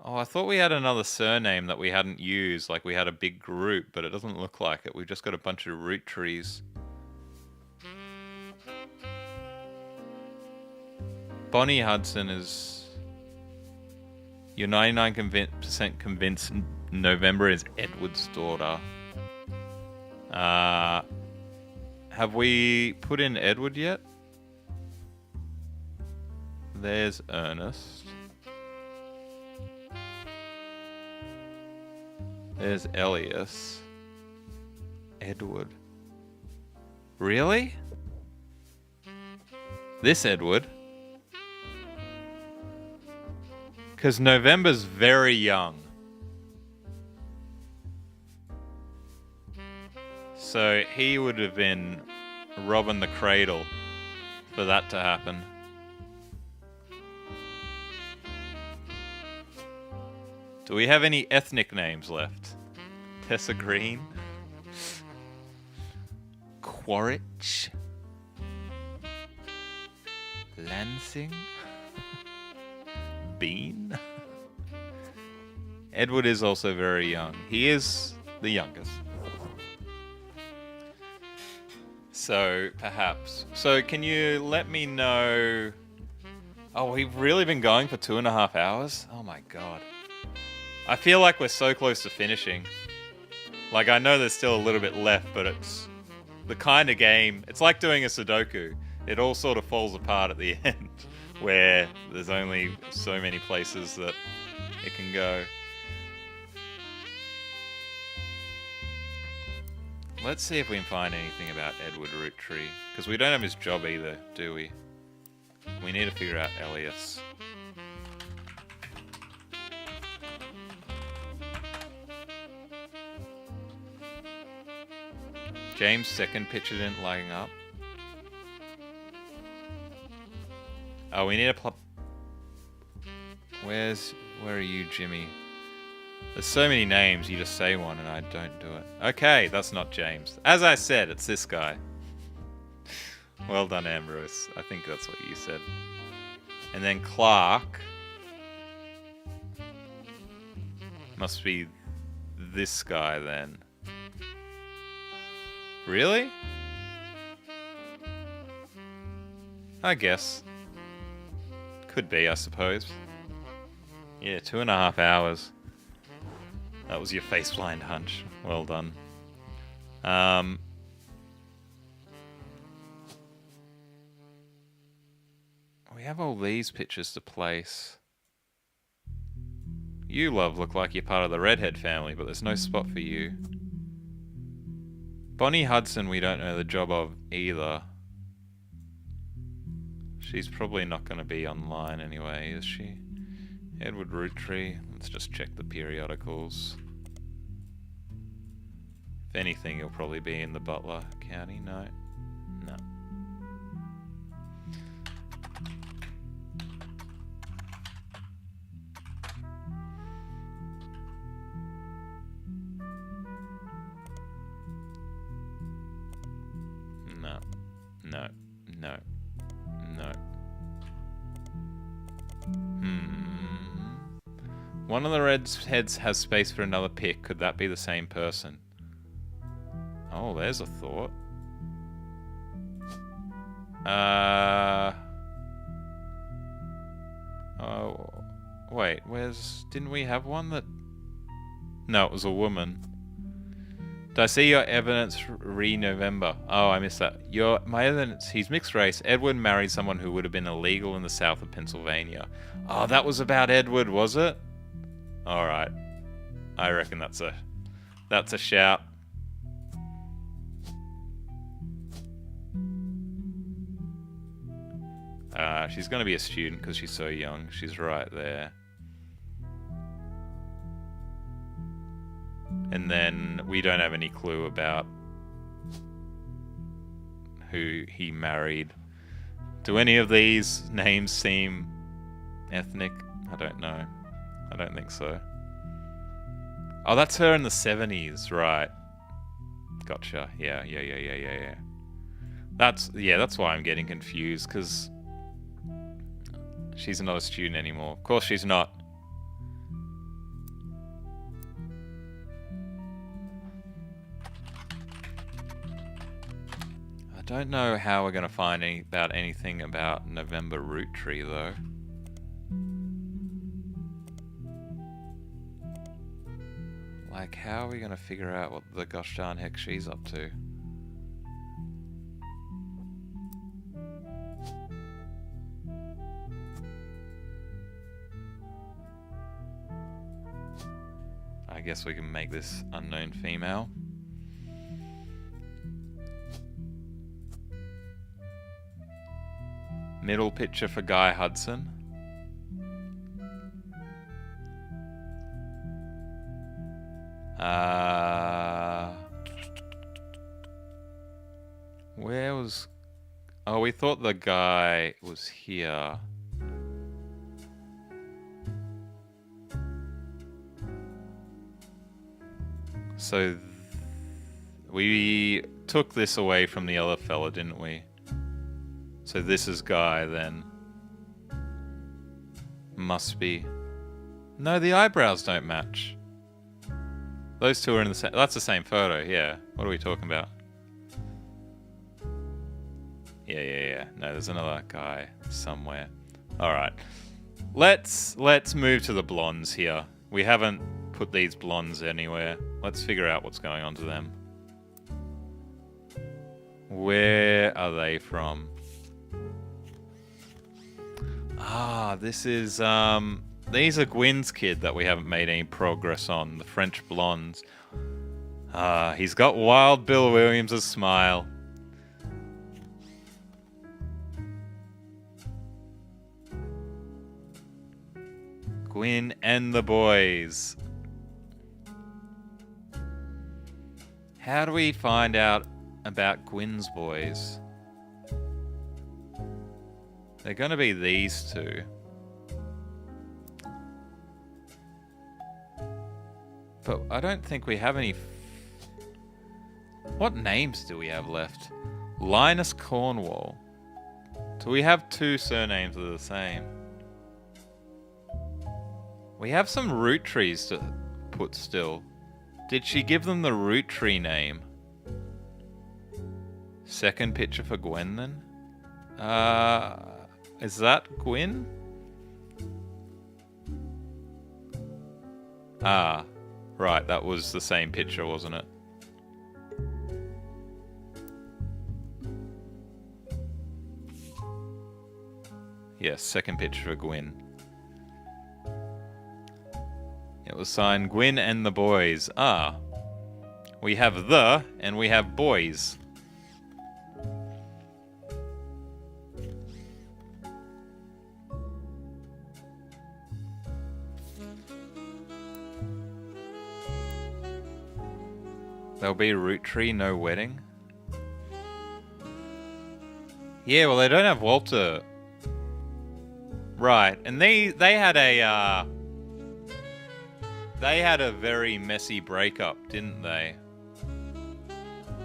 Oh, I thought we had another surname that we hadn't used, like we had a big group, but it doesn't look like it. We've just got a bunch of Roottrees. Bonnie Hudson is... You're 99% convinced November is Edward's daughter. Have we put in Edward yet? There's Ernest. There's Elias. Edward. Really? This Edward? Because November's very young. So he would have been robbing the cradle for that to happen. Do we have any ethnic names left? Tessa Green? Quaritch? Lansing? Bean? Edward is also very young. He is the youngest. So, perhaps. So, can you let me know... Oh, we've really been going for 2.5 hours? Oh my god. I feel like we're so close to finishing. Like, I know there's still a little bit left, but it's the kind of game... It's like doing a Sudoku. It all sort of falls apart at the end, where there's only so many places that it can go. Let's see if we can find anything about Edward Roottree, because we don't have his job either, do we? We need to figure out Elias. James' second picture didn't line up. Oh, we need a Where are you, Jimmy? There's so many names, you just say one and I don't do it. Okay, that's not James. As I said, it's this guy. Well done, Ambrose. I think that's what you said. And then Clark. Must be this guy then. Really? I guess. Could be, I suppose. Yeah, 2.5 hours. That was your face blind hunch. Well done. We have all these pictures to place. You, love, look like you're part of the redhead family, but there's no spot for you. Bonnie Hudson we don't know the job of either. She's probably not going to be online anyway, is she? Edward Roottrees. Let's just check the periodicals. If anything, he'll probably be in the Butler County. No. No. No. No. No. No. One of the Reds' heads has space for another pick. Could that be the same person? Oh, there's a thought. Oh, wait. Didn't we have one that? No, it was a woman. Did I see your evidence re-November? Oh, I missed that. My evidence, he's mixed race. Edward married someone who would have been illegal in the south of Pennsylvania. Oh, that was about Edward, was it? Alright. I reckon that's a shout. She's going to be a student because she's so young. She's right there. And then we don't have any clue about who he married. Do any of these names seem ethnic? I don't know. I don't think so. Oh, that's her in the 70s, right. Gotcha. Yeah. That's why I'm getting confused, because she's not a student anymore. Of course she's not. I don't know how we're going to find anything about November Roottrees, though. Like, how are we going to figure out what the gosh darn heck she's up to? I guess we can make this unknown female. Middle picture for Guy Hudson. Where was... Oh, we thought the guy was here. So... we took this away from the other fella, didn't we? So this is Guy, then. Must be... No, the eyebrows don't match. Those two are in the same... That's the same photo, yeah. What are we talking about? Yeah. No, there's another guy somewhere. Alright. Let's move to the blondes here. We haven't put these blondes anywhere. Let's figure out what's going on to them. Where are they from? Ah, this is... These are Gwyn's kid that we haven't made any progress on. The French blondes. He's got Wild Bill Williams' smile. Gwyn and the boys. How do we find out about Gwyn's boys? They're gonna be these two. But I don't think we have any... What names do we have left? Linus Cornwall. Do we have two surnames that are the same? We have some Roottrees to put still. Did she give them the Roottree name? Second picture for Gwen, then? Is that Gwyn? Ah, right, that was the same picture, wasn't it? Yes, second picture for Gwyn. It was signed Gwyn and the boys. Ah. We have the and we have boys. There'll be a root tree, no wedding. Yeah, well, they don't have Walter. Right, and they had a very messy breakup, didn't they?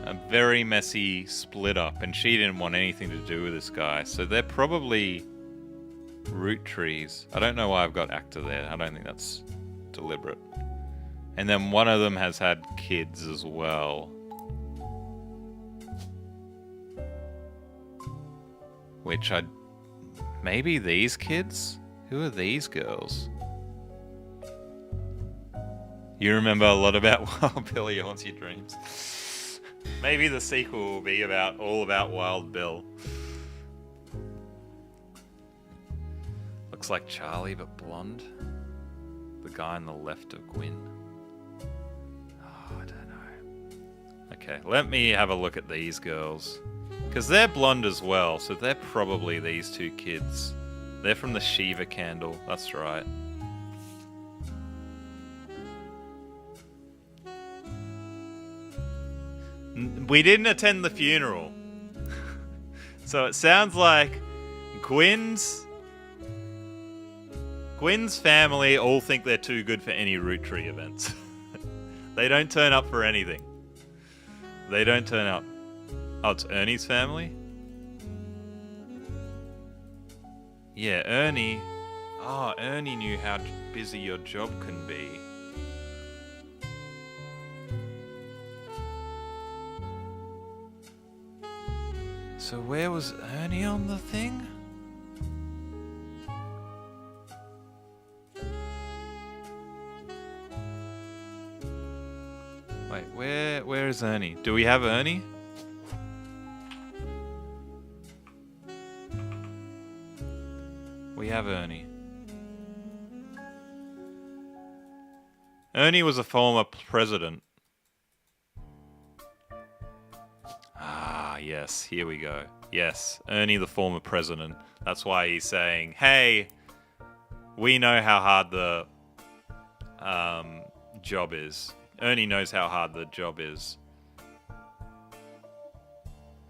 A very messy split up, and she didn't want anything to do with this guy. So they're probably Roottrees. I don't know why I've got actor there. I don't think that's deliberate. And then one of them has had kids as well. Which maybe these kids? Who are these girls? You remember a lot about Wild Bill Haunts Your Dreams. Maybe the sequel will be all about Wild Bill. Looks like Charlie, but blonde. The guy on the left of Gwyn. Oh, I don't know. Okay, let me have a look at these girls. Because they're blonde as well, so they're probably these two kids. They're from the Shiva candle, that's right. We didn't attend the funeral. So it sounds like Gwyn's family all think they're too good for any root tree events. They don't turn up for anything. They don't turn up. Oh, it's Ernie's family? Yeah, Ernie. Oh, Ernie knew how busy your job can be. So where was Ernie on the thing? Wait, where is Ernie? Do we have Ernie? We have Ernie. Ernie was a former president. Ah, yes, here we go. Yes, Ernie, the former president. That's why he's saying, hey, we know how hard the job is. Ernie knows how hard the job is.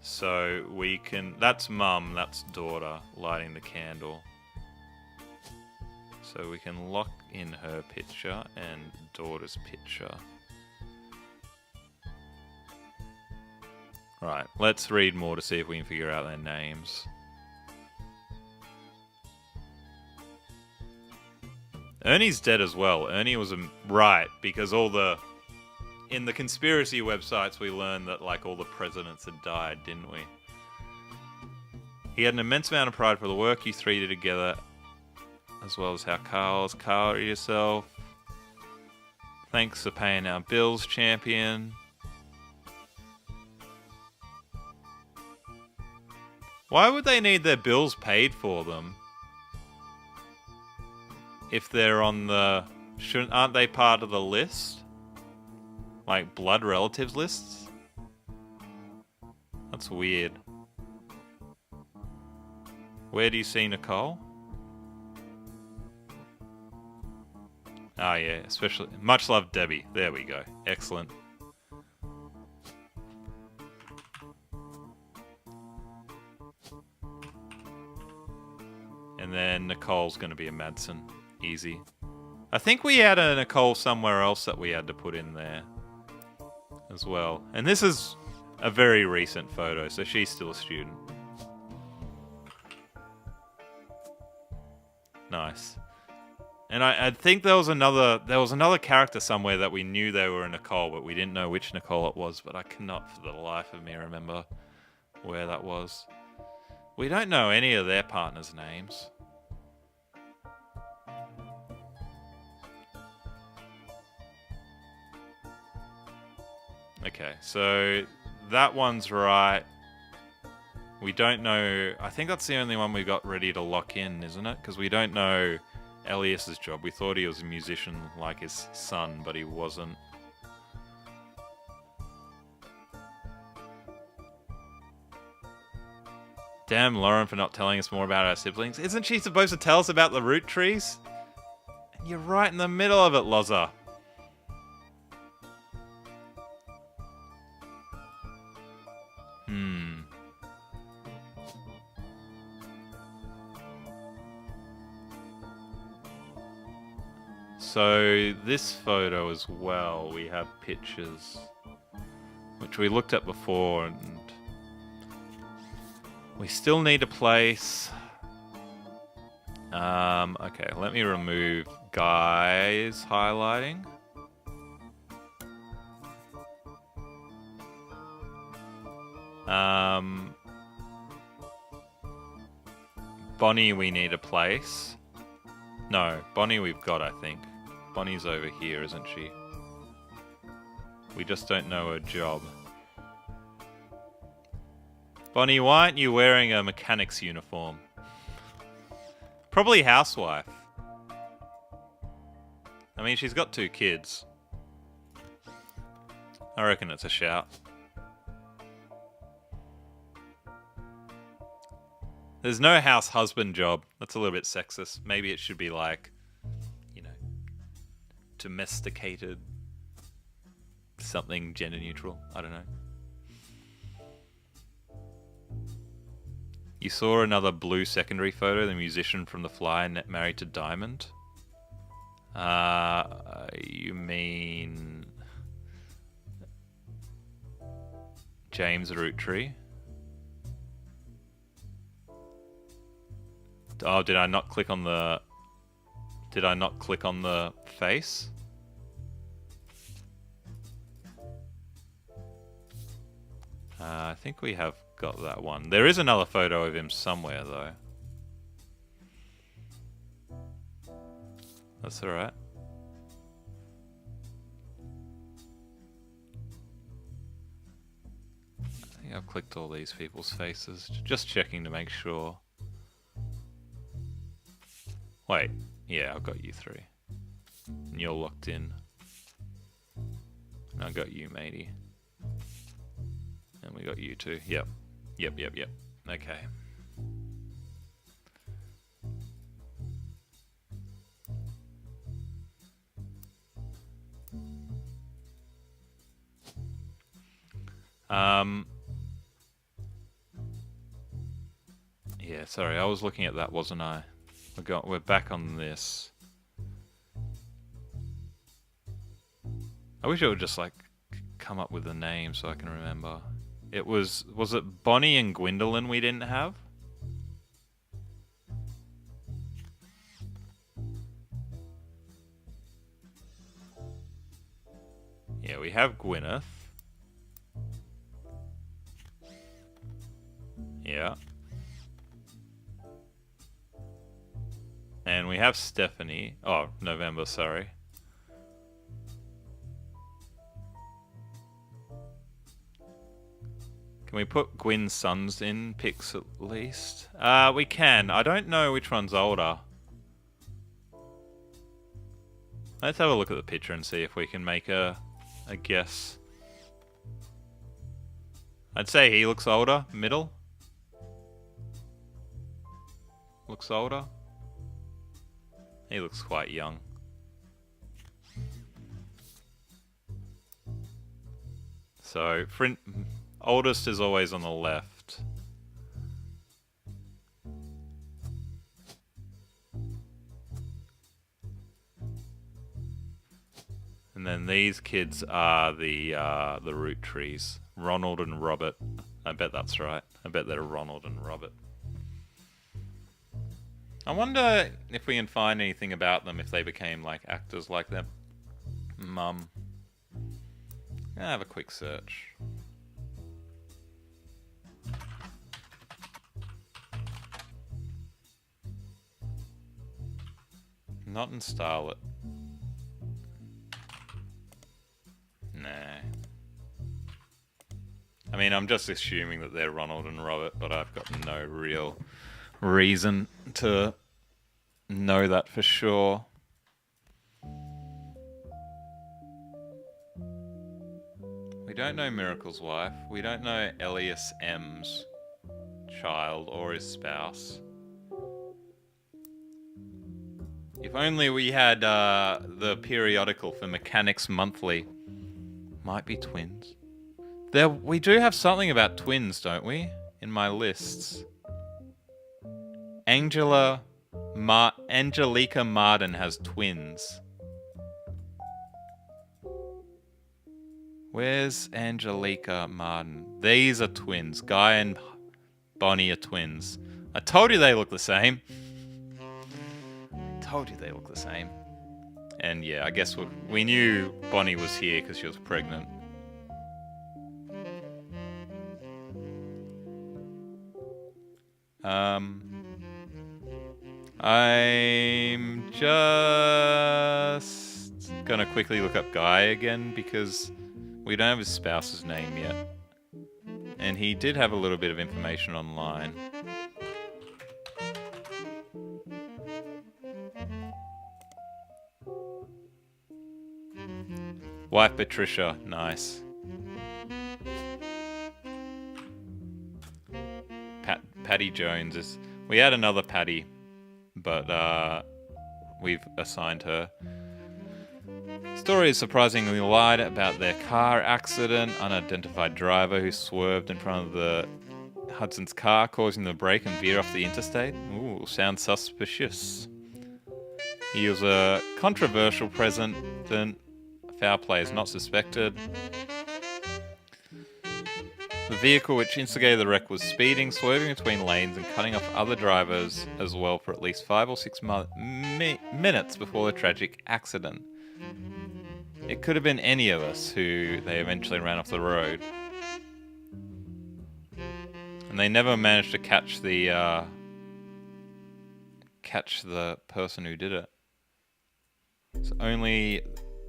So we can... That's mum, that's daughter, lighting the candle. So we can lock in her picture and daughter's picture. Right, let's read more to see if we can figure out their names. Ernie's dead as well. Ernie was right, because all the... In the conspiracy websites we learned that like all the presidents had died, didn't we? He had an immense amount of pride for the work you three did together, as well as how Carl yourself. Thanks for paying our bills, champion. Why would they need their bills paid for them? If they're on the... Aren't they part of the list? Like blood relatives lists? That's weird. Where do you see Nicole? Oh yeah, especially... Much love, Debbie. There we go. Excellent. And then Nicole's going to be a Madsen. Easy. I think we had a Nicole somewhere else that we had to put in there as well. And this is a very recent photo, so she's still a student. Nice. And I think there was another character somewhere that we knew they were a Nicole, but we didn't know which Nicole it was, but I cannot for the life of me remember where that was. We don't know any of their partners' names. Okay, so that one's right. We don't know... I think that's the only one we got ready to lock in, isn't it? Because we don't know Elias's job. We thought he was a musician like his son, but he wasn't. Damn Lauren for not telling us more about our siblings. Isn't she supposed to tell us about the Roottrees? And you're right in the middle of it, Loza. So this photo as well, we have pictures, which we looked at before, and we still need a place. Okay, let me remove guys highlighting. Bonnie, we need a place. No, Bonnie we've got, I think. Bonnie's over here, isn't she? We just don't know her job. Bonnie, why aren't you wearing a mechanic's uniform? Probably housewife. I mean, she's got 2 kids. I reckon it's a shout. There's no house husband job. That's a little bit sexist. Maybe it should be like, you know, domesticated, something gender neutral. I don't know. You saw another blue secondary photo, the musician from The Fly married to Diamond? You mean James Roottrees? Oh, did I not click on the face? I think we have got that one. There is another photo of him somewhere, though. That's alright. I think I've clicked all these people's faces. Just checking to make sure. Wait, yeah, I've got you 3. And you're locked in. And I got you, matey. And we got you too. Yep. Yep. Okay. Yeah, sorry, I was looking at that, wasn't I? We're back on this. I wish it would just like come up with a name so I can remember. It was it Bonnie and Gwendolyn we didn't have? Yeah, we have Gwyneth. Yeah. And we have Stephanie. Oh, November, sorry. Can we put Gwyn's sons in pics at least? We can. I don't know which one's older. Let's have a look at the picture and see if we can make a guess. I'd say he looks older. Middle. Looks older. He looks quite young. So, oldest is always on the left. And then these kids are the Roottrees. Ronald and Robert. I bet that's right. I bet they're Ronald and Robert. I wonder if we can find anything about them if they became like actors like their mum. I'll have a quick search. Not in Starlet. Nah. I mean, I'm just assuming that they're Ronald and Robert, but I've got no real reason to know that for sure. We don't know Miracle's wife. We don't know Elias M's child or his spouse. If only we had the periodical for Mechanics Monthly. Might be twins. We do have something about twins, don't we? In my lists. Angelica Marden has twins. Where's Angelica Marden? These are twins. Guy and Bonnie are twins. I told you they look the same. And yeah, I guess we knew Bonnie was here because she was pregnant. I'm just gonna quickly look up Guy again because we don't have his spouse's name yet. And he did have a little bit of information online. Wife Patricia, nice. Patty Jones is... We had another Patty, but we've assigned her. Story is surprisingly light about their car accident. Unidentified driver who swerved in front of the Hudson's car, causing the brake and veer off the interstate. Ooh, sounds suspicious. He was a controversial president. Foul play is not suspected. The vehicle which instigated the wreck was speeding, swerving between lanes and cutting off other drivers as well for at least 5 or 6 minutes before the tragic accident. It could have been any of us who they eventually ran off the road. And they never managed to catch the person who did it. It's only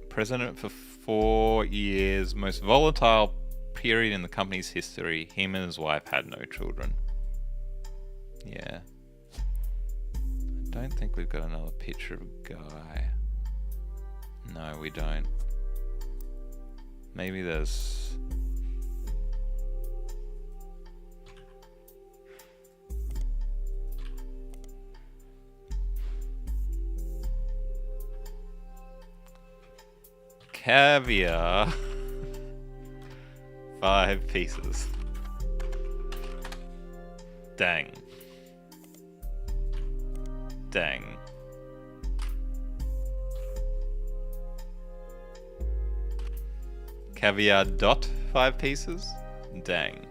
president for 4 years, most volatile period in the company's history. Him and his wife had no children. Yeah. I don't think we've got another picture of Guy. No, we don't. Maybe there's... Caviar. 5 pieces. Dang. Caviar dot 5 pieces? Dang.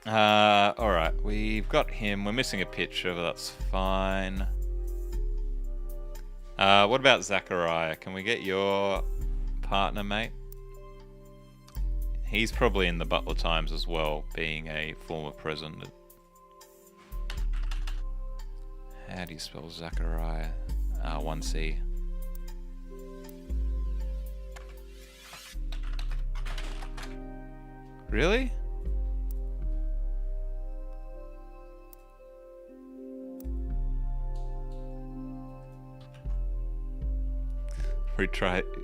Alright, we've got him. We're missing a picture, but that's fine. What about Zachariah? Can we get your partner, mate? He's probably in the Butler Times as well, being a former president. How do you spell Zachariah? 1C. Really?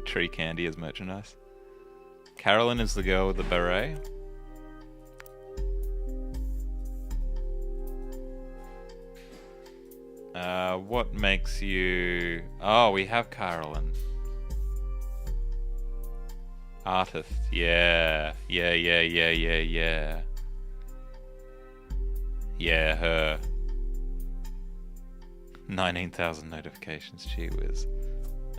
Tree candy as merchandise. Carolyn is the girl with the beret. What makes you... Oh, we have Carolyn. Artist. Yeah, her. 19,000 notifications, gee whiz.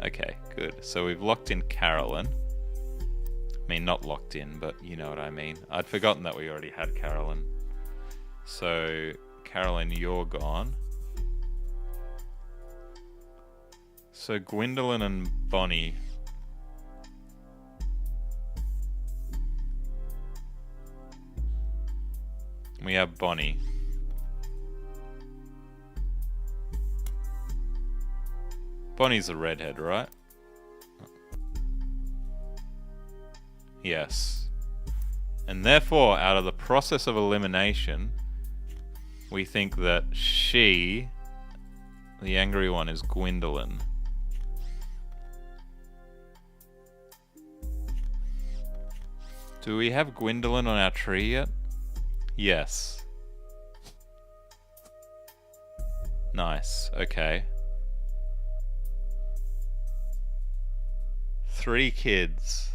Okay, good. So we've locked in Carolyn. I mean, not locked in, but you know what I mean. I'd forgotten that we already had Carolyn. So, Carolyn, you're gone. So, Gwendolyn and Bonnie. We have Bonnie. Bonnie's a redhead, right? Yes. And therefore, out of the process of elimination, we think that she, the angry one, is Gwendolyn. Do we have Gwendolyn on our tree yet? Yes. Nice. Okay. 3 kids.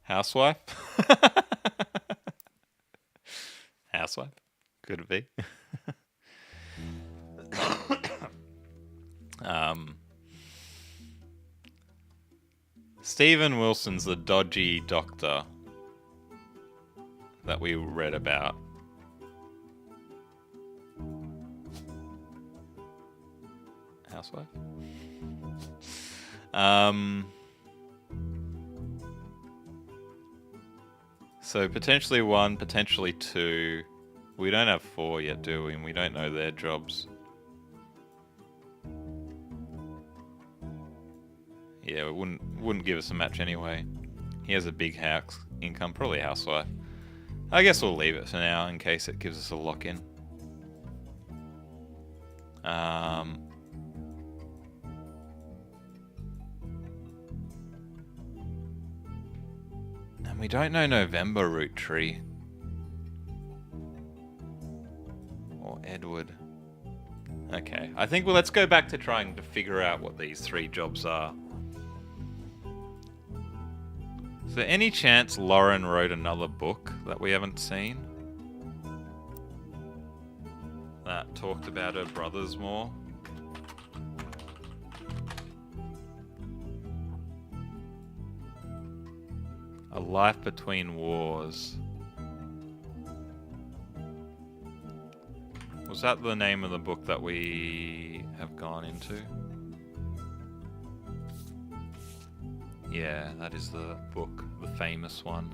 Housewife? Housewife? Could it be? Stephen Wilson's the dodgy doctor that we read about. Housewife? So potentially 1, potentially 2. We don't have 4 yet, do we? And we don't know their jobs. Yeah, it wouldn't give us a match anyway. He has a big house income, probably a housewife. I guess we'll leave it for now in case it gives us a lock-in. And we don't know November Roottrees. Or Edward. Okay, I think let's go back to trying to figure out what these 3 jobs are. Is there any chance Lauren wrote another book that we haven't seen? That talked about her brothers more? A Life Between Wars. Was that the name of the book that we have gone into? Yeah, that is the book, the famous one.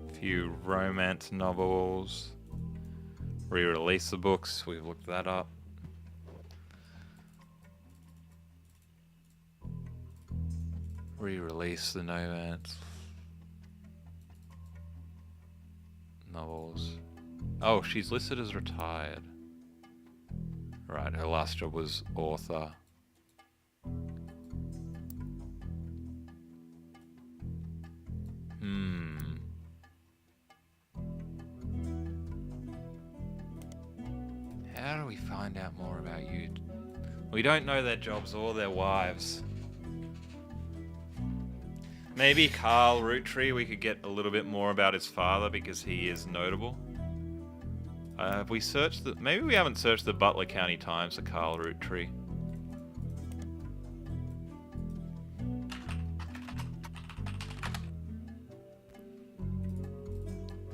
A few romance novels. Re-release the books, we've looked that up. Re-release the romance novels. Oh, she's listed as retired. Right, her last job was author. How do we find out more about you? We don't know their jobs or their wives. Maybe Carl Roottrees, we could get a little bit more about his father because he is notable. Have we searched the... Maybe we haven't searched the Butler County Times for Carl Roottrees.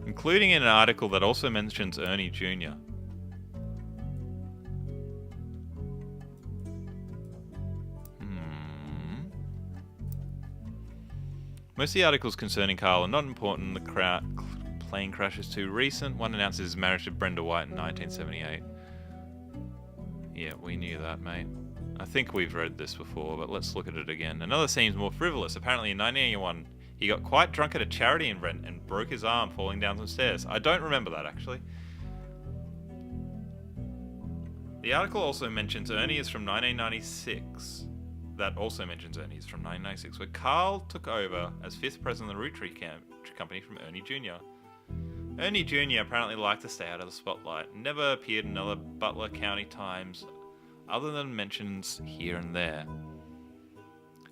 Including in an article that also mentions Ernie Jr. Most of the articles concerning Carl are not important. The plane crash is too recent. One announces his marriage to Brenda White in 1978. Yeah, we knew that, mate. I think we've read this before, but let's look at it again. Another seems more frivolous. Apparently in 1981, he got quite drunk at a charity event and broke his arm falling down some stairs. I don't remember that, actually. The article also mentions Ernie is from 1996. That also mentions Ernie is from 1996, where Carl took over as 5th president of the Roottrees company from Ernie Jr. Ernie Jr. apparently liked to stay out of the spotlight, never appeared in other Butler County Times other than mentions here and there.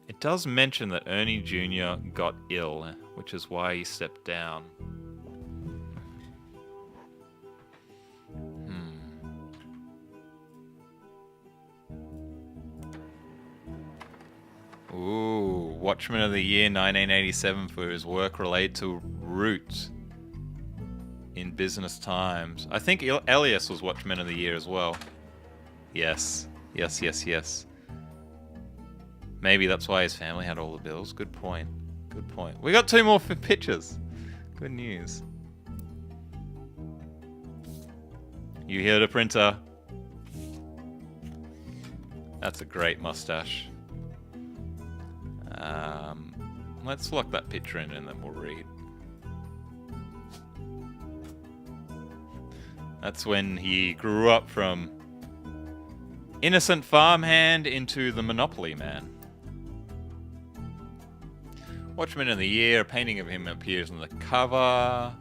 It does mention that Ernie Jr. got ill, which is why he stepped down. Ooh, Watchman of the Year 1987 for his work related to Roots in Business Times. I think Elias was Watchman of the Year as well. Yes. Yes. Maybe that's why his family had all the bills. Good point. We got 2 more pictures. Good news. You hear the printer. That's a great mustache. Let's lock that picture in and then we'll read. That's when he grew up from innocent farmhand into the Monopoly man. Watchman of the Year, a painting of him appears on the cover,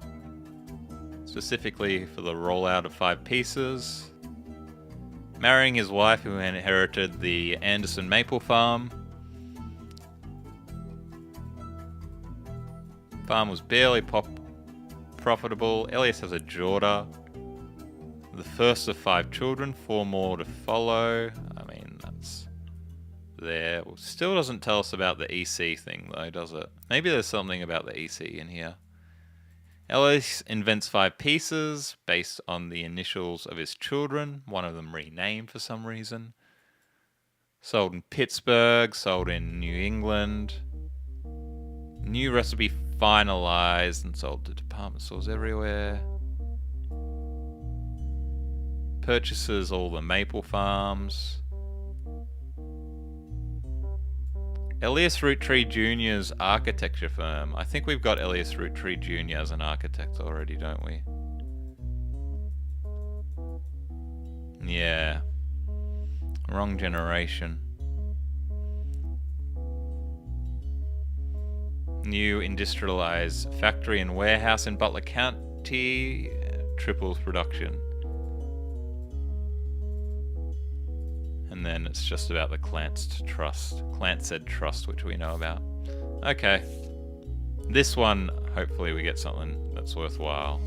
specifically for the rollout of 5 pieces. Marrying his wife who inherited the Anderson Maple Farm. Farm was barely profitable. Elias has a daughter. The first of 5 children, 4 more to follow. I mean, that's there. Still doesn't tell us about the EC thing though, does it? Maybe there's something about the EC in here. Elias invents 5 pieces based on the initials of his children, one of them renamed for some reason. Sold in Pittsburgh, sold in New England. New recipe finalized and sold to department stores everywhere. Purchases all the maple farms. Elias Roottrees Jr.'s architecture firm. I think we've got Elias Roottrees Jr. as an architect already, don't we? Yeah. Wrong generation. New industrialized factory and warehouse in Butler County. Triples production. And then it's just about the Clantzed Trust, which we know about. Okay. This one, hopefully we get something that's worthwhile.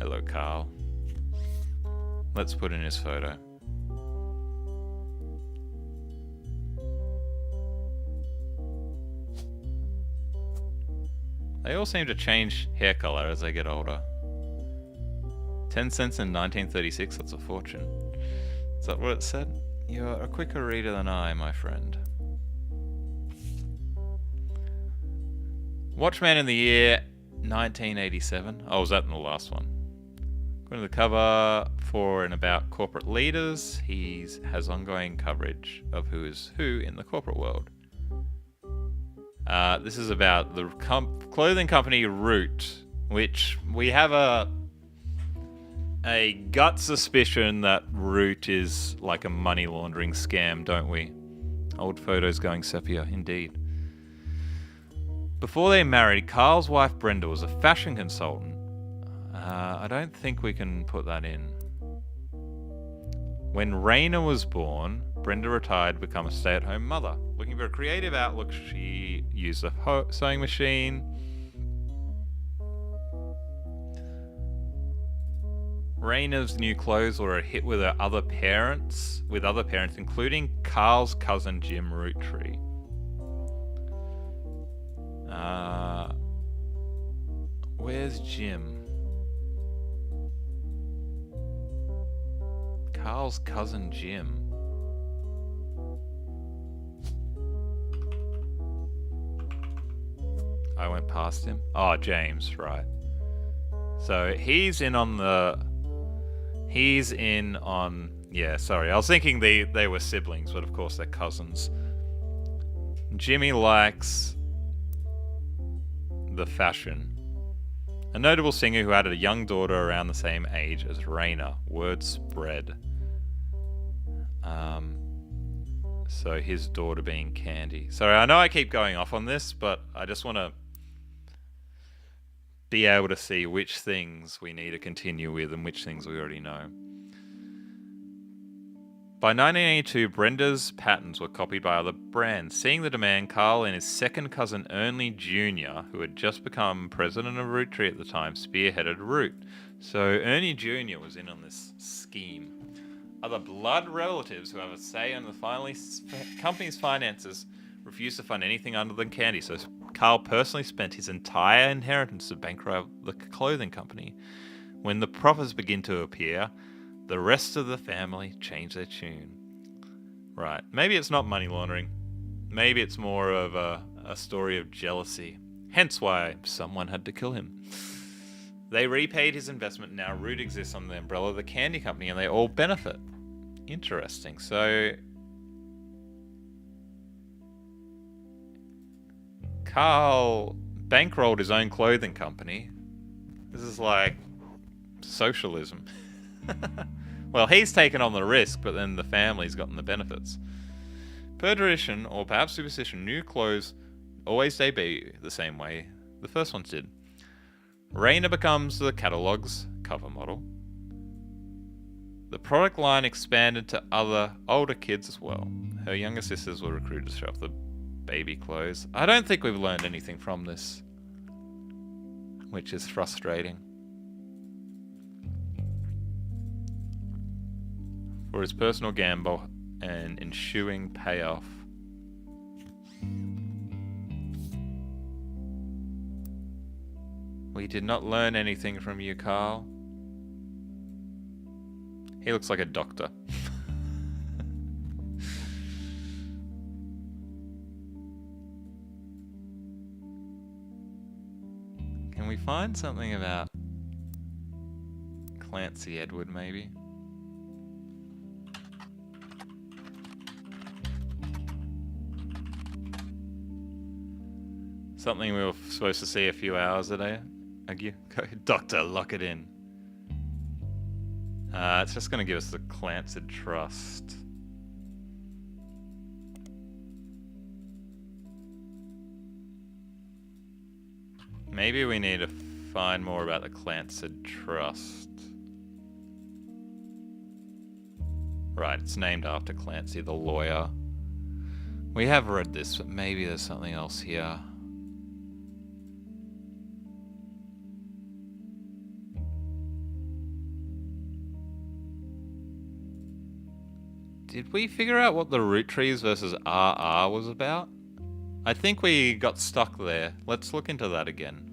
Hello, Carl. Let's put in his photo. They all seem to change hair color as they get older. 10 cents in 1936, that's a fortune. Is that what it said? You're a quicker reader than I, my friend. Watchman of the Year, 1987. Oh, was that in the last one? Going to the cover for and about corporate leaders. He has ongoing coverage of who is who in the corporate world. This is about the clothing company Root, which we have a gut suspicion that Root is like a money laundering scam, don't we? Old photos going sepia, indeed. Before they married, Carl's wife Brenda was a fashion consultant. I don't think we can put that in. When Raina was born, Brenda retired to become a stay-at-home mother. Looking for a creative outlook, she used a sewing machine. Raina's new clothes were a hit with her other parents, including Carl's cousin Jim Roottrees. Where's Jim? Carl's cousin Jim. I went past him. Oh, James, right. So he's in on... Yeah, sorry. I was thinking they were siblings, but of course they're cousins. Jimmy likes the fashion. A notable singer who had a young daughter around the same age as Raina. Word spread. So his daughter being Candy. Sorry, I know I keep going off on this, but I just want to be able to see which things we need to continue with and which things we already know. By 1982, Brenda's patterns were copied by other brands. Seeing the demand, Carl and his second cousin Ernie Jr., who had just become president of Roottrees at the time, spearheaded Root. So Ernie Jr. was in on this scheme. Other blood relatives who have a say in the company's finances refused to fund anything other than candy, so Carl personally spent his entire inheritance to bankrupt the clothing company. When the profits begin to appear, the rest of the family change their tune. Right, maybe it's not money laundering. Maybe it's more of a story of jealousy. Hence why someone had to kill him. They repaid his investment. Now Root exists under the umbrella of the candy company and they all benefit. Interesting. So Carl bankrolled his own clothing company. This is like socialism. Well, he's taken on the risk, but then the family's gotten the benefits. Per tradition, or perhaps superstition, new clothes always debut the same way the first ones did. Raina becomes the catalogue's cover model. The product line expanded to other older kids as well. Her younger sisters were recruited to show off the baby clothes. I don't think we've learned anything from this, which is frustrating. For his personal gamble and ensuing payoff. We did not learn anything from you, Carl. He looks like a doctor. Can we find something about Clancy Edward, maybe? Something we were supposed to see a few hours ago. Doctor, lock it in. It's just going to give us the Clancy Trust. Maybe we need to find more about the Clancy Trust. Right, it's named after Clancy the lawyer. We have read this, but maybe there's something else here. Did we figure out what the Roottrees versus RR was about? I think we got stuck there. Let's look into that again.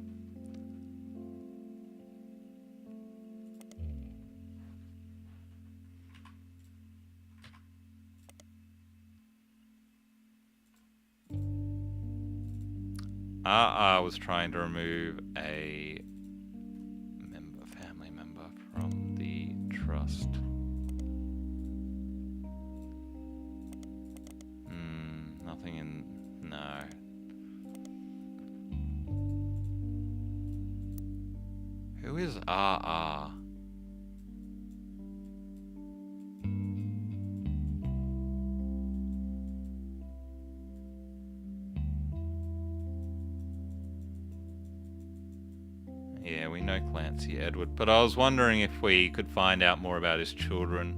RR was trying to remove a family member from the trust. Nothing in... no. Who is RR? Yeah, we know Clancy Edward, but I was wondering if we could find out more about his children.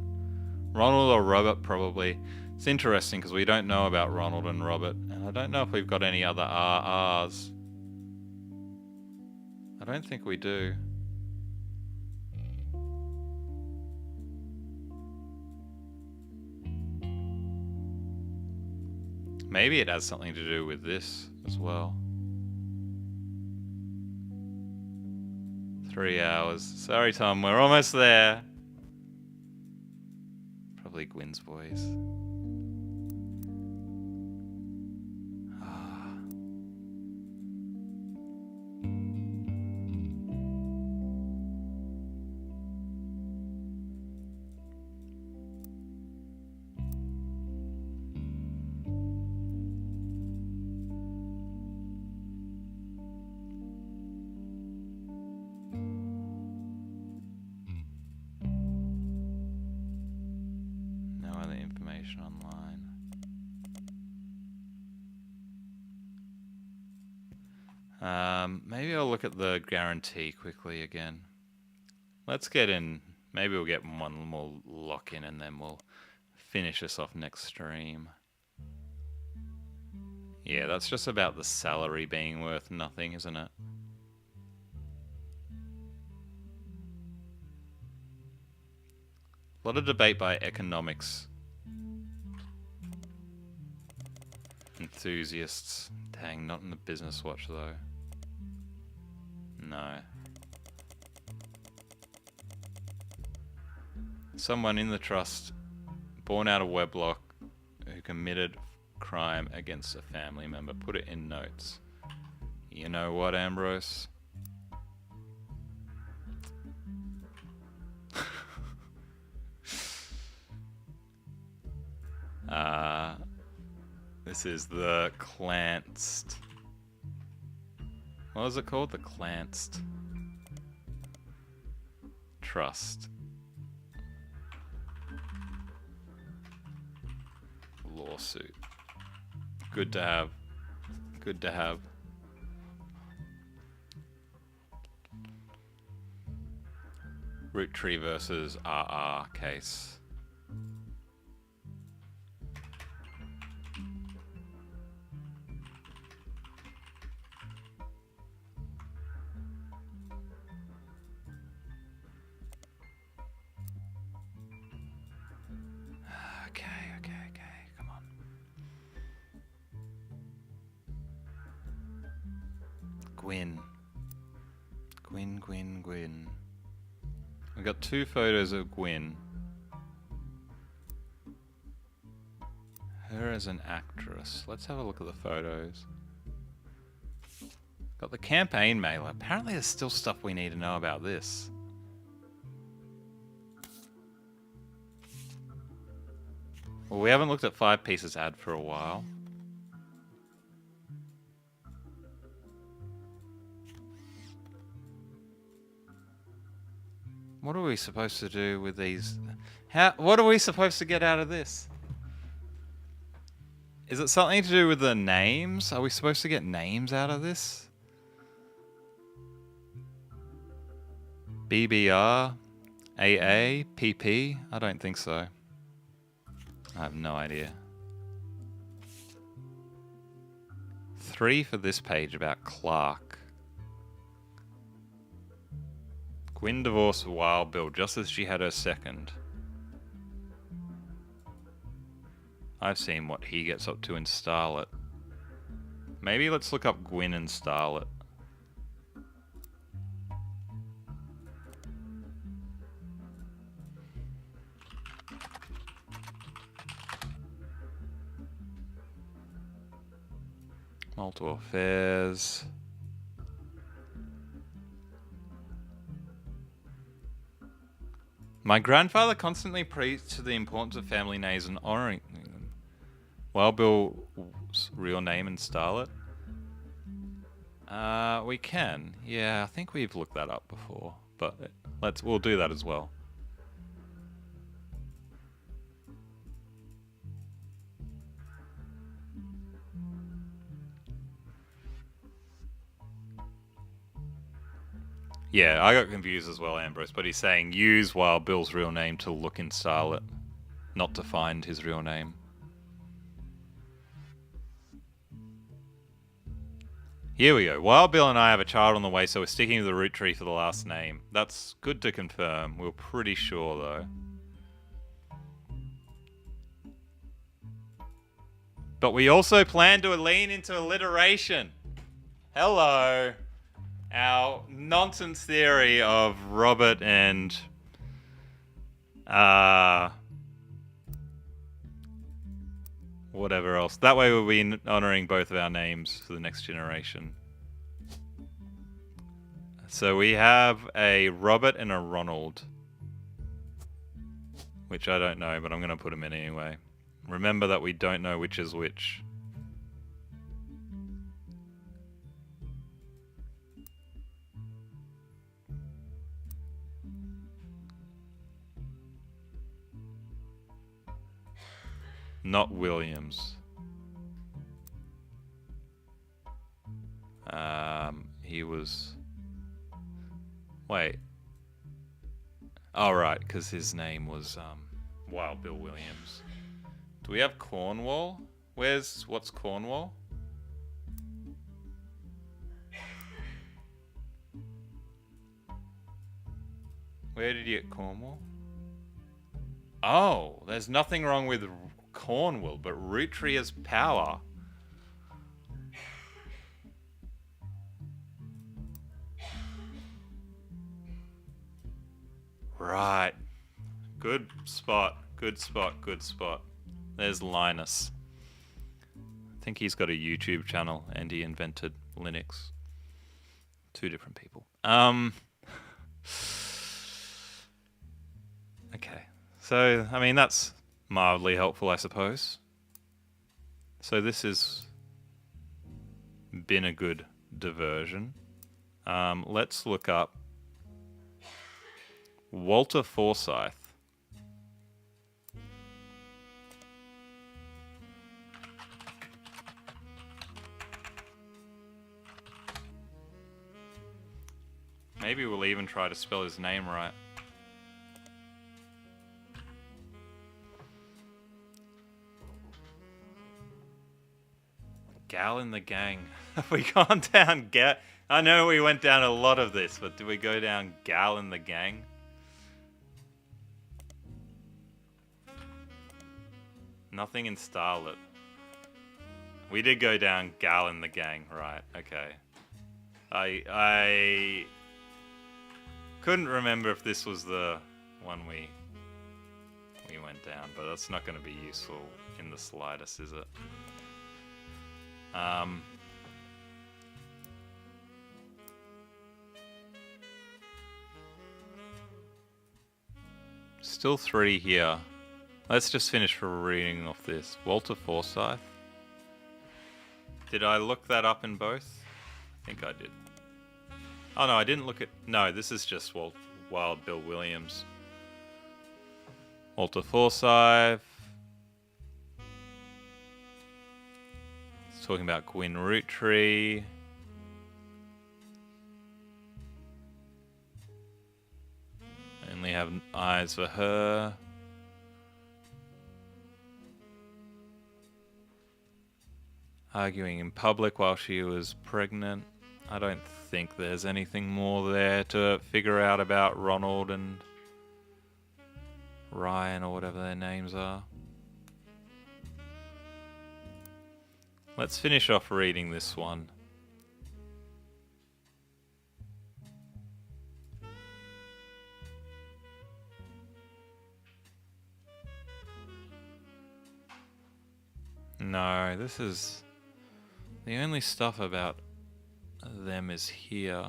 Ronald or Robert, probably. It's interesting because we don't know about Ronald and Robert, and I don't know if we've got any other RRs. I don't think we do. Maybe it has something to do with this as well. 3 hours. Sorry, Tom, we're almost there. Probably Gwyn's voice. Online. Maybe I'll look at the guarantee quickly again. Let's get in. Maybe we'll get one more lock in and then we'll finish this off next stream. Yeah, that's just about the salary being worth nothing, isn't it? A lot of debate by economics enthusiasts. Dang, not in the Business Watch though. No. Someone in the trust, born out of wedlock, who committed crime against a family member. Put it in notes. You know what, Ambrose? This is the Clanced What was it called? The Clanced Trust. Lawsuit. Good to have. Good to have. Roottrees versus RR case. Okay, come on. Gwyn. Gwyn. We got 2 photos of Gwyn. Her as an actress. Let's have a look at the photos. Got the campaign mailer. Apparently there's still stuff we need to know about this. Well, we haven't looked at 5 Pieces ad for a while. What are we supposed to do with these? What are we supposed to get out of this? Is it something to do with the names? Are we supposed to get names out of this? BBR? AA? PP? I don't think so. I have no idea. 3 for this page about Clark. Gwyn divorced Wild Bill just as she had her second. I've seen what he gets up to in Starlet. Maybe let's look up Gwyn and Starlet. Multiple affairs. My grandfather constantly preached to the importance of family names and honoring them. Wild Bill's real name and Starlet? We can. Yeah, I think we've looked that up before, but we'll do that as well. Yeah, I got confused as well, Ambrose, but he's saying use Wild Bill's real name to look in Starlet, not to find his real name. Here we go. Wild Bill and I have a child on the way, so we're sticking to the Roottrees for the last name. That's good to confirm. We're pretty sure, though. But we also plan to lean into alliteration. Hello. Our nonsense theory of Robert and whatever else. That way we'll be honoring both of our names for the next generation. So we have a Robert and a Ronald, which I don't know, but I'm going to put them in anyway. Remember that we don't know which is which. Not Williams. He was... Wait. Oh, right, because his name was Wild Bill Williams. Do we have Cornwall? What's Cornwall? Where did you get Cornwall? Oh, there's nothing wrong with Cornwall, but Roottrees has power. Right. Good spot. Good spot. Good spot. There's Linus. I think he's got a YouTube channel and he invented Linux. 2 different people. Okay. So, I mean, that's mildly helpful, I suppose. So this has been a good diversion. Let's look up Walter Forsyth. Maybe we'll even try to spell his name right. Gal in the Gang. Have we gone down I know we went down a lot of this, but did we go down Gal in the Gang? Nothing in Starlet. We did go down Gal in the Gang, right, okay. I couldn't remember if this was the one we went down, but that's not going to be useful in the slightest, is it? Still 3 here. Let's just finish reading off this. Walter Forsyth. Did I look that up in both? I think I did. Oh no, I didn't look at... No, this is just Wild Bill Williams. Walter Forsyth. It's talking about Gwyn Roottrees. Only have eyes for her. Arguing in public while she was pregnant. I don't think there's anything more there to figure out about Ronald and Ryan or whatever their names are. Let's finish off reading this one. No, this is... The only stuff about them is here.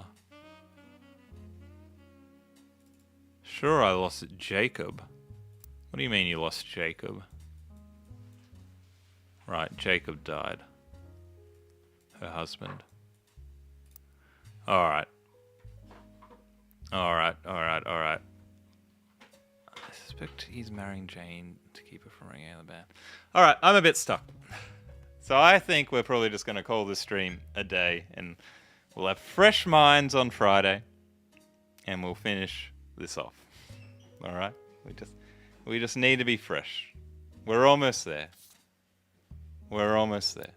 Sure, I lost Jacob. What do you mean you lost Jacob? Right, Jacob died. Her husband. Alright. Alright. I suspect he's marrying Jane to keep her from ringing out the band. Alright, I'm a bit stuck. So I think we're probably just going to call this stream a day, and we'll have fresh minds on Friday, and we'll finish this off. All right? We just need to be fresh. We're almost there. We're almost there.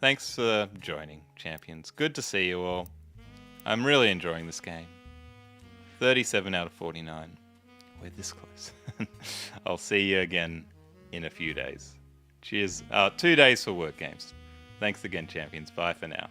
Thanks for joining, champions. Good to see you all. I'm really enjoying this game. 37 out of 49. We're this close. I'll see you again in a few days. Cheers. 2 days for work games. Thanks again, champions. Bye for now.